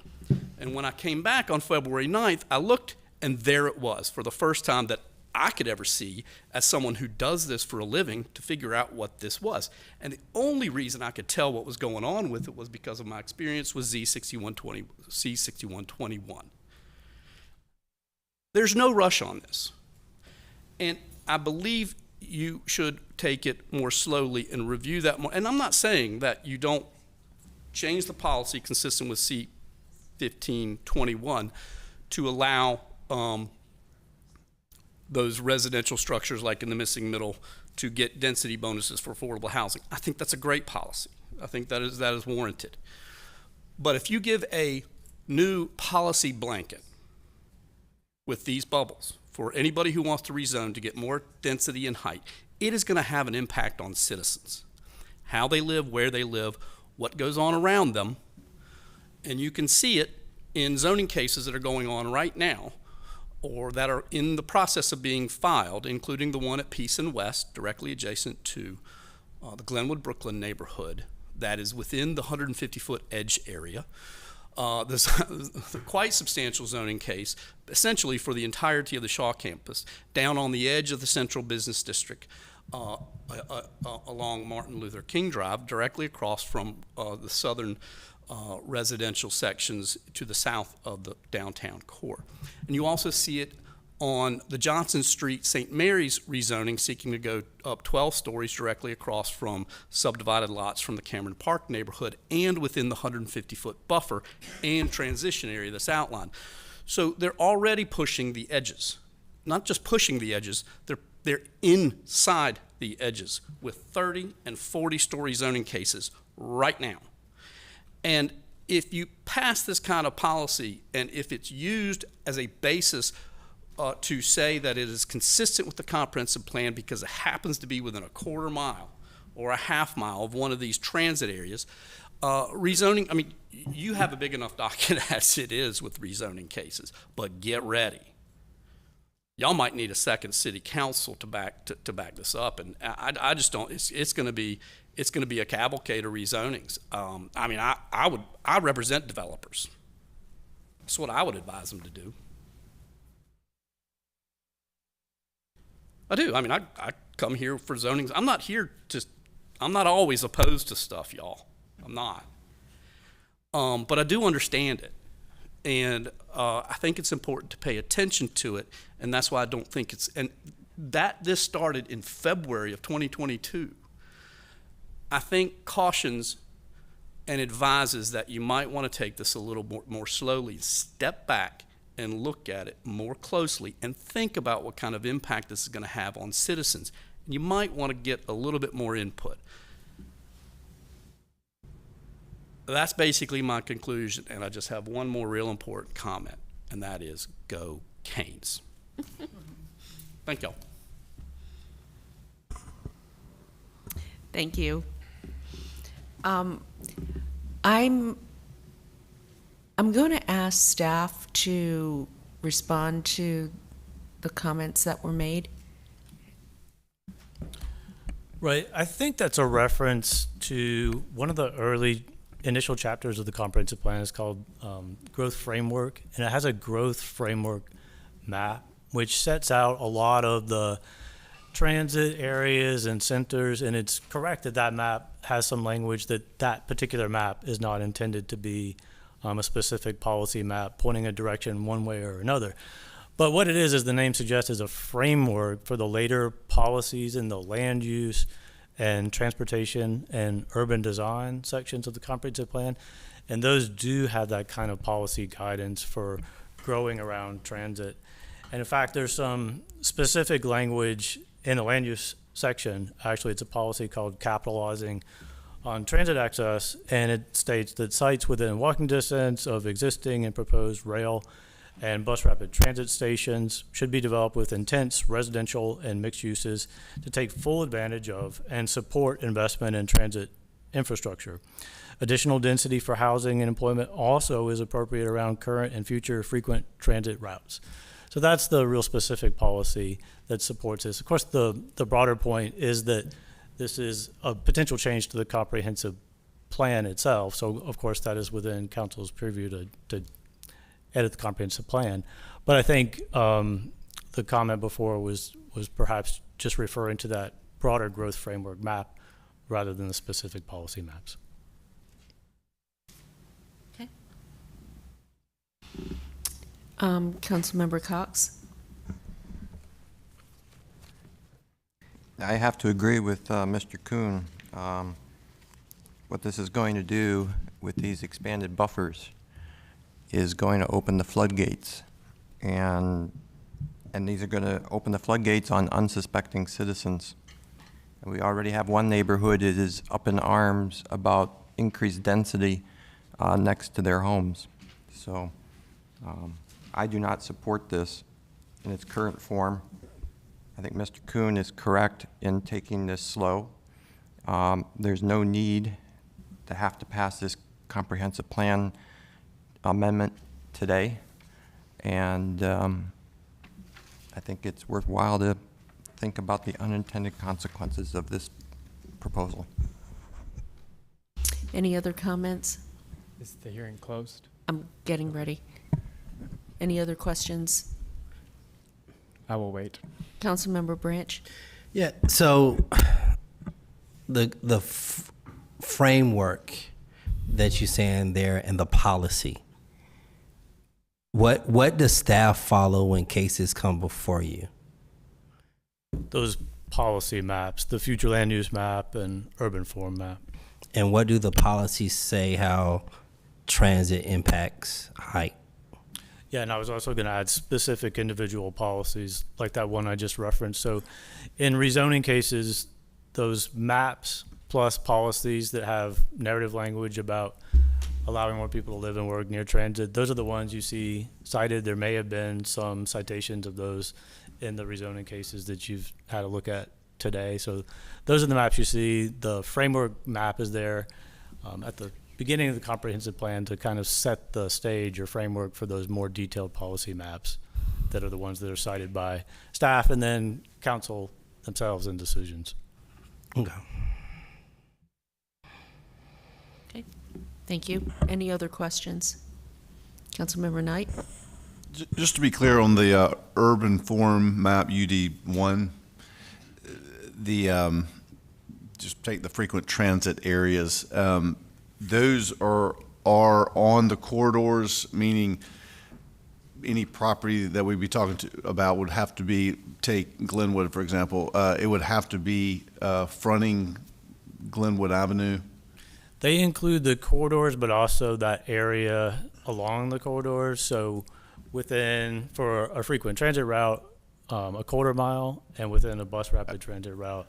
And when I came back on February 9th, I looked and there it was for the first time that I could ever see as someone who does this for a living to figure out what this was. And the only reason I could tell what was going on with it was because of my experience with C6121. There's no rush on this. And I believe you should take it more slowly and review that more. And I'm not saying that you don't change the policy consistent with C1521 to allow those residential structures like in the Missing Middle to get density bonuses for affordable housing. I think that's a great policy. I think that is warranted. But if you give a new policy blanket with these bubbles for anybody who wants to rezone to get more density and height, it is going to have an impact on citizens. How they live, where they live, what goes on around them. And you can see it in zoning cases that are going on right now or that are in the process of being filed, including the one at Peace and West, directly adjacent to the Glenwood, Brooklyn neighborhood, that is within the 150-foot edge area. There's a quite substantial zoning case, essentially for the entirety of the Shaw campus, down on the edge of the central business district, along Martin Luther King Drive, directly across from the southern residential sections to the south of the downtown core. And you also see it on the Johnson Street St. Mary's rezoning, seeking to go up 12 stories directly across from subdivided lots from the Cameron Park neighborhood and within the 150-foot buffer and transition area that's outlined. So they're already pushing the edges. Not just pushing the edges, they're inside the edges with 30 and 40-story zoning cases right now. And if you pass this kind of policy, and if it's used as a basis to say that it is consistent with the comprehensive plan because it happens to be within a quarter mile or a half mile of one of these transit areas, rezoning, I mean, you have a big enough docket as it is with rezoning cases, but get ready. Y'all might need a second city council to back this up, and I just don't. It's going to be a cavalcade of rezonings. I mean, I represent developers. That's what I would advise them to do. I do. I mean, I come here for zonings. I'm not always opposed to stuff, y'all. I'm not. But I do understand it. And I think it's important to pay attention to it. And that's why I don't think this started in February of 2022. I think cautions and advises that you might want to take this a little more slowly, step back and look at it more closely and think about what kind of impact this is going to have on citizens. And you might want to get a little bit more input. That's basically my conclusion, and I just have one more real important comment, and that is go Canes. Thank y'all. Thank you. I'm going to ask staff to respond to the comments that were made. Right. I think that's a reference to one of the early initial chapters of the comprehensive plan. Is called Growth Framework, and it has a growth framework map which sets out a lot of the transit areas and centers, and it's correct that that map has some language that particular map is not intended to be a specific policy map pointing a direction one way or another. But what it is the name suggests, is a framework for the later policies in the land use and transportation and urban design sections of the comprehensive plan. And those do have that kind of policy guidance for growing around transit. And in fact, there's some specific language in the land use section. Actually, it's a policy called capitalizing on transit access, and it states that sites within walking distance of existing and proposed rail and bus rapid transit stations should be developed with intense residential and mixed uses to take full advantage of and support investment in transit infrastructure. Additional density for housing and employment also is appropriate around current and future frequent transit routes. So that's the real specific policy that supports this. Of course, the broader point is that this is a potential change to the comprehensive plan itself. So of course that is within council's purview to edit the comprehensive plan. But I think the comment before was perhaps just referring to that broader growth framework map rather than the specific policy maps. Okay. Councilmember Cox. I have to agree with Mr. Kuhn. What this is going to do with these expanded buffers is going to open the floodgates, and these are going to open the floodgates on unsuspecting citizens. And we already have one neighborhood that is up in arms about increased density next to their homes. So I do not support this in its current form. I think Mr. Kuhn is correct in taking this slow. There's no need to have to pass this comprehensive plan amendment today, and I think it's worthwhile to think about the unintended consequences of this proposal. Any other comments? Is the hearing closed? I'm getting ready. Any other questions? I will wait. Councilmember Branch? Yeah, so the framework that you're saying there and the policy, what does staff follow when cases come before you? Those policy maps, the future land use map and urban form map. And what do the policies say how transit impacts height? Yeah, and I was also going to add specific individual policies like that one I just referenced. So in rezoning cases, those maps plus policies that have narrative language about allowing more people to live and work near transit, those are the ones you see cited. There may have been some citations of those in the rezoning cases that you've had a look at today. So those are the maps you see. The framework map is there at the beginning of the comprehensive plan to kind of set the stage or framework for those more detailed policy maps that are the ones that are cited by staff and then council themselves in decisions. Okay. Okay, thank you. Any other questions? Councilmember Knight? Just to be clear on the urban form map UD1, the just take the frequent transit areas. Those are on the corridors, meaning any property that we'd be talking about would have to be, take Glenwood, for example, it would have to be fronting Glenwood Avenue. They include the corridors, but also that area along the corridors. So within, for a frequent transit route, a quarter mile, and within a bus rapid transit route,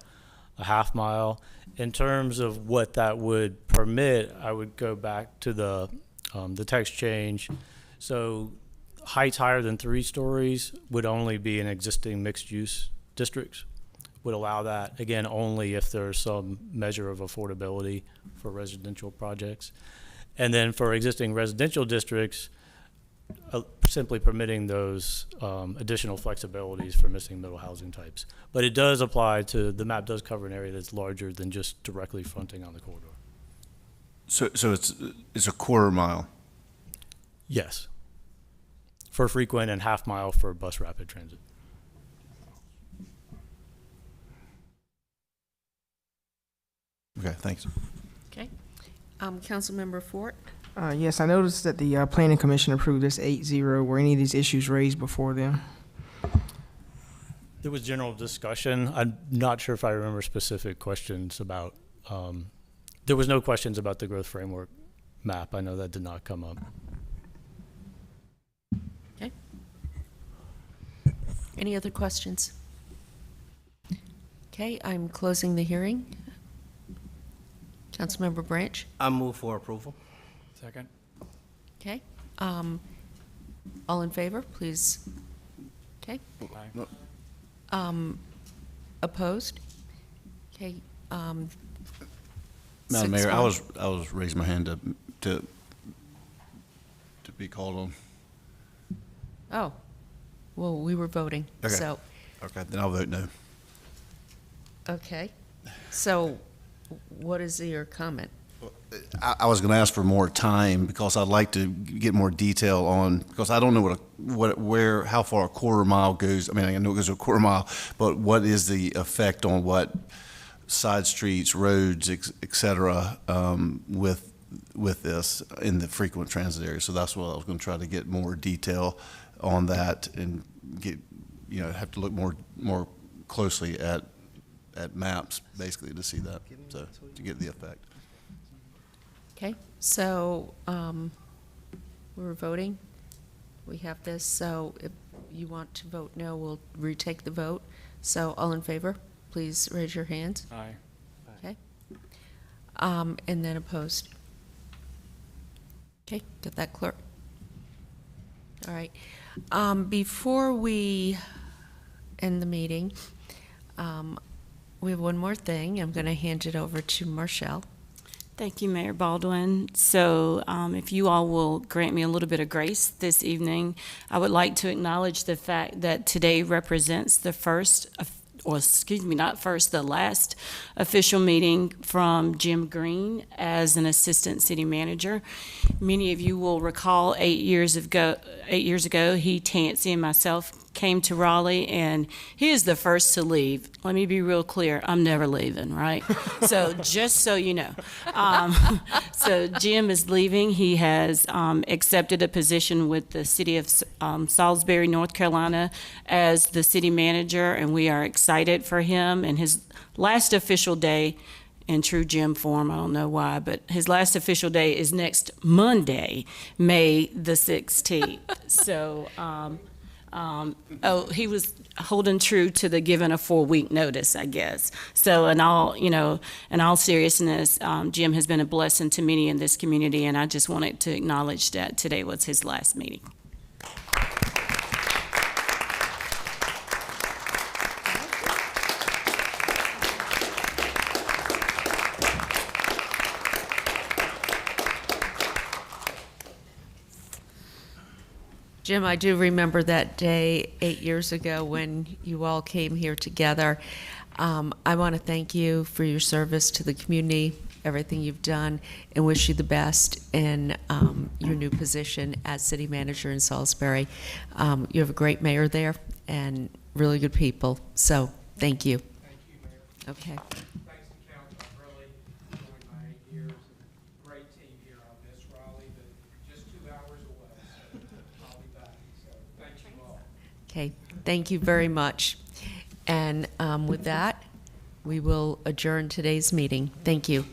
a half mile. In terms of what that would permit, I would go back to the text change. So heights higher than 3 stories would only be in existing mixed-use districts. Would allow that, again, only if there's some measure of affordability for residential projects. And then for existing residential districts, simply permitting those additional flexibilities for missing middle housing types. But it does apply to, the map does cover an area that's larger than just directly fronting on the corridor. So it's a quarter mile? Yes. For frequent and half mile for bus rapid transit. Okay, thanks. Okay. Councilmember Fort? Yes, I noticed that the Planning Commission approved this 8-0. Were any of these issues raised before them? There was general discussion. I'm not sure if I remember specific questions about, there was no questions about the growth framework map. I know that did not come up. Okay. Any other questions? Okay, I'm closing the hearing. Councilmember Branch? I move for approval. Second. Okay. All in favor, please. Okay. Opposed? Okay. Madam 6-1. Mayor, I was raising my hand to be called on. Oh, well, we were voting, Okay. so. Okay, then I'll vote no. Okay. So what is your comment? I was going to ask for more time because I'd like to get more detail on, because I don't know how far a quarter mile goes. I mean, I know it goes a quarter mile, but what is the effect on what side streets, roads, et cetera, with this in the frequent transit area? So that's what I was going to try to get more detail on that and get, have to look more closely at maps basically to see that, so to get the effect. Okay, so we're voting. We have this, so if you want to vote no, we'll retake the vote. So all in favor, please raise your hands. Aye. Okay. And then opposed. Okay, get that, clerk. All right. Before we end the meeting, we have one more thing. I'm going to hand it over to Marshall. Thank you, Mayor Baldwin. So if you all will grant me a little bit of grace this evening, I would like to acknowledge the fact that today represents the first or excuse me, not first, the last official meeting from Jim Green as an assistant city manager. Many of you will recall 8 years ago, he, Tansy, and myself came to Raleigh, and he is the first to leave. Let me be real clear, I'm never leaving, right? So just so you know. So Jim is leaving. He has accepted a position with the city of Salisbury, North Carolina as the city manager, and we are excited for him. And his last official day, in true Jim form, I don't know why, but his last official day is next Monday, May the 16th. So, he was holding true to the given a 4-week notice, I guess. So in all seriousness, Jim has been a blessing to many in this community, and I just wanted to acknowledge that today was his last meeting. Jim, I do remember that day 8 years ago when you all came here together. I want to thank you for your service to the community, everything you've done, and wish you the best in your new position as city manager in Salisbury. You have a great mayor there and really good people, so thank you. Thank you, Mayor. Okay. Thanks to council. I've really enjoyed my 8 years. Great team here. I'll miss Raleigh, but just 2 hours away, so I'll be back. So thank you all. Okay, thank you very much. And with that, we will adjourn today's meeting. Thank you.